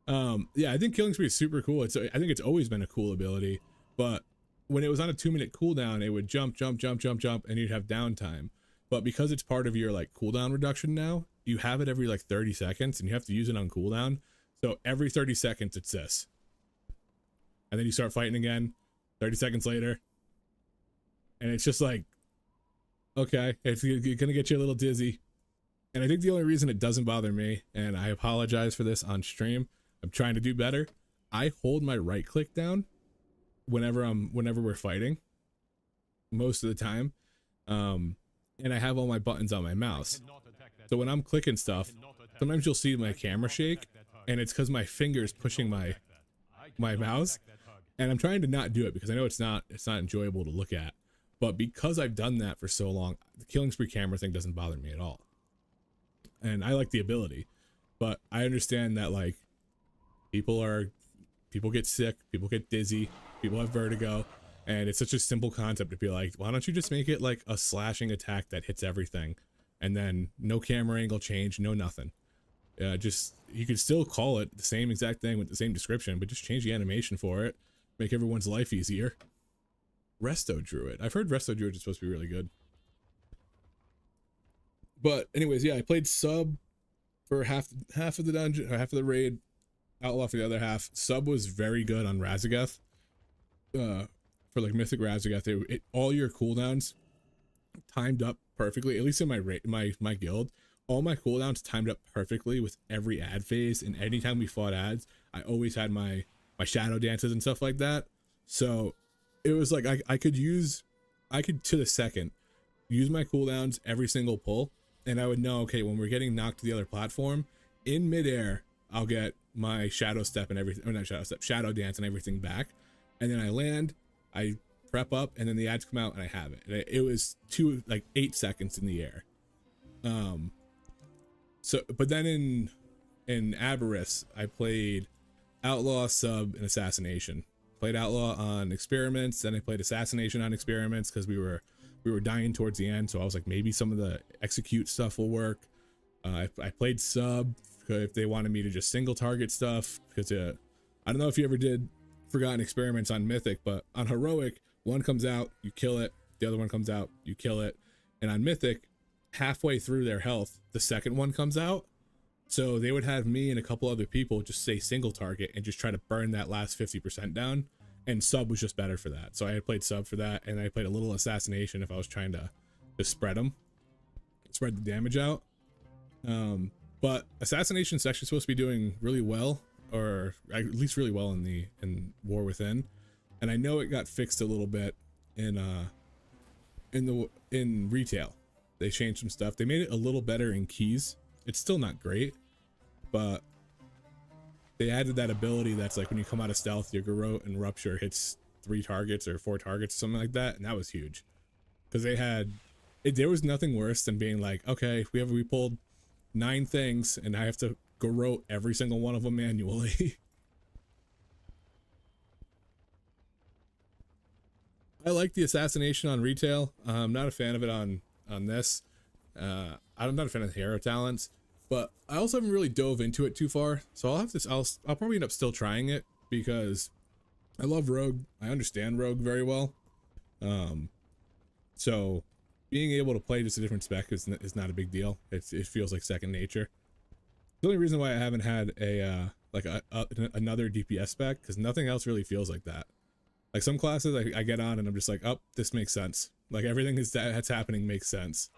Yeah, I think Killing Spree is super cool. I think it's always been a cool ability, but when it was on a 2-minute cooldown, it would jump, and you'd have downtime. But because it's part of your like cooldown reduction now, you have it every like 30 seconds, and you have to use it on cooldown. So every 30 seconds, it's this. And then you start fighting again, 30 seconds later. And it's just like, okay, it's gonna get you a little dizzy. And I think the only reason it doesn't bother me, and I apologize for this on stream, I'm trying to do better. I hold my right click down whenever we're fighting, most of the time. And I have all my buttons on my mouse. So when I'm clicking stuff, sometimes you'll see my camera shake, and it's because my finger's pushing my mouse. And I'm trying to not do it because I know it's not enjoyable to look at. But because I've done that for so long, the Killing Spree camera thing doesn't bother me at all. And I like the ability, but I understand that like people get sick, people get dizzy, people have vertigo, and it's such a simple concept to be like, why don't you just make it like a slashing attack that hits everything, and then no camera angle change, no nothing. Just you could still call it the same exact thing with the same description, but just change the animation for it, make everyone's life easier. Resto Druid. I've heard Resto Druid is supposed to be really good. But anyways, yeah, I played sub for half of the dungeon, or half of the raid, outlaw for the other half. Sub was very good on Razageth. For like Mythic Razageth, all your cooldowns timed up perfectly. At least in my guild, all my cooldowns timed up perfectly with every ad phase. And anytime we fought ads, I always had my shadow dances and stuff like that. So it was like I could to the second use my cooldowns every single pull, and I would know, okay, when we're getting knocked to the other platform, in midair, I'll get my shadow step and everything, or not shadow step, shadow dance and everything back, and then I land, I prep up, and then the ads come out, and I have it. And it was 8 seconds in the air. So, but then in Aberrus, I played Outlaw, Sub, and Assassination. Played Outlaw on experiments, then I played Assassination on experiments because we were dying towards the end, so I was like, maybe some of the execute stuff will work. I played Sub if they wanted me to just single target stuff, because I don't know if you ever did Forgotten Experiments on Mythic, but on Heroic, one comes out, you kill it, the other one comes out, you kill it, and on Mythic, halfway through their health, the second one comes out. So they would have me and a couple other people just say single target and just try to burn that last 50% down, and Sub was just better for that. So I played Sub for that, and I played a little Assassination if I was trying to spread the damage out. But Assassination's actually supposed to be doing really well, or at least really well in War Within, and I know it got fixed a little bit in retail. They changed some stuff. They made it a little better in keys. It's still not great, but they added that ability that's like when you come out of stealth, your Garrote and Rupture hits 3 targets or 4 targets, something like that, and that was huge. Because there was nothing worse than being like, okay, we pulled 9 things, and I have to Garrote every single one of them manually. I like the Assassination on retail. I'm not a fan of it on this. I'm not a fan of the hero talents, but I also haven't really dove into it too far. So I'll probably end up still trying it because I love Rogue. I understand Rogue very well. So being able to play just a different spec is not a big deal. It feels like second nature. The only reason why I haven't had another DPS spec, because nothing else really feels like that. Like some classes I get on and I'm just like, oh, this makes sense. Like everything that's happening makes sense.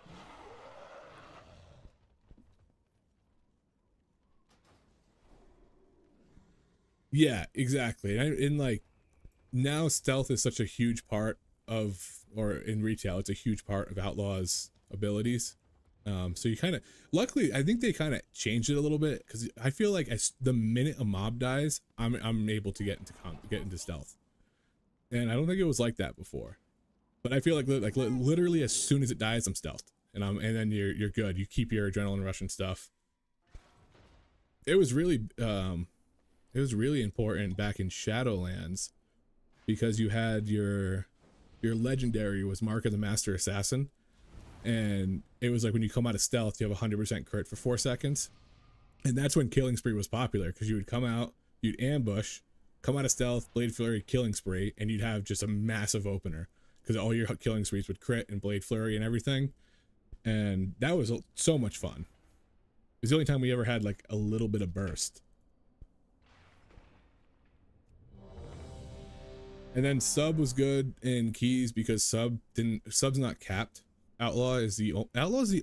Yeah, exactly. And like now stealth is such a huge part of, or in retail, it's a huge part of Outlaw's abilities. So you kind of, luckily, I think they kind of changed it a little bit, because I feel like the minute a mob dies, I'm able to get into stealth, and I don't think it was like that before. But I feel like literally as soon as it dies, I'm stealthed, and then you're good. You keep your adrenaline rush and stuff. It was really important back in Shadowlands, because you had your legendary was Mark of the Master Assassin. And it was like when you come out of stealth, you have 100% crit for 4 seconds. And that's when Killing Spree was popular, because you would come out, you'd ambush, come out of stealth, Blade Flurry, Killing Spree, and you'd have just a massive opener, because all your Killing Sprees would crit and Blade Flurry and everything. And that was so much fun. It was the only time we ever had like a little bit of burst. And then Sub was good in keys because Sub's not capped. Outlaw is the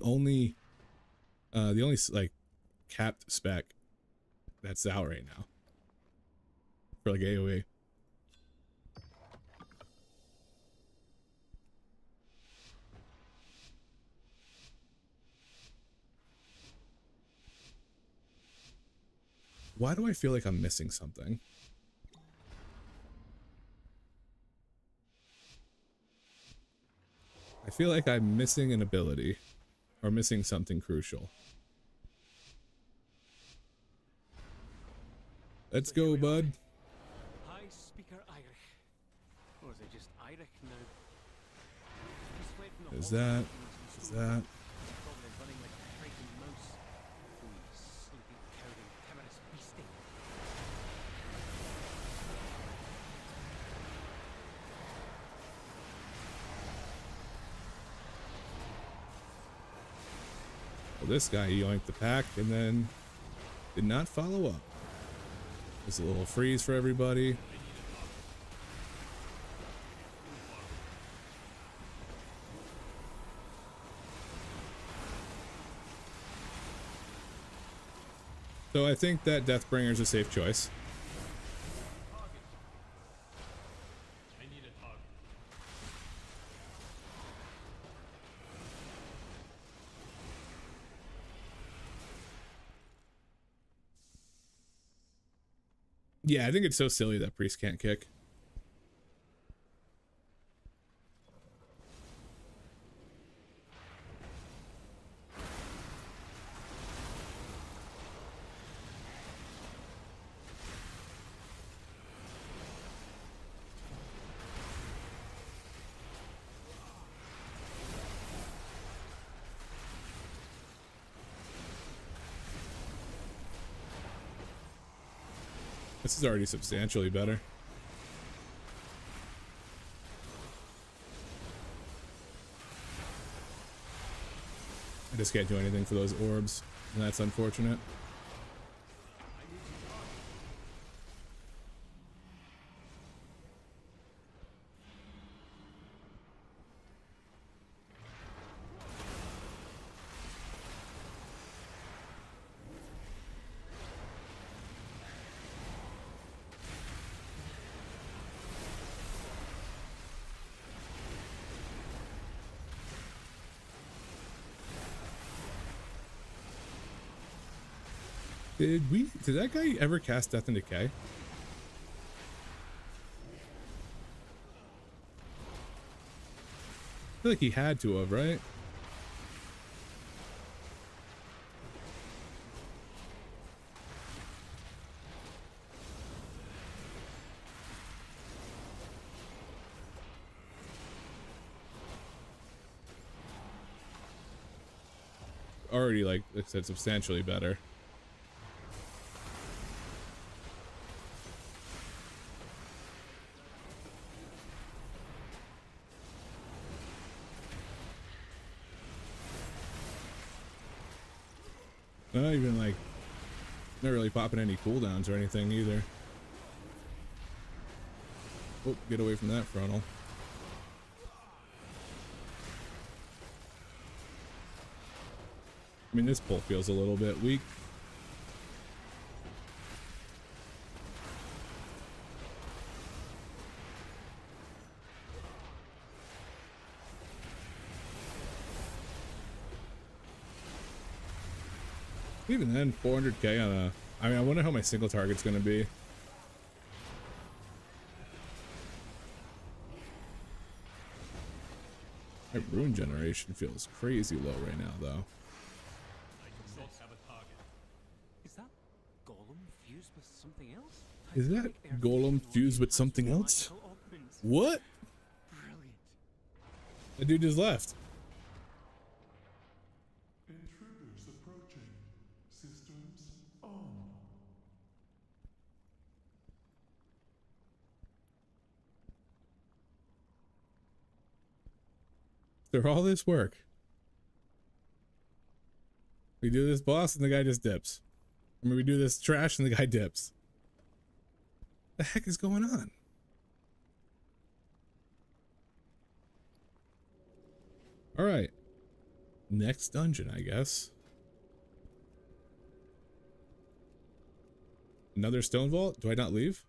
only like capped spec that's out right now for like AoE. Why do I feel like I'm missing something? I feel like I'm missing an ability, or missing something crucial. Let's go, bud. I speak Irish. Or is it just Irish now? Is that? Is that? Well, this guy yoinked the pack and then did not follow up. There's a little freeze for everybody. So I think that Deathbringer is a safe choice. Yeah, I think it's so silly that Priest can't kick. This is already substantially better. I just can't do anything for those orbs, and that's unfortunate. Did that guy ever cast Death and Decay? I feel like he had to have, right? Already, like I said, substantially better. Not even like, not really popping any cooldowns or anything either. Oh, get away from that frontal. I mean, this pull feels a little bit weak. Even then, 400k on a... I mean, I wonder how my single target's gonna be. My rune generation feels crazy low right now, though. Is that golem fused with something else? Is that golem fused with something else? What? Brilliant. The dude just left. Intruders approaching. Systems on. After all this work, we do this boss and the guy just dips. I mean, we do this trash and the guy dips. The heck is going on? All right, next dungeon, I guess. Another stone vault? Do I not leave?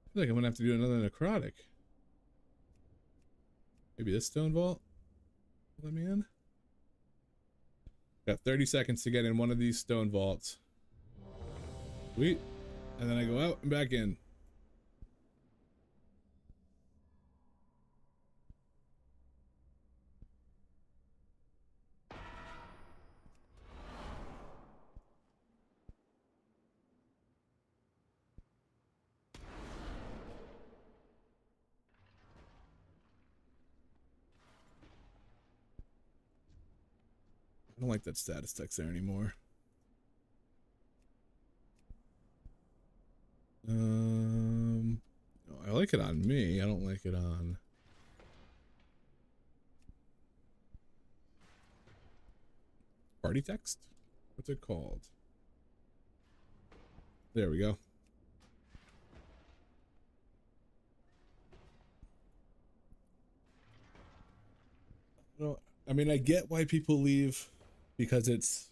I feel like I'm gonna have to do another necrotic. Maybe this stone vault? Let me in. Got 30 seconds to get in one of these stone vaults. Sweet. And then I go out and back in. I don't like that status text there anymore. No, I like it on me. I don't like it on... Party text? What's it called? There we go. No, I mean, I get why people leave because it's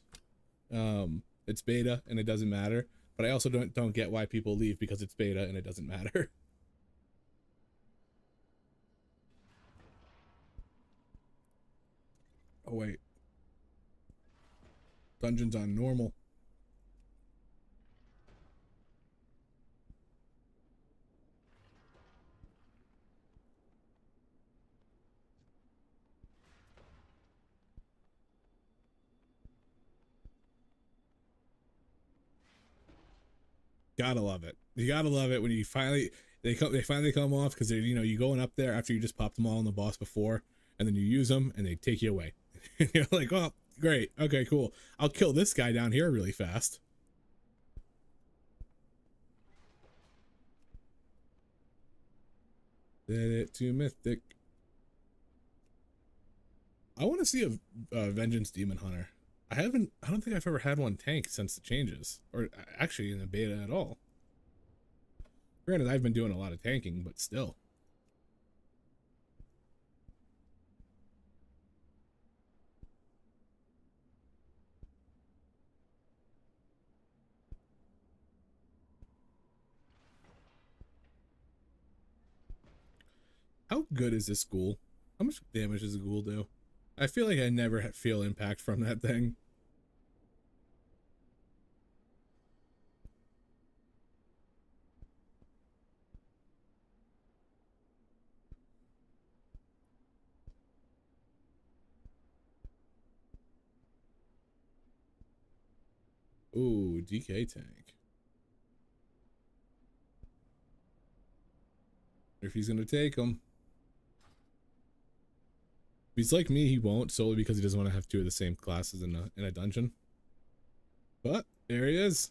beta and it doesn't matter, but I also don't get why people leave because it's beta and it doesn't matter. Oh wait. Dungeons on normal. Gotta love it. You gotta love it when you finally they finally come off, because you know, you going up there after you just popped them all on the boss before, and then you use them and they take you away. You're like, oh great, okay, cool. I'll kill this guy down here really fast. Set it to mythic. I want to see a Vengeance Demon Hunter. I don't think I've ever had one tank since the changes, or actually in the beta at all. Granted, I've been doing a lot of tanking, but still. How good is this ghoul? How much damage does a ghoul do? I feel like I never feel impact from that thing. Ooh, DK tank. If he's gonna take him. If he's like me, he won't, solely because he doesn't want to have two of the same classes in a dungeon. But there he is.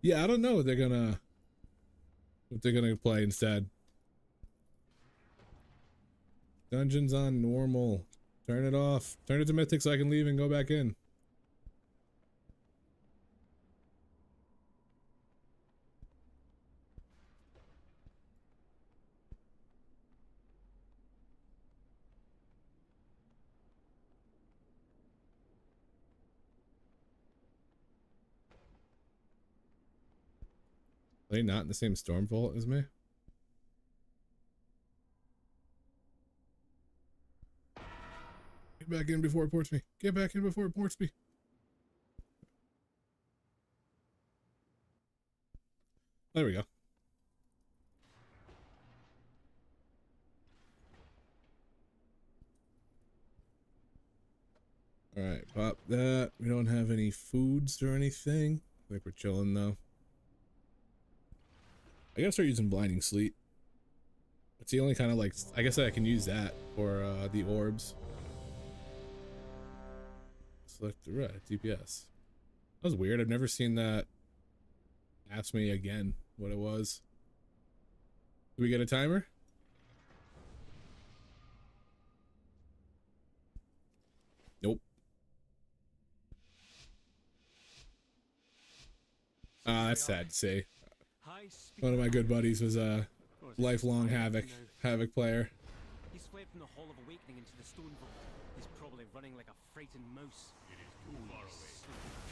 Yeah, I don't know what they're gonna play instead. Dungeons on normal. Turn it off. Turn it to mythic so I can leave and go back in. Are they not in the same storm vault as me? Get back in before it ports me. Get back in before it ports me. There we go. Alright, pop that. We don't have any foods or anything. I think we're chilling though. I gotta start using Blinding Sleet. It's the only kind of like, I guess I can use that for the orbs. Select the red DPS. That was weird. I've never seen that ask me again what it was. Do we get a timer? Nope. That's sad to see. One of my good buddies was a lifelong Havoc player. He swept from the Hall of Awakening into the Stone Vault. He's probably running like a frightened mouse. It is too far away.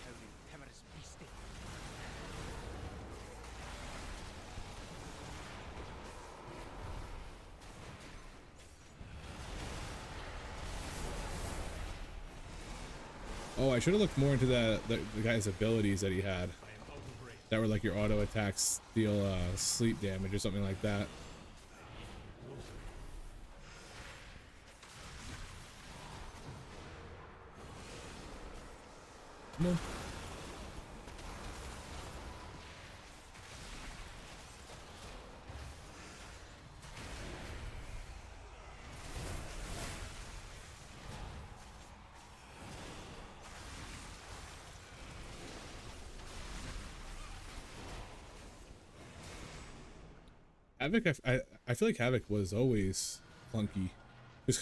Howling, timorous beastie. Oh, I should have looked more into the guy's abilities that he had. That were like your auto attacks deal sleep damage or something like that. Come on. Havoc, I feel like Havoc was always clunky, just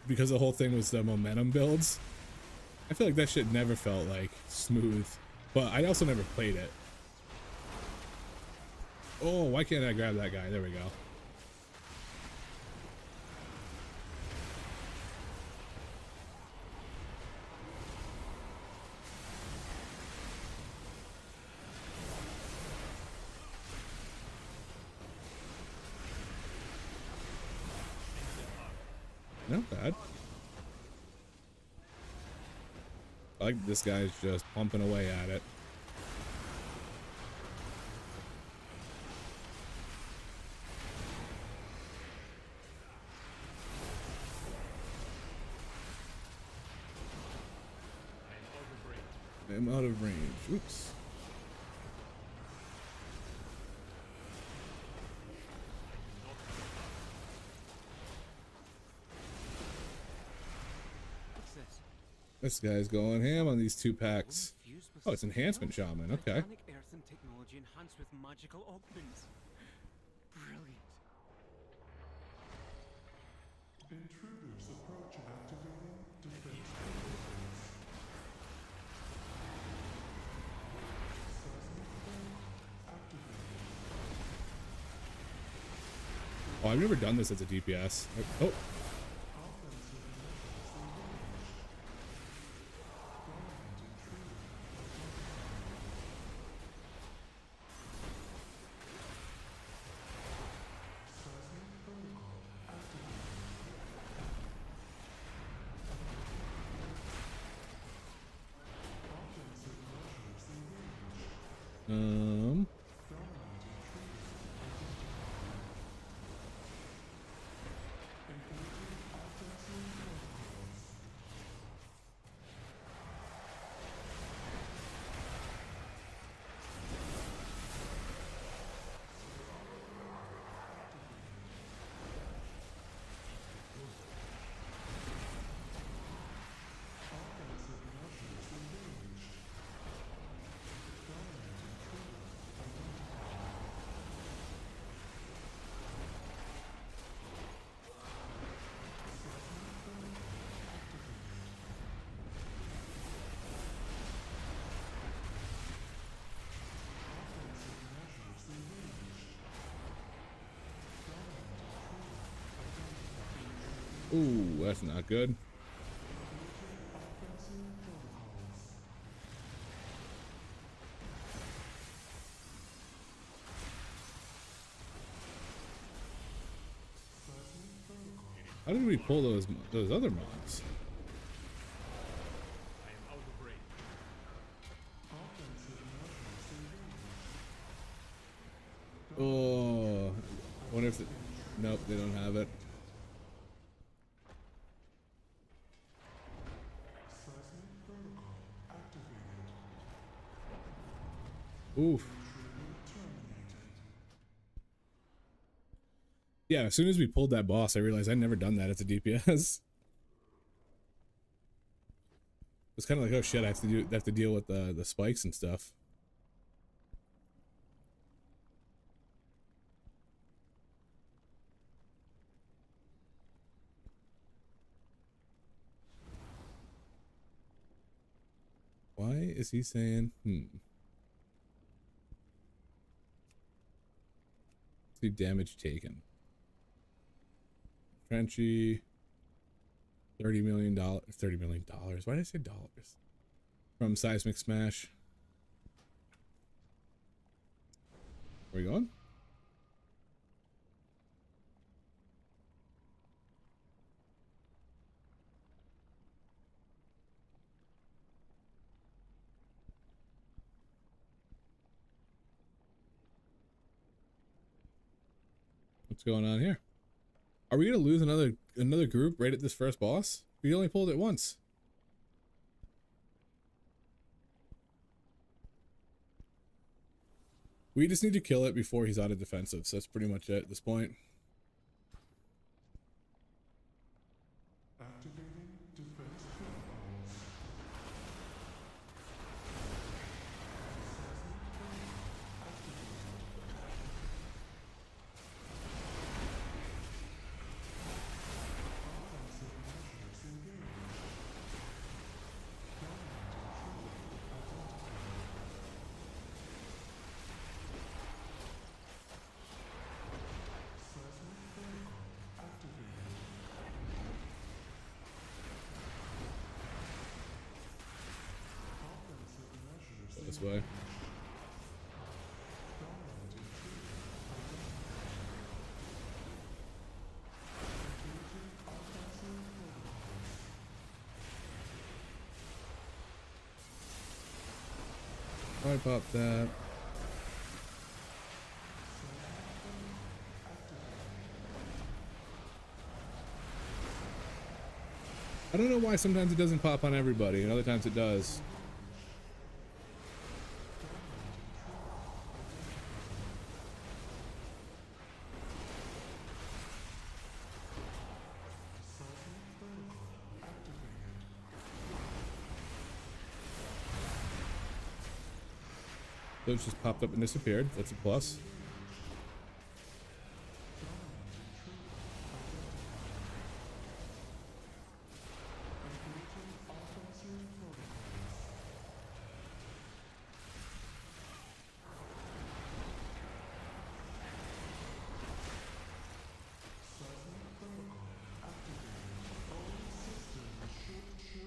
because the whole thing was the momentum builds. I feel like that shit never felt like smooth, but I also never played it. Oh, why can't I grab that guy? There we go. Not bad. I like this guy's just pumping away at it. I'm out of range. Oops. What's this? This guy's going ham on these 2 packs. Fused with Oh, it's enhancement shaman. Okay. organic earth and technology enhanced with magical augments. Brilliant. Intruders approach and activating defense protocols. Seismic protocol activated. Oh, I've never done this as a DPS. Oh, Offensive measures engaged. Dominant intruder identified. Seismic protocol activated. Offensive measures engaged. um, Dominant intruder identified. Engaging offensive protocols. Offensive measures engaged. Dominant intruder identified. Seismic protocol activated. Offensive measures engaged. Dominant intruder identified. ooh, that's not good. Offensive protocols. Seismic protocol. How did we pull those other mobs? I am out of range. Offensive measures engaged. Oh, I wonder if nope, they don't have it. Seismic protocol activated. Oof. Intruder terminated. Yeah, as soon as we pulled that boss, I realized I'd never done that as a DPS. It's kind of like, oh shit, I have to deal with the spikes and stuff. Why is he saying, see damage taken. Frenchy. $30 million. $30 million. Why did I say dollars? From Seismic Smash. Where we going? What's going on here? Are we gonna lose another group right at this first boss? We only pulled it once. We just need to kill it before he's out of defensive, so that's pretty much it at this point. Activating defense protocols. Offensive measures engaged. Dominant intruder identified. Seismic protocol activated. Offensive measures This way. Dominant intruder identified. Engaging offensive protocols. I popped that. I don't know why sometimes it doesn't pop on everybody and other times it does. Those just popped up and disappeared. That's a plus.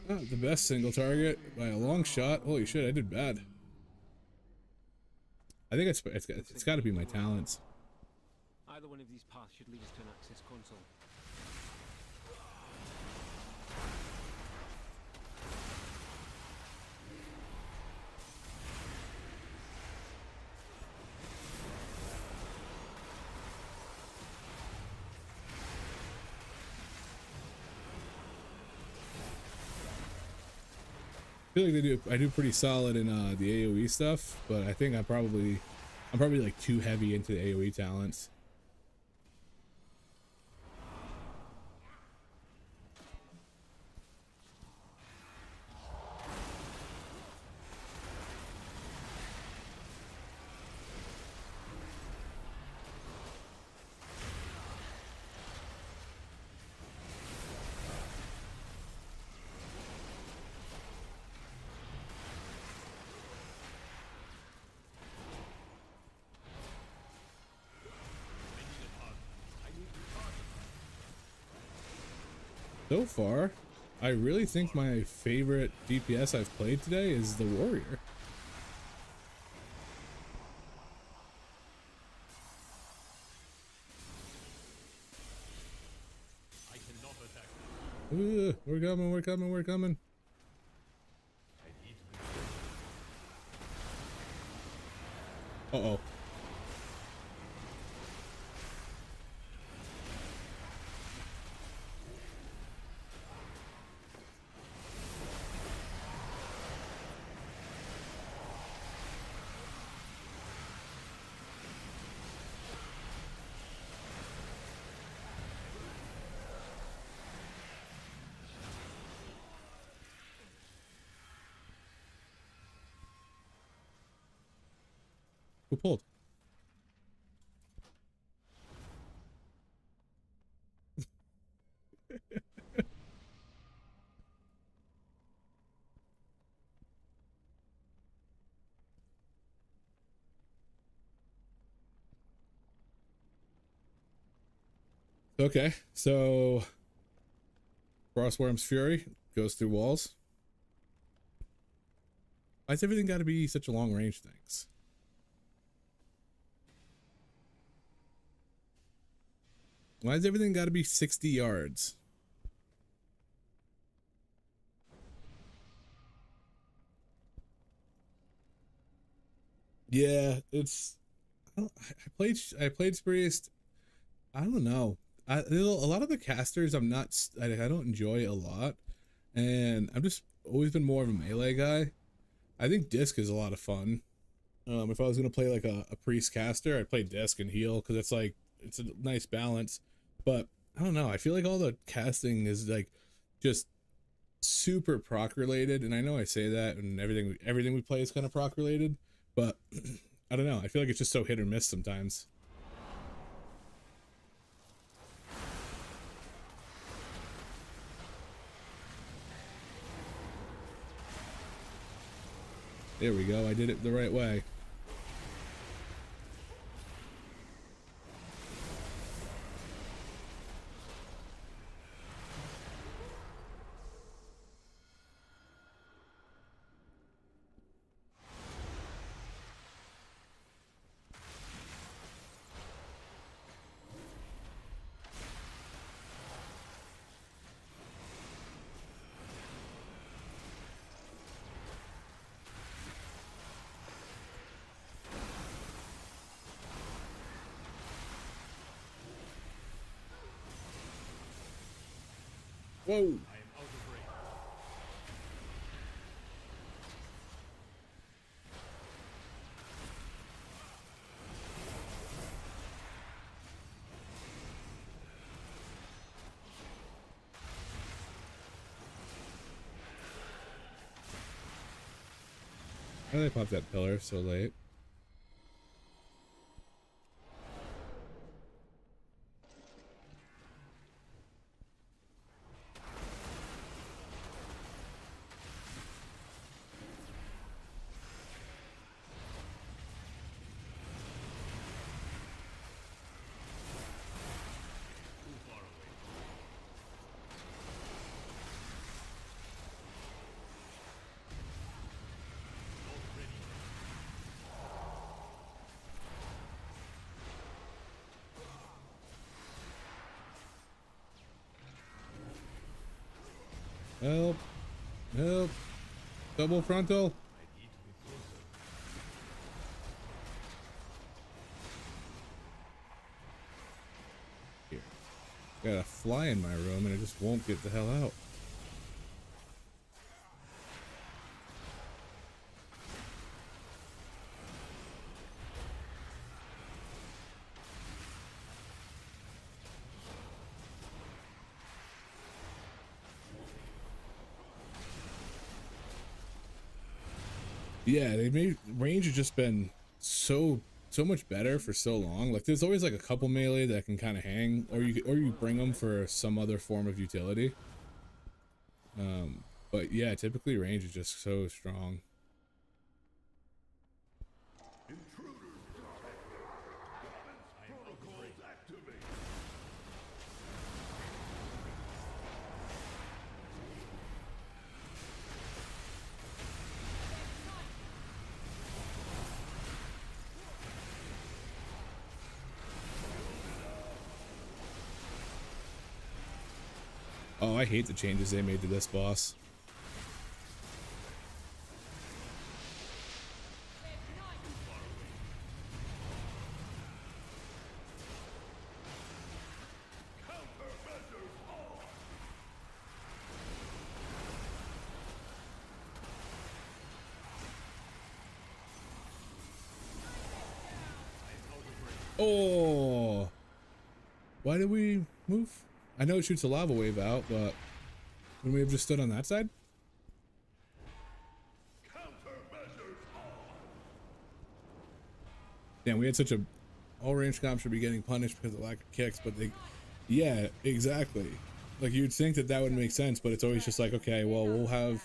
Not the best single target by a long shot. Holy shit, I did bad. I think it's got to be my talents. Either one of these paths should lead us to an access console. I feel like I do pretty solid in the AoE stuff, but I think I'm probably like too heavy into the AoE talents. So far, I really think my favorite DPS I've played today is the Warrior. I cannot attack. We're coming, we're coming, we're coming. I need to. Uh-oh. Who pulled? Okay, so Frostworm's Fury goes through walls. Why's everything got to be such a long range things? Why's everything got to be 60 yards? Yeah, it's. I played Spriest. I don't know. A lot of the casters I don't enjoy a lot, and I've just always been more of a melee guy. I think Disc is a lot of fun. If I was gonna play like a priest caster, I'd play Disc and heal because it's a nice balance. But I don't know. I feel like all the casting is like just super proc related, and I know I say that, and everything we play is kind of proc related, but I don't know. I feel like it's just so hit or miss sometimes. There we go. I did it the right way. Whoa. I am out of range. How did I pop that pillar so late? Help. Help. Double frontal. Here. Got a fly in my room and it just won't get the hell out. Yeah, they made range has just been so much better for so long. Like there's always like a couple melee that can kind of hang, or you bring them for some other form of utility. But yeah, typically range is just so strong. Protocols activate. Oh, I hate the changes they made to this boss. Oh, why did we move? I know it shoots a lava wave out, but wouldn't we have just stood on that side? Damn, we had such a... All range comps should be getting punished because of lack of kicks, but they... Yeah, exactly. Like, you'd think that that would make sense, but it's always just like, okay, well, we'll have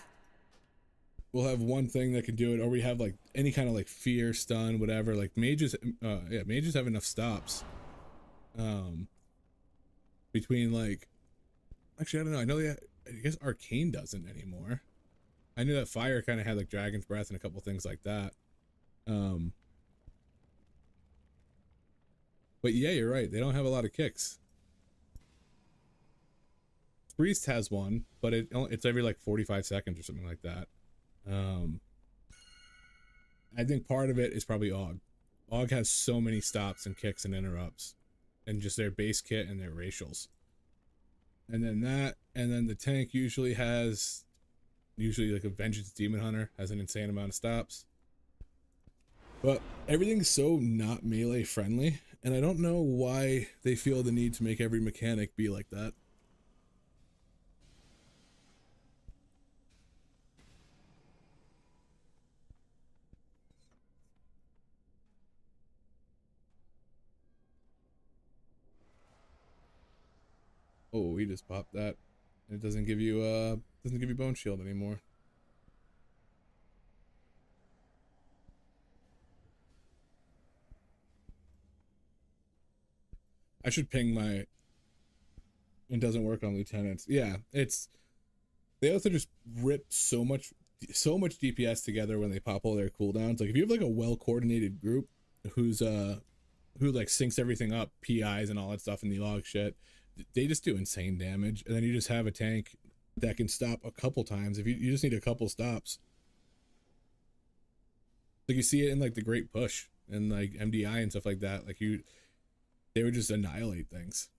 one thing that can do it, or we have, like, any kind of, like, fear, stun, whatever. Like, mages... yeah, mages have enough stops. Between, like... Actually, I don't know. I know that... I guess Arcane doesn't anymore. I knew that Fire kind of had, like, Dragon's Breath and a couple things like that. But yeah, you're right. They don't have a lot of kicks. Priest has one, but it's every like 45 seconds or something like that. I think part of it is probably Og. Og has so many stops and kicks and interrupts, and just their base kit and their racials. And then the tank usually like a Vengeance Demon Hunter has an insane amount of stops. But everything's so not melee friendly, and I don't know why they feel the need to make every mechanic be like that. Oh, we just popped that. It doesn't give you bone shield anymore. I should ping my... It doesn't work on lieutenants. Yeah, they also just rip so much DPS together when they pop all their cooldowns. Like if you have like a well-coordinated group who like syncs everything up, PIs and all that stuff in the log shit, they just do insane damage. And then you just have a tank that can stop a couple times. If you just need a couple stops. Like you see it in like the Great Push and like MDI and stuff like that. Like they would just annihilate things.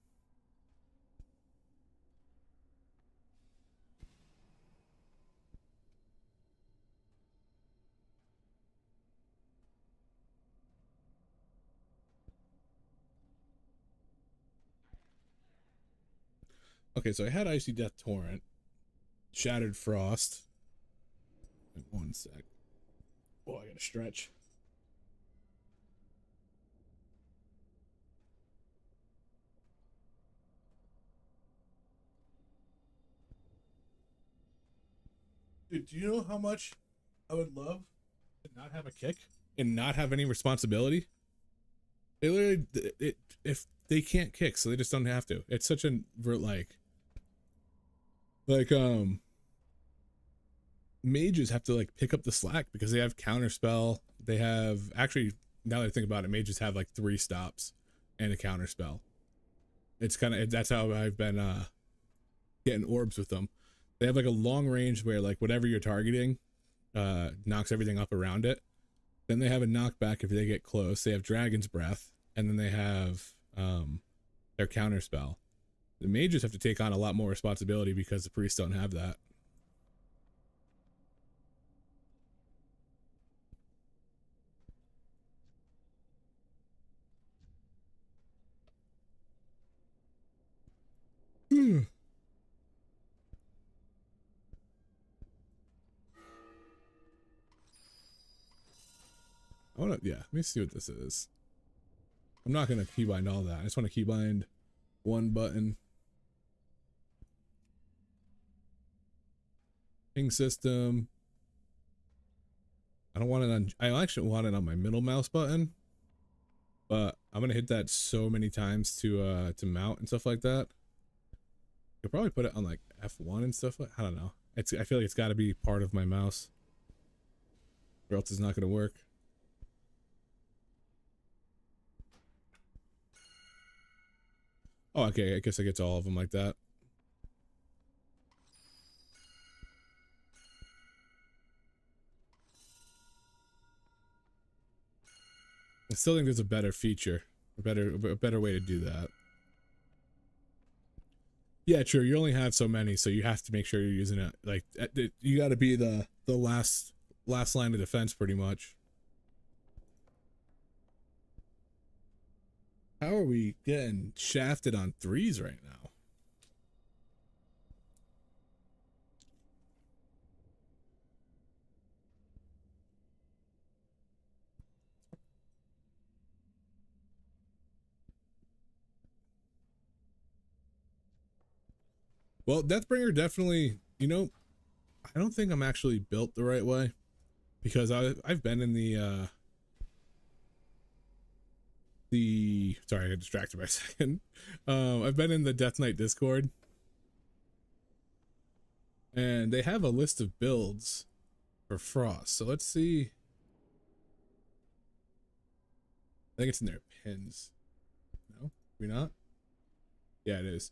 Okay, so I had Icy Death Torrent, Shattered Frost. Wait, one sec. Oh, I gotta stretch. Dude, do you know how much I would love to not have a kick and not have any responsibility? It literally, if they can't kick, so they just don't have to. It's such a mages have to like pick up the slack because they have counterspell. They have actually, now that I think about it, mages have like 3 stops and a counterspell. It's kind of, that's how I've been getting orbs with them. They have like a long range where like whatever you're targeting knocks everything up around it. Then they have a knockback if they get close. They have Dragon's Breath, and then they have their counter spell. The mages have to take on a lot more responsibility because the priests don't have that. I wanna, yeah, let me see what this is. I'm not gonna keybind all that. I just want to keybind one button. Ping system. I don't want it on, I actually want it on my middle mouse button, but I'm gonna hit that so many times to mount and stuff like that. You'll probably put it on like F1 and stuff. I don't know. I feel like it's got to be part of my mouse, or else it's not gonna work. Oh, okay. I guess I get to all of them like that. I still think there's a better feature, a better way to do that. Yeah, true. You only have so many, so you have to make sure you're using it. Like, you got to be the last line of defense, pretty much. How are we getting shafted on 3s right now? Well, Deathbringer definitely, you know, I don't think I'm actually built the right way, because I've been in the sorry, I got distracted by a second. I've been in the Death Knight Discord, and they have a list of builds for Frost. So let's see. I think it's in their pins. No, we not? Yeah, it is.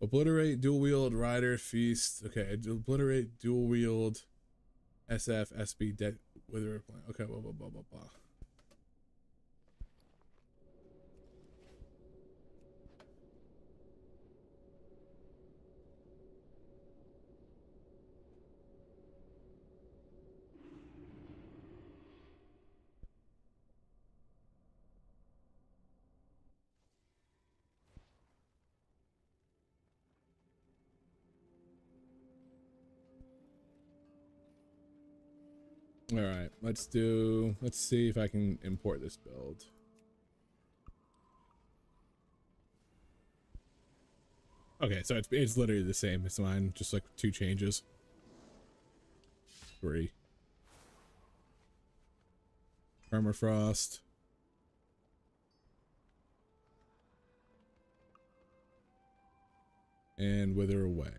Obliterate, dual wield, rider, feast. Okay, obliterate, dual wield, SF, SB, dead, wither, okay, blah, blah, blah, blah, blah. All right, let's see if I can import this build. Okay, so it's literally the same as mine, just like 2 changes. 3. Permafrost. And wither away.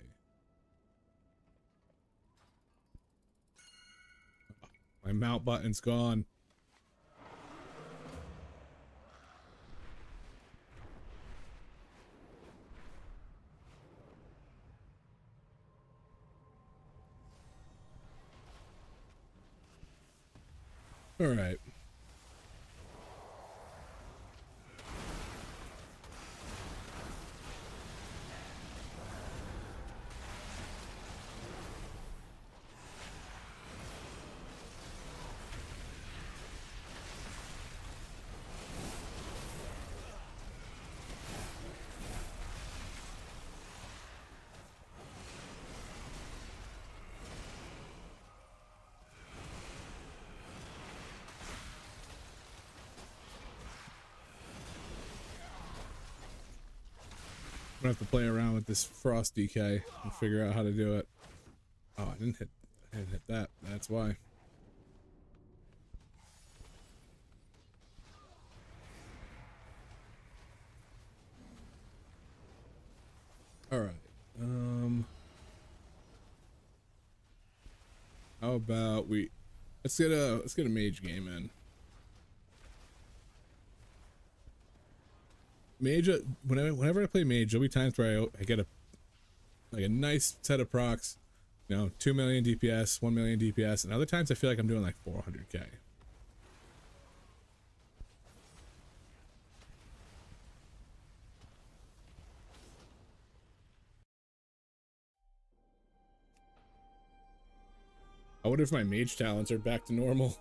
My mount button's gone. All right. I'm gonna have to play around with this frost DK and figure out how to do it. Oh, I didn't hit that. That's why. All right. How about let's get a mage game in. Mage, whenever I play mage, there'll be times where I get a nice set of procs, You know, 2 million DPS, 1 million DPS, and other times I feel like I'm doing like 400k. I wonder if my mage talents are back to normal.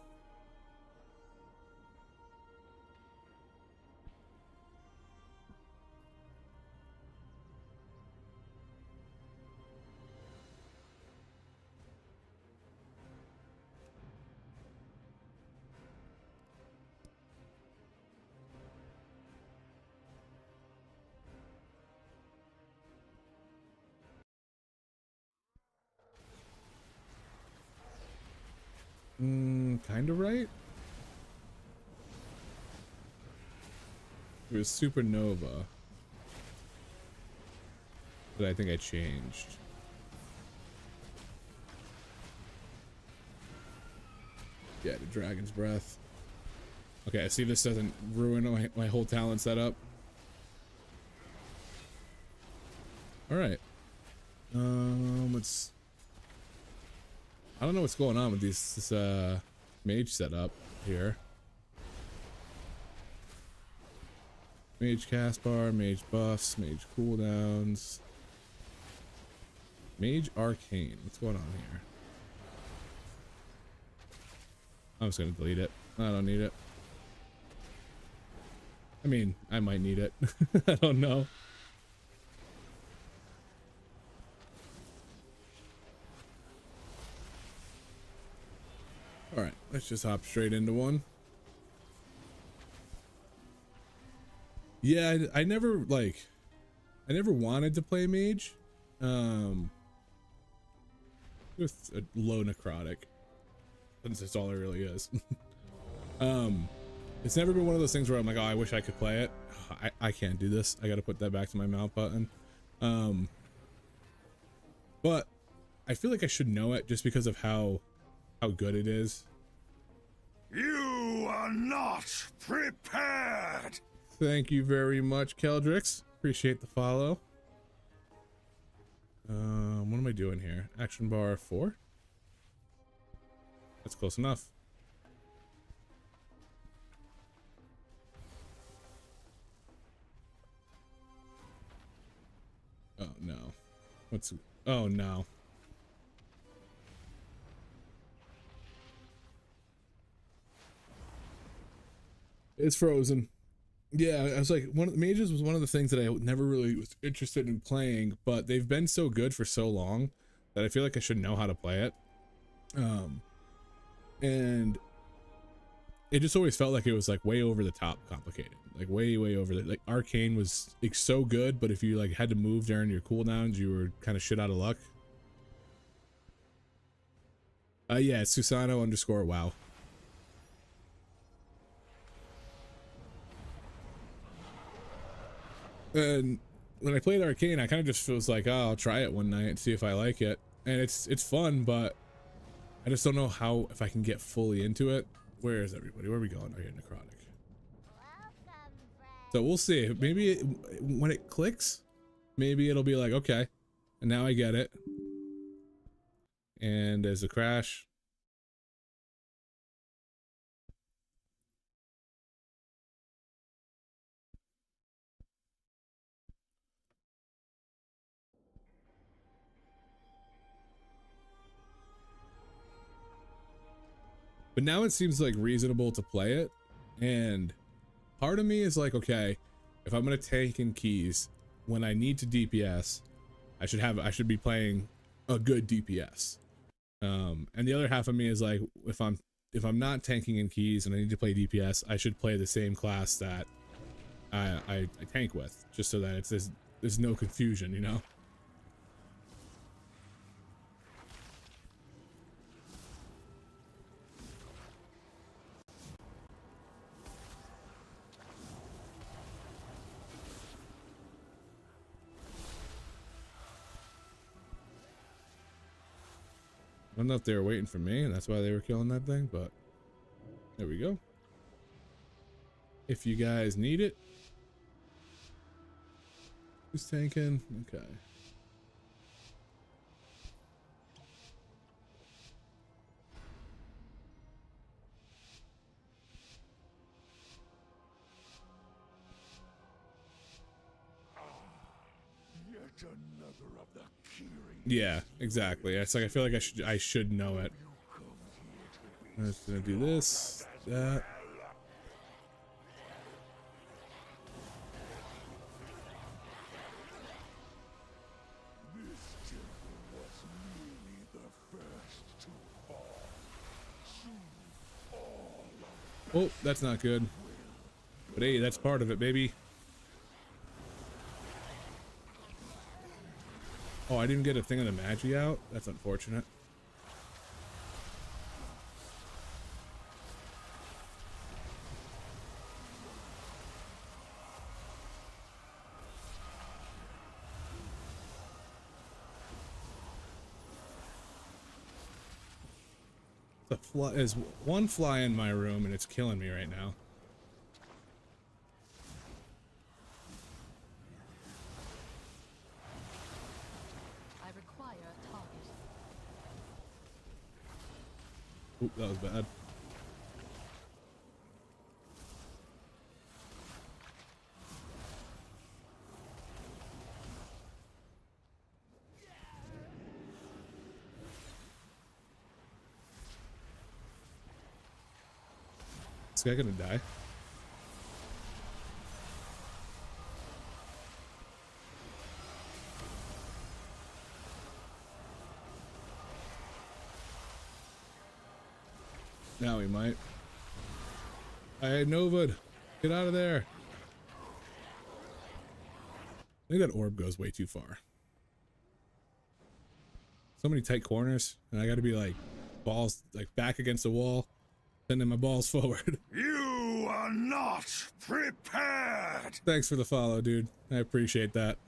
Kind of right. It was Supernova that I think I changed. Yeah, the Dragon's Breath. Okay, I see this doesn't ruin my whole talent setup. Alright. Let's... I don't know what's going on with this mage setup here. Mage cast bar, mage buffs, mage cooldowns. Mage arcane. What's going on here? I'm just gonna delete it. I don't need it. I mean, I might need it. I don't know. Alright, let's just hop straight into one. Yeah, I never wanted to play mage. With a low necrotic. That's all it really is. It's never been one of those things where I'm like, oh, I wish I could play it. I can't do this. I gotta put that back to my mount button. But I feel like I should know it just because of how good it is. You are not prepared! Thank you very much, Keldrix. Appreciate the follow. What am I doing here? Action bar 4? That's close enough. Oh no. Oh no. It's frozen. Yeah, I was like, mages was one of the things that I never really was interested in playing, but they've been so good for so long that I feel like I should know how to play it. And it just always felt like it was like way over the top complicated, like way over the, like arcane was like so good, but if you like had to move during your cooldowns, you were kind of shit out of luck. Yeah, it's Susano_wow. And when I played arcane, I kind of just was like, oh, I'll try it one night and see if I like it, and it's fun, but I just don't know how, if I can get fully into it. Where is everybody? Where are we going? Oh, here, necrotic. So we'll see. Maybe when it clicks, maybe it'll be like, okay, and now I get it. And there's a crash. But now it seems like reasonable to play it, and part of me is like, okay, if I'm gonna tank in keys when I need to DPS, I should be playing a good DPS. And the other half of me is like, if I'm not tanking in keys and I need to play DPS, I should play the same class that I tank with, just so that there's no confusion, you know. I don't know if they were waiting for me and that's why they were killing that thing, but there we go. If you guys need it. Who's tanking? Okay. another of the Kiri. Yeah, exactly. It's like I feel like I should know it. I'm just gonna do this, that. This temple was merely the first to fall. Soon all of Oh, that's not good. But hey, that's part of it, baby. Oh, I didn't get a thing of the Magi out? That's unfortunate. There's one fly in my room and it's killing me right now. I require a target. Oop, that was bad. Is this guy gonna die? Now he might. I Novad, get out of there. I think that orb goes way too far. So many tight corners, and I gotta be like balls like back against the wall, sending my balls forward. you are not prepared. Thanks for the follow, dude. I appreciate that.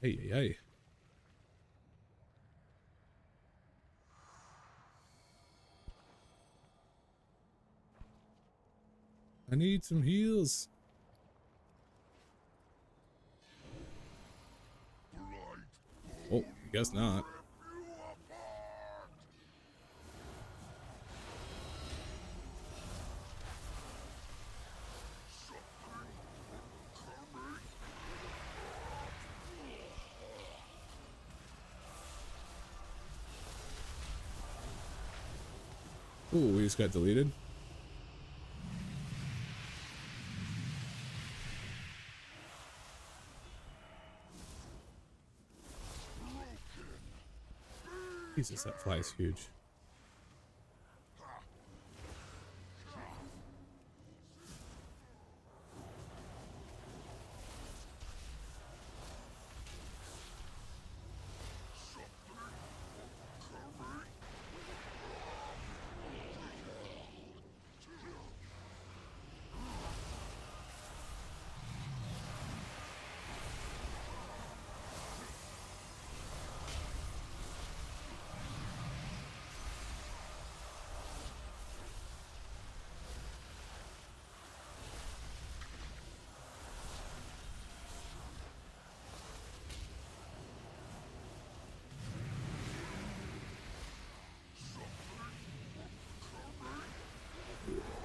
Hey, hey, hey. I need some heals. Oh, I guess not. Ooh, we just got deleted. Jesus, that fly is huge.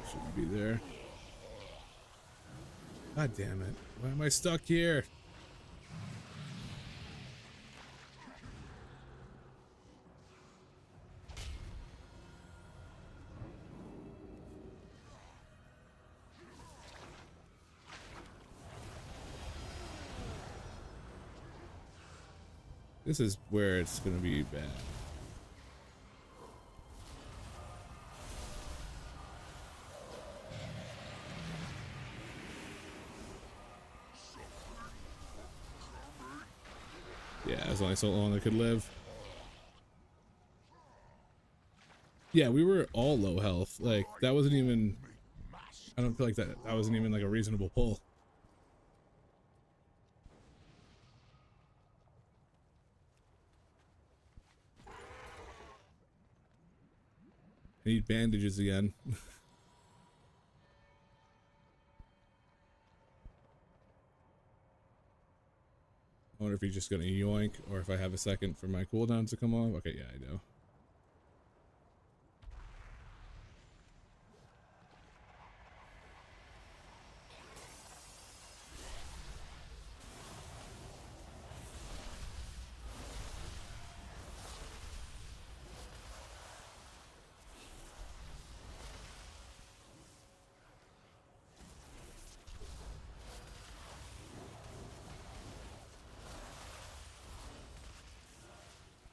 Shouldn't be there. God damn it. Why am I stuck here? This is where it's gonna be bad. Yeah, as long as so long I could live. Yeah, we were all low health. Like, that wasn't even... I don't feel like that wasn't even like a reasonable pull. I need bandages again. I wonder if he's just gonna yoink or if I have a second for my cooldowns to come off. Okay, yeah, I do.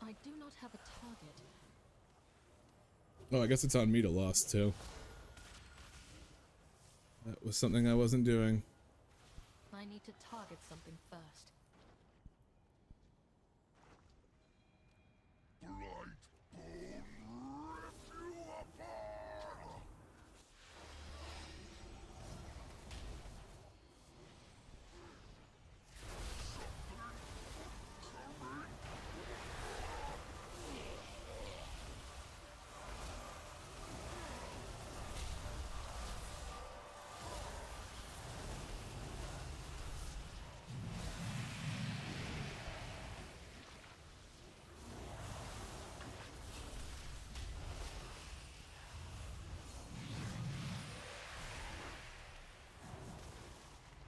I do not have a target. Oh, I guess it's on me to lost too. That was something I wasn't doing. I need to target something first. Blightbone, rip you apart!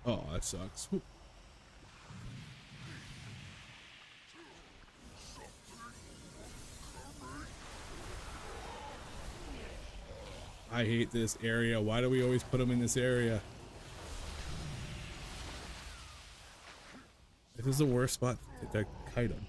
Oh, that sucks. I hate this area. Why do we always put them in this area? This is the worst spot to kite them.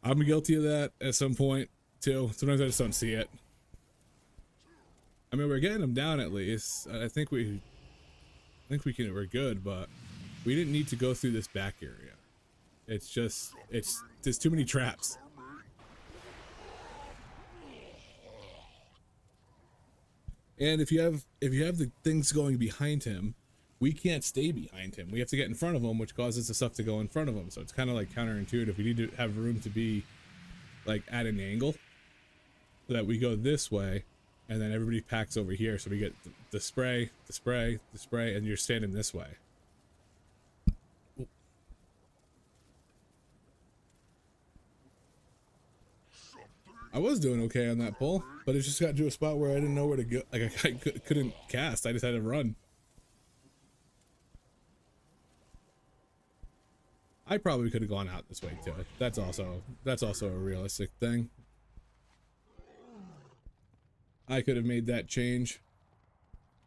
I'm guilty of that at some point too. Sometimes I just don't see it. I mean, we're getting them down at least. I think we're good, but we didn't need to go through this back area. There's too many traps. And if you have the things going behind him, we can't stay behind him. We have to get in front of him, which causes the stuff to go in front of him. So it's kind of like counterintuitive. We need to have room to be like at an angle so that we go this way and then everybody packs over here. So we get the spray, and you're standing this way. I was doing okay on that pull, but it just got to a spot where I didn't know where to go. Like I couldn't cast. I just had to run. I probably could have gone out this way too. That's also a realistic thing. I could have made that change,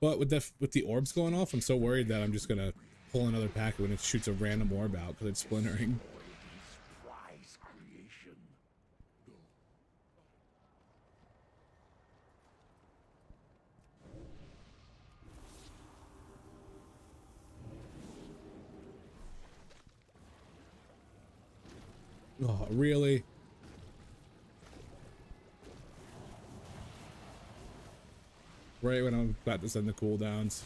but with the orbs going off, I'm so worried that I'm just gonna pull another packet when it shoots a random orb out because it's splintering. Prize creation. Oh, really? Right when I'm about to send the cooldowns.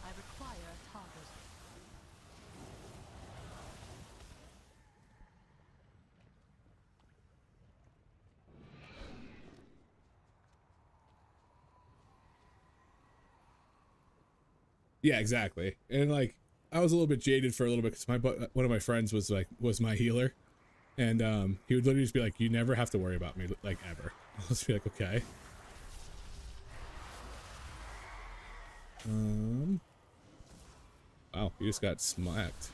I require a target. Yeah, exactly. And like, I was a little bit jaded for a little bit because one of my friends was my healer, and he would literally just be like, "You never have to worry about me, like ever." I'll just be like, "Okay." Wow, you just got smacked.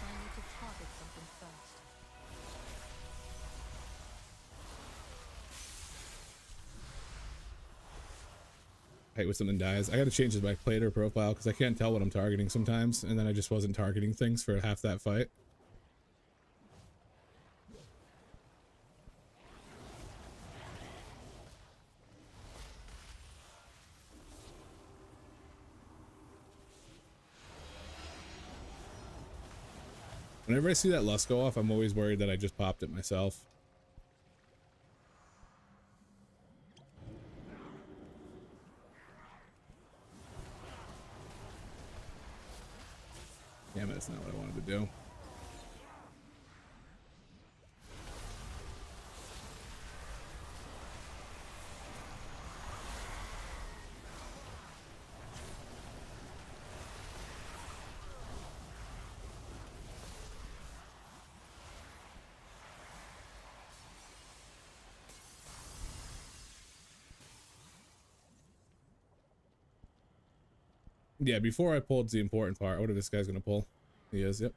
I need to target something first. hate when something dies. I gotta change my player profile because I can't tell what I'm targeting sometimes, and then I just wasn't targeting things for half that fight. Whenever I see that lust go off, I'm always worried that I just popped it myself. Damn it, that's not what I wanted to do. Yeah, before I pulled the important part, what are this guy's gonna pull? He is, yep.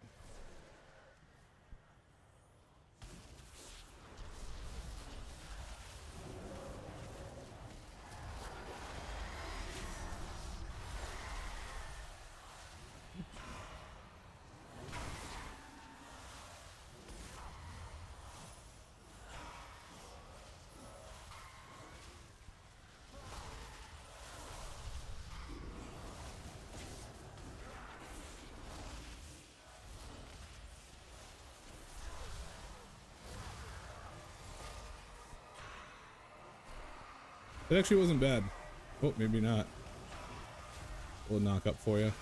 It actually wasn't bad. Oh, maybe not. We'll knock up for you.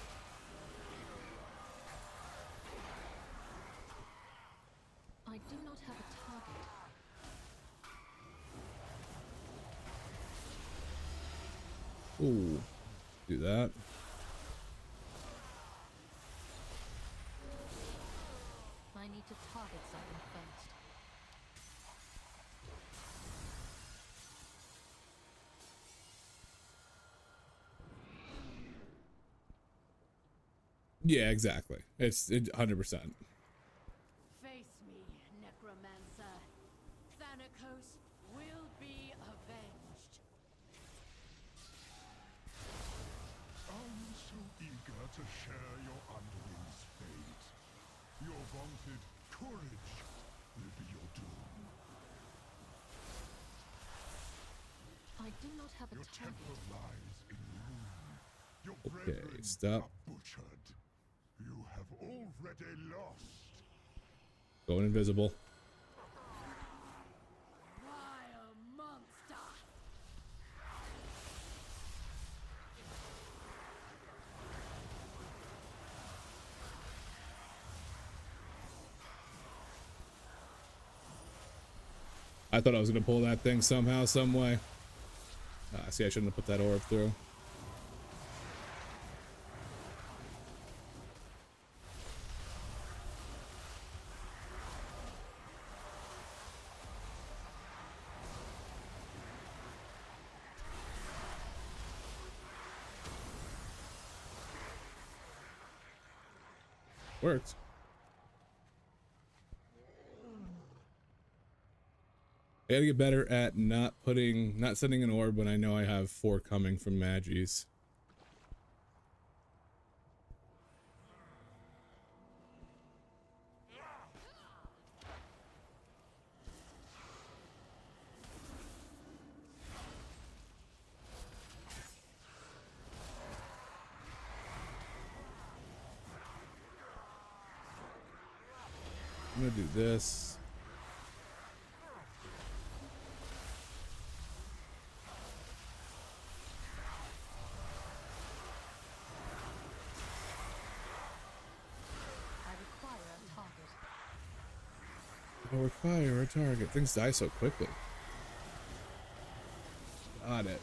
I do not have a target. Ooh, do that. I need to target something first. Yeah, exactly. It's 100%. Face me, Necromancer. Thanatos will be avenged. I'm so eager to share your underling's fate. Your vaunted courage will be your doom. I do not have a Your target. temper lies in ruin. Your Okay, brethren stop. are butchered. You have already lost. Going invisible. Vile monster! I thought I was gonna pull that thing somehow, some way. See, I shouldn't have put that orb through. Worked. I gotta get better at not sending an orb when I know I have 4 coming from Magis. I'm gonna do this. I require a target. I'll require a target. Things die so quickly. Got it.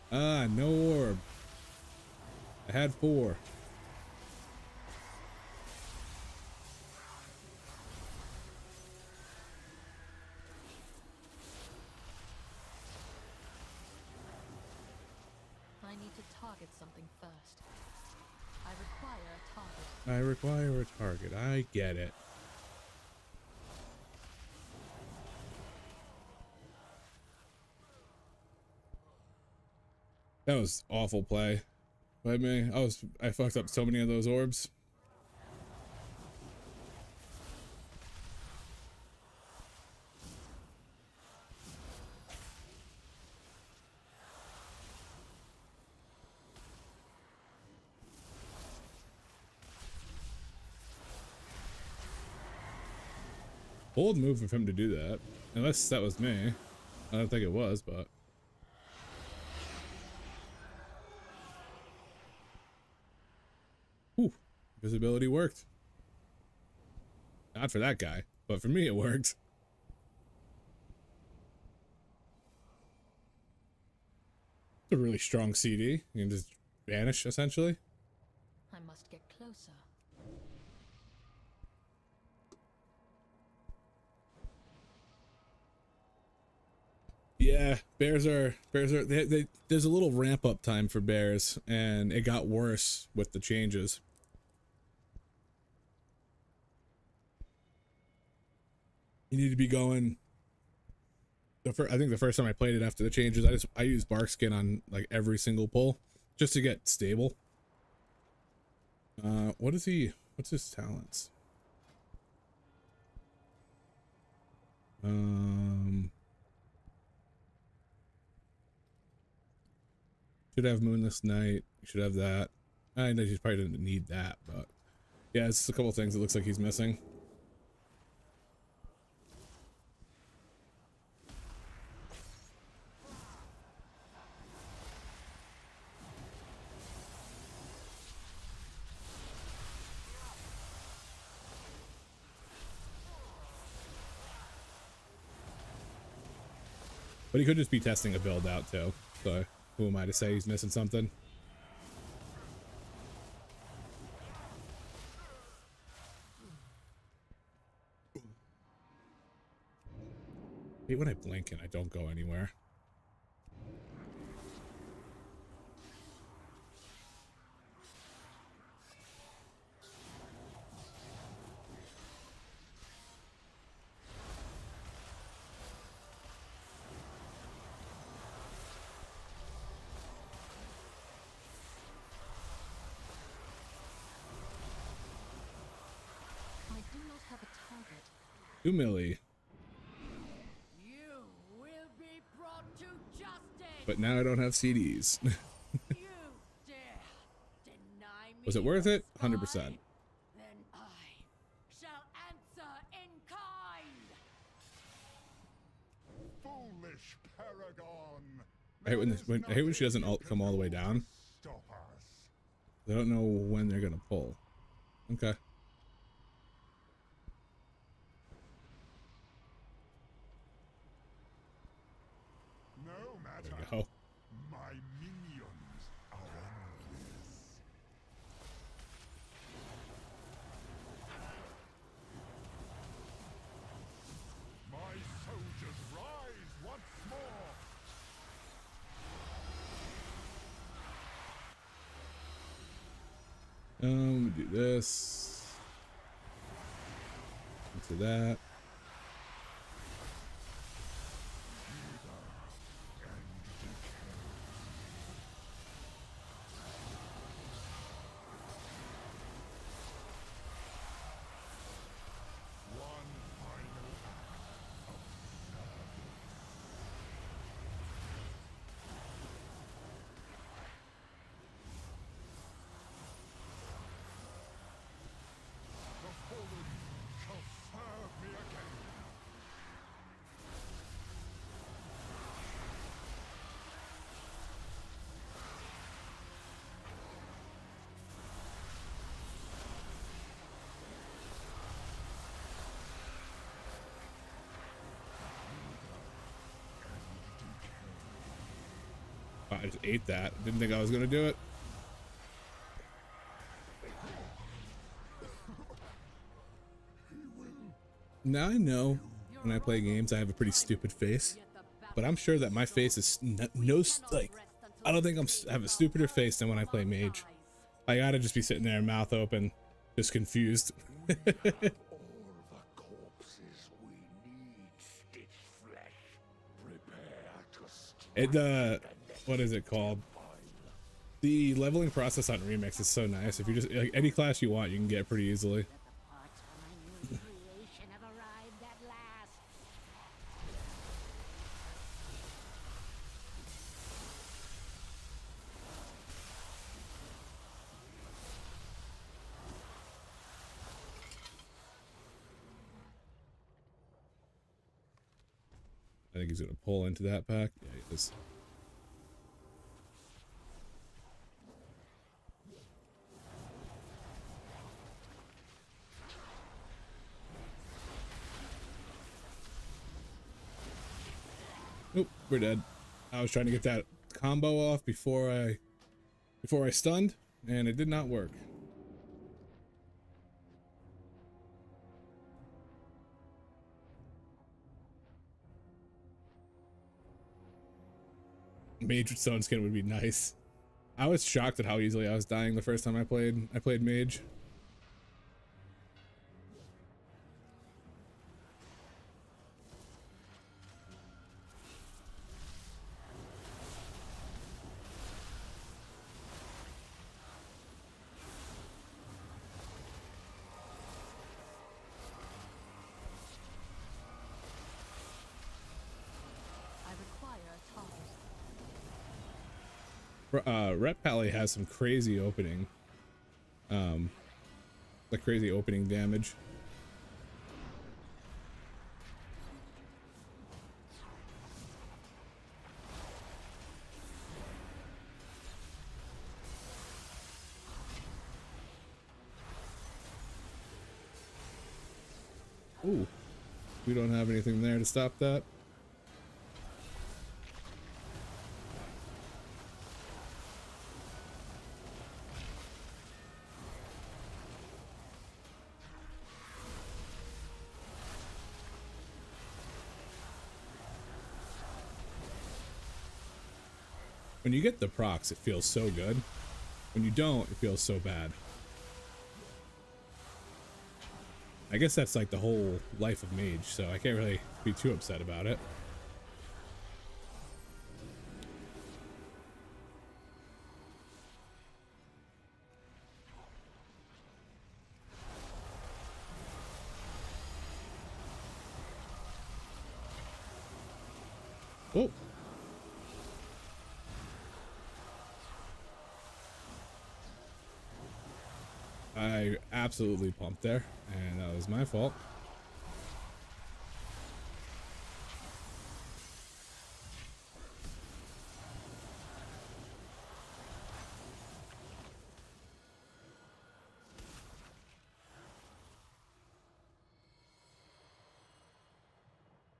Ah, no orb. I had 4. I need to target something first. I require a target. I require a target. I get it. That was awful play by me. I fucked up so many of those orbs. Bold move of him to do that. Unless that was me. I don't think it was, but... Whew. Visibility worked. Not for that guy, but for me it worked. It's a really strong CD. You can just vanish, essentially. I must get closer. Yeah, bears are there's a little ramp up time for bears, and it got worse with the changes. You need to be going. I think the first time I played it after the changes, I used bark skin on like every single pull just to get stable. What's his talents? Should have Moonless Night. Should have that. I know he probably didn't need that, but yeah, it's just a couple things it looks like he's missing. But he could just be testing a build out too, so who am I to say he's missing something? I hate when I blink and I don't go anywhere. I do not have a target. 2 milli. You will be brought to justice. But now I don't have CDs. You dare deny me. Was it worth it? the 100%. sky? Then I shall answer in kind. Foolish paragon. I hate when she doesn't come all the way down. Stop us. I don't know when they're gonna pull. Okay. No matter. There we go. My minions are endless. My soldiers rise once more. Do this. Into that. One final act of service. The fallen shall serve me again. Wow, I just ate that. Didn't think I was gonna do it. Now I know when I play games I have a pretty stupid face, but I'm sure that my face is like I don't think I have a stupider face than when I play mage. I gotta just be sitting there, mouth open, just confused. All the corpses we need, stitch flesh. Prepare to steal What is it called? The leveling process on Remix is so nice. If you just like any class you want, you can get pretty easily. That the parts for my new creation have arrived at last. I think he's gonna pull into that pack. Yeah, he is. Nope, we're dead. I was trying to get that combo off before I stunned, and it did not work. Mage with stone skin would be nice. I was shocked at how easily I was dying the first time I played mage. I require a task. Rep Pally has some crazy opening, the crazy opening damage. Ooh, we don't have anything there to stop that. When you get the procs, it feels so good. When you don't, it feels so bad. I guess that's like the whole life of mage, so I can't really be too upset about it. Oh. I absolutely pumped there, and that was my fault.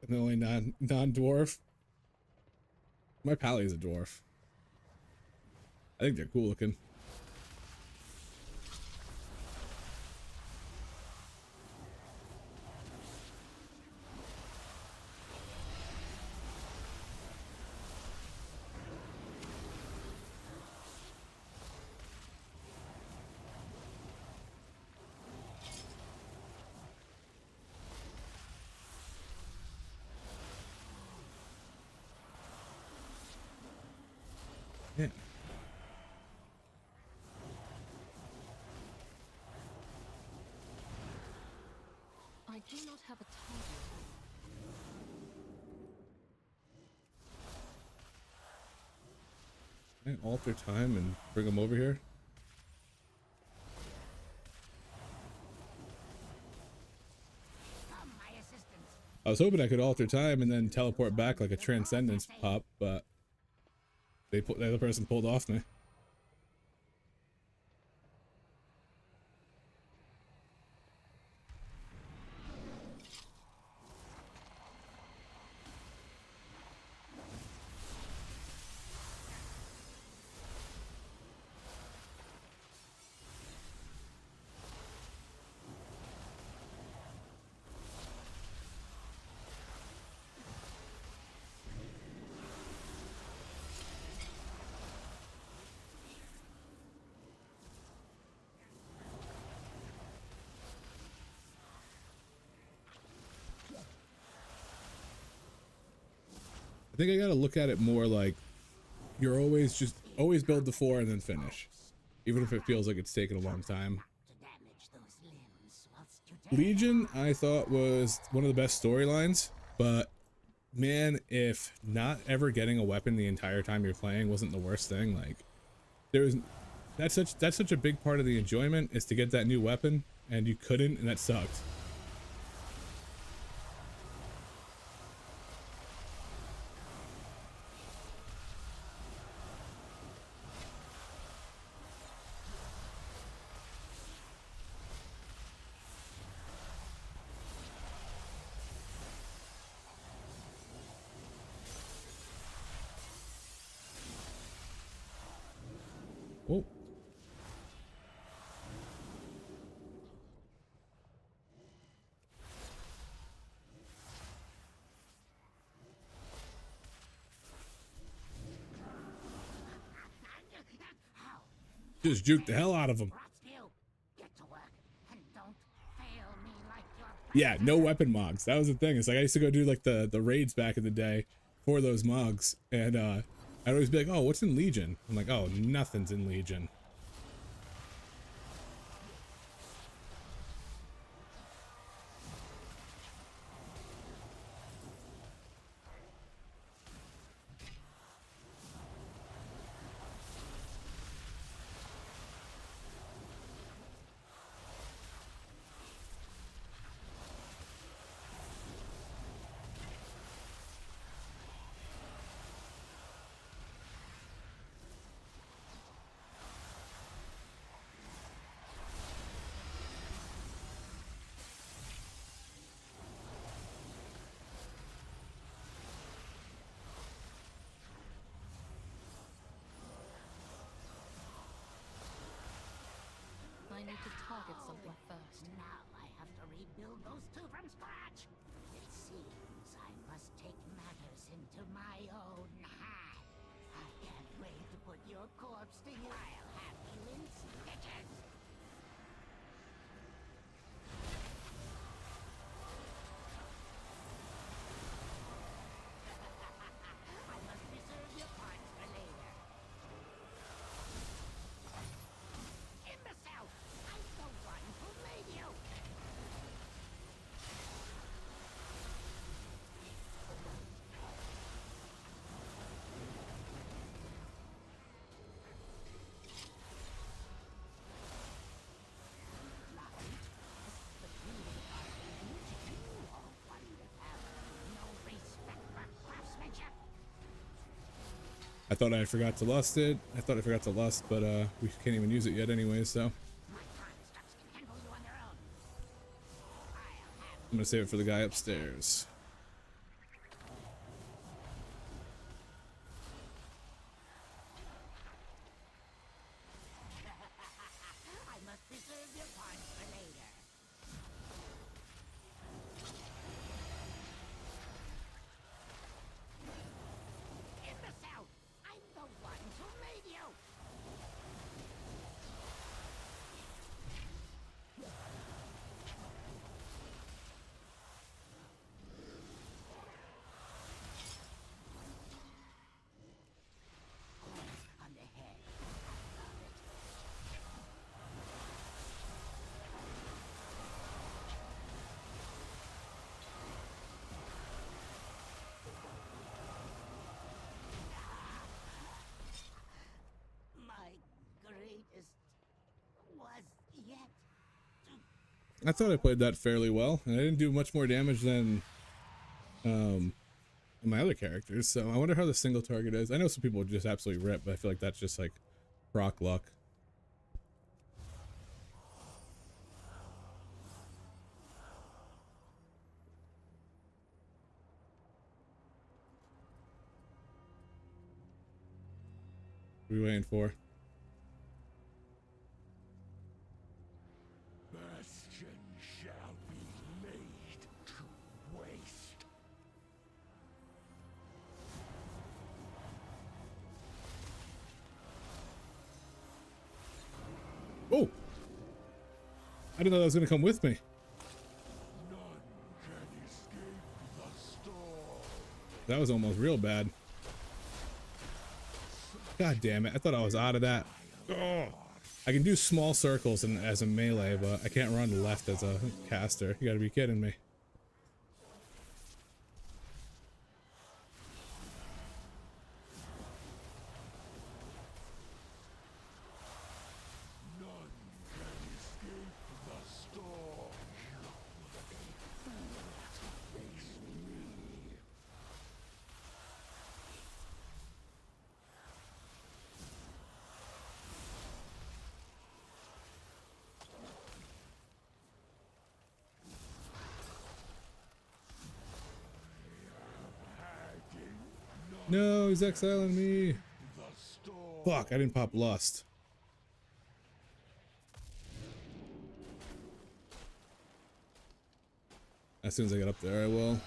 And the only non-dwarf. My Pally is a dwarf. I think they're cool looking. Yeah. I do not have a target. Can I alter time and bring them over here? Come, my assistants. I was hoping I could alter time and then teleport back like a transcendence pop, but the other person pulled off me. I think I gotta look at it more like you're always just Always build the 4 and then finish, even if it feels like it's taken a long time. To damage those limbs whilst you dare. Legion, I thought, was one of the best storylines, but man, if not ever getting a weapon the entire time you're playing wasn't the worst thing, like that's such a big part of the enjoyment is to get that new weapon, and you couldn't, and that sucked. Oh. Just juke the hell out of him. Get to work and don't fail me like your Yeah, no weapon mogs. That was the thing. It's like I used to go do like the raids back in the day for those mogs, and I'd always be like, oh, what's in Legion? I'm like, oh, nothing's in Legion. I need to target something first. Now I have to rebuild those two from scratch. It seems I must take matters into my own hand. I can't wait to put your corpse to you. I'll have you in stitches. I must reserve your parts for later. Imbecile! I'm the one who made you! I thought I forgot to lust it. I thought I forgot to lust, but we can't even use it yet anyway, so I'm gonna save it for the guy upstairs. I must reserve your parts for later. Imbecile! I'm the one who made you! On the head. I love it. My greatest was yet to I thought I played that fairly well, and I didn't do much more damage than my other characters, so I wonder how the single target is. I know some people just absolutely rip, but I feel like that's just like rock luck. What are we waiting for? Bastion shall be laid to waste. Oh! I didn't know that was gonna come with me. None can escape the storm. That was almost real bad. Such God damn it. I thought I was out of that. Oh. I can do small circles as a melee, but I can't run left as a caster. You gotta be kidding me. No, he's exiling me. Fuck, I didn't pop Lust. As soon as I get up there, I will.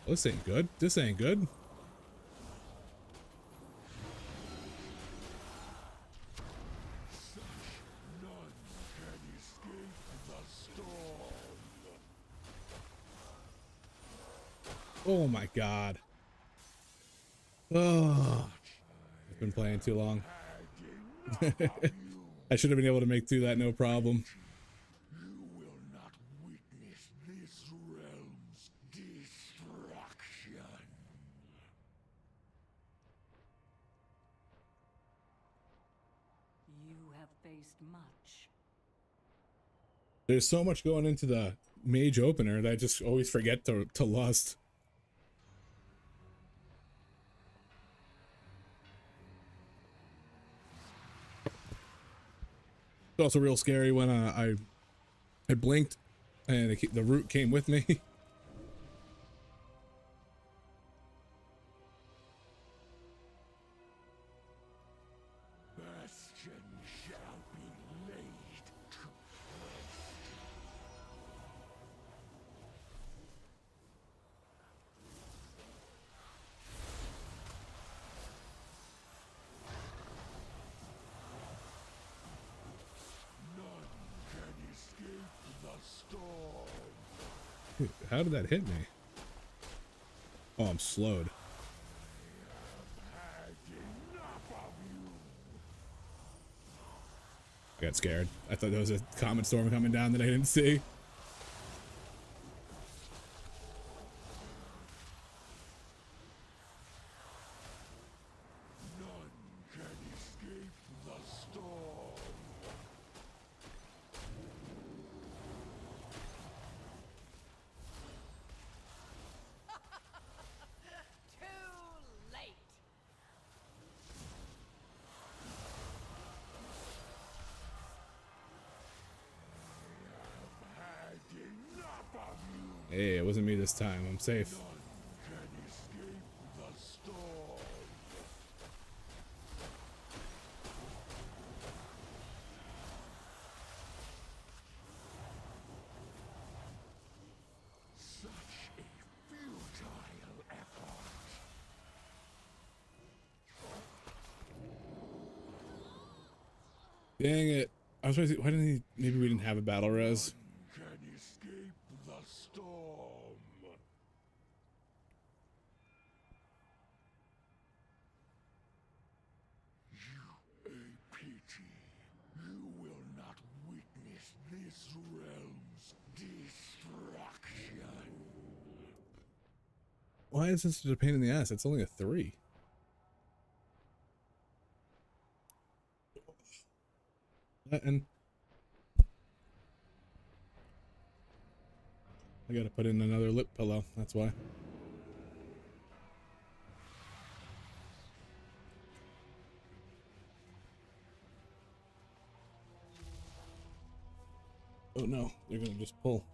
Oh, this ain't good. This ain't good. Oh my god. Oh, I've been playing too long. I should have been able to make through that no problem. You will not witness this realm's destruction. You have faced much. There's so much going into the mage opener that I just always forget to lust. It's also real scary when I blinked and the root came with me. Bastion shall be laid to waste. None can escape the storm. Dude, how did that hit me? Oh, I'm slowed. Had enough of you. I got scared. I thought there was a comet storm coming down that I didn't see. None can escape the storm. Too late. Had enough of you. Hey, it wasn't me this time. I'm safe. None can escape the storm. Such a futile effort. Dang it. I was trying to see, why didn't he, maybe we didn't have a battle res. Can escape the storm. You a pity. You will not witness this realm's destruction. Why is this such a pain in the ass? It's only a 3. And I gotta put in another lip pillow, that's why. Oh no, they're gonna just pull.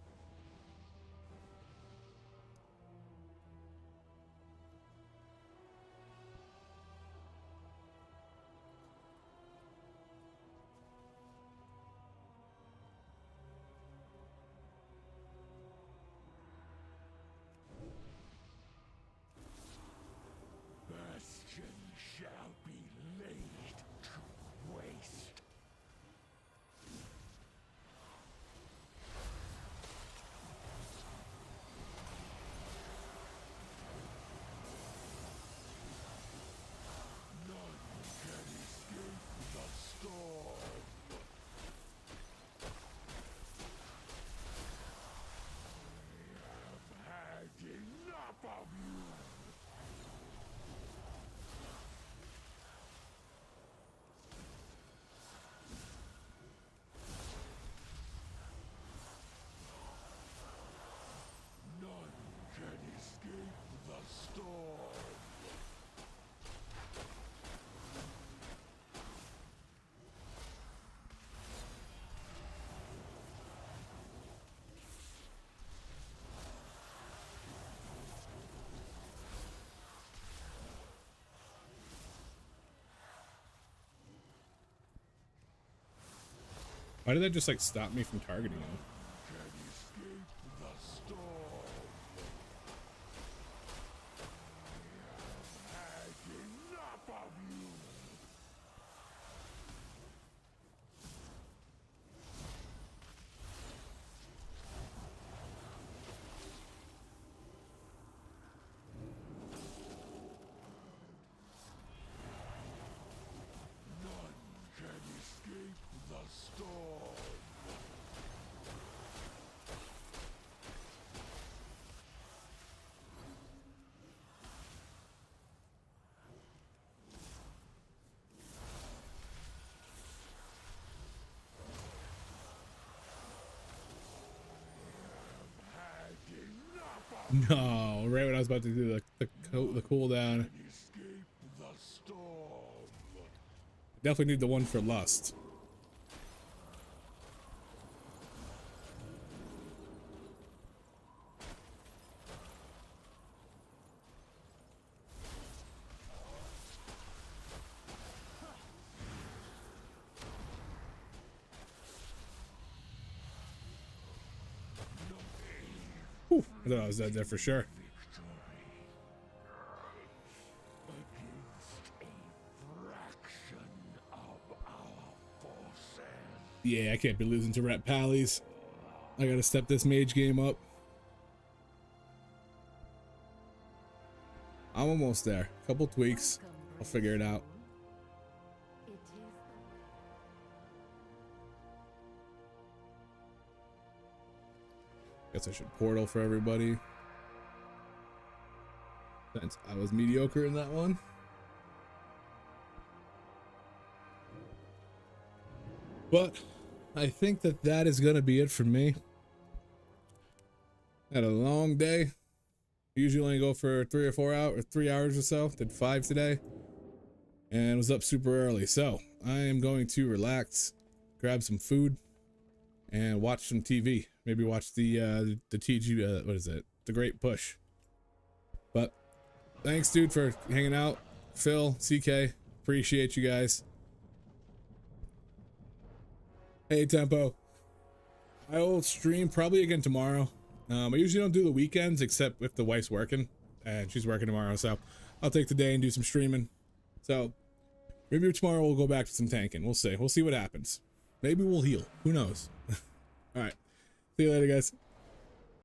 Bastion shall be laid to waste. Why did that just like stop me from targeting him? Can escape the storm. I have had enough of you. None can escape the storm. No, right when I was about to do the cooldown. Escape the storm. Definitely need the one for lust. Whew, I thought I was dead there for sure. Yeah, I can't be losing to Ret Pallies. I gotta step this mage game up. I'm almost there. Couple tweaks. I'll figure it out. It is Guess I should portal for everybody. Since I was mediocre in that one. But I think that is gonna be it for me. Had a long day. Usually only go for 3 or 4 hours, or 3 hours or so. Did 5 today, and was up super early. So I am going to relax, grab some food, and watch some TV. Maybe watch the TG. What is it? The Great Push. But thanks, dude, for hanging out. Phil, CK, appreciate you guys. Hey, Tempo. I will stream probably again tomorrow. I usually don't do the weekends except if the wife's working, and she's working tomorrow, so I'll take the day and do some streaming. So maybe tomorrow we'll go back to some tanking. We'll see. We'll see what happens. Maybe we'll heal. Who knows? All right. See you later, guys.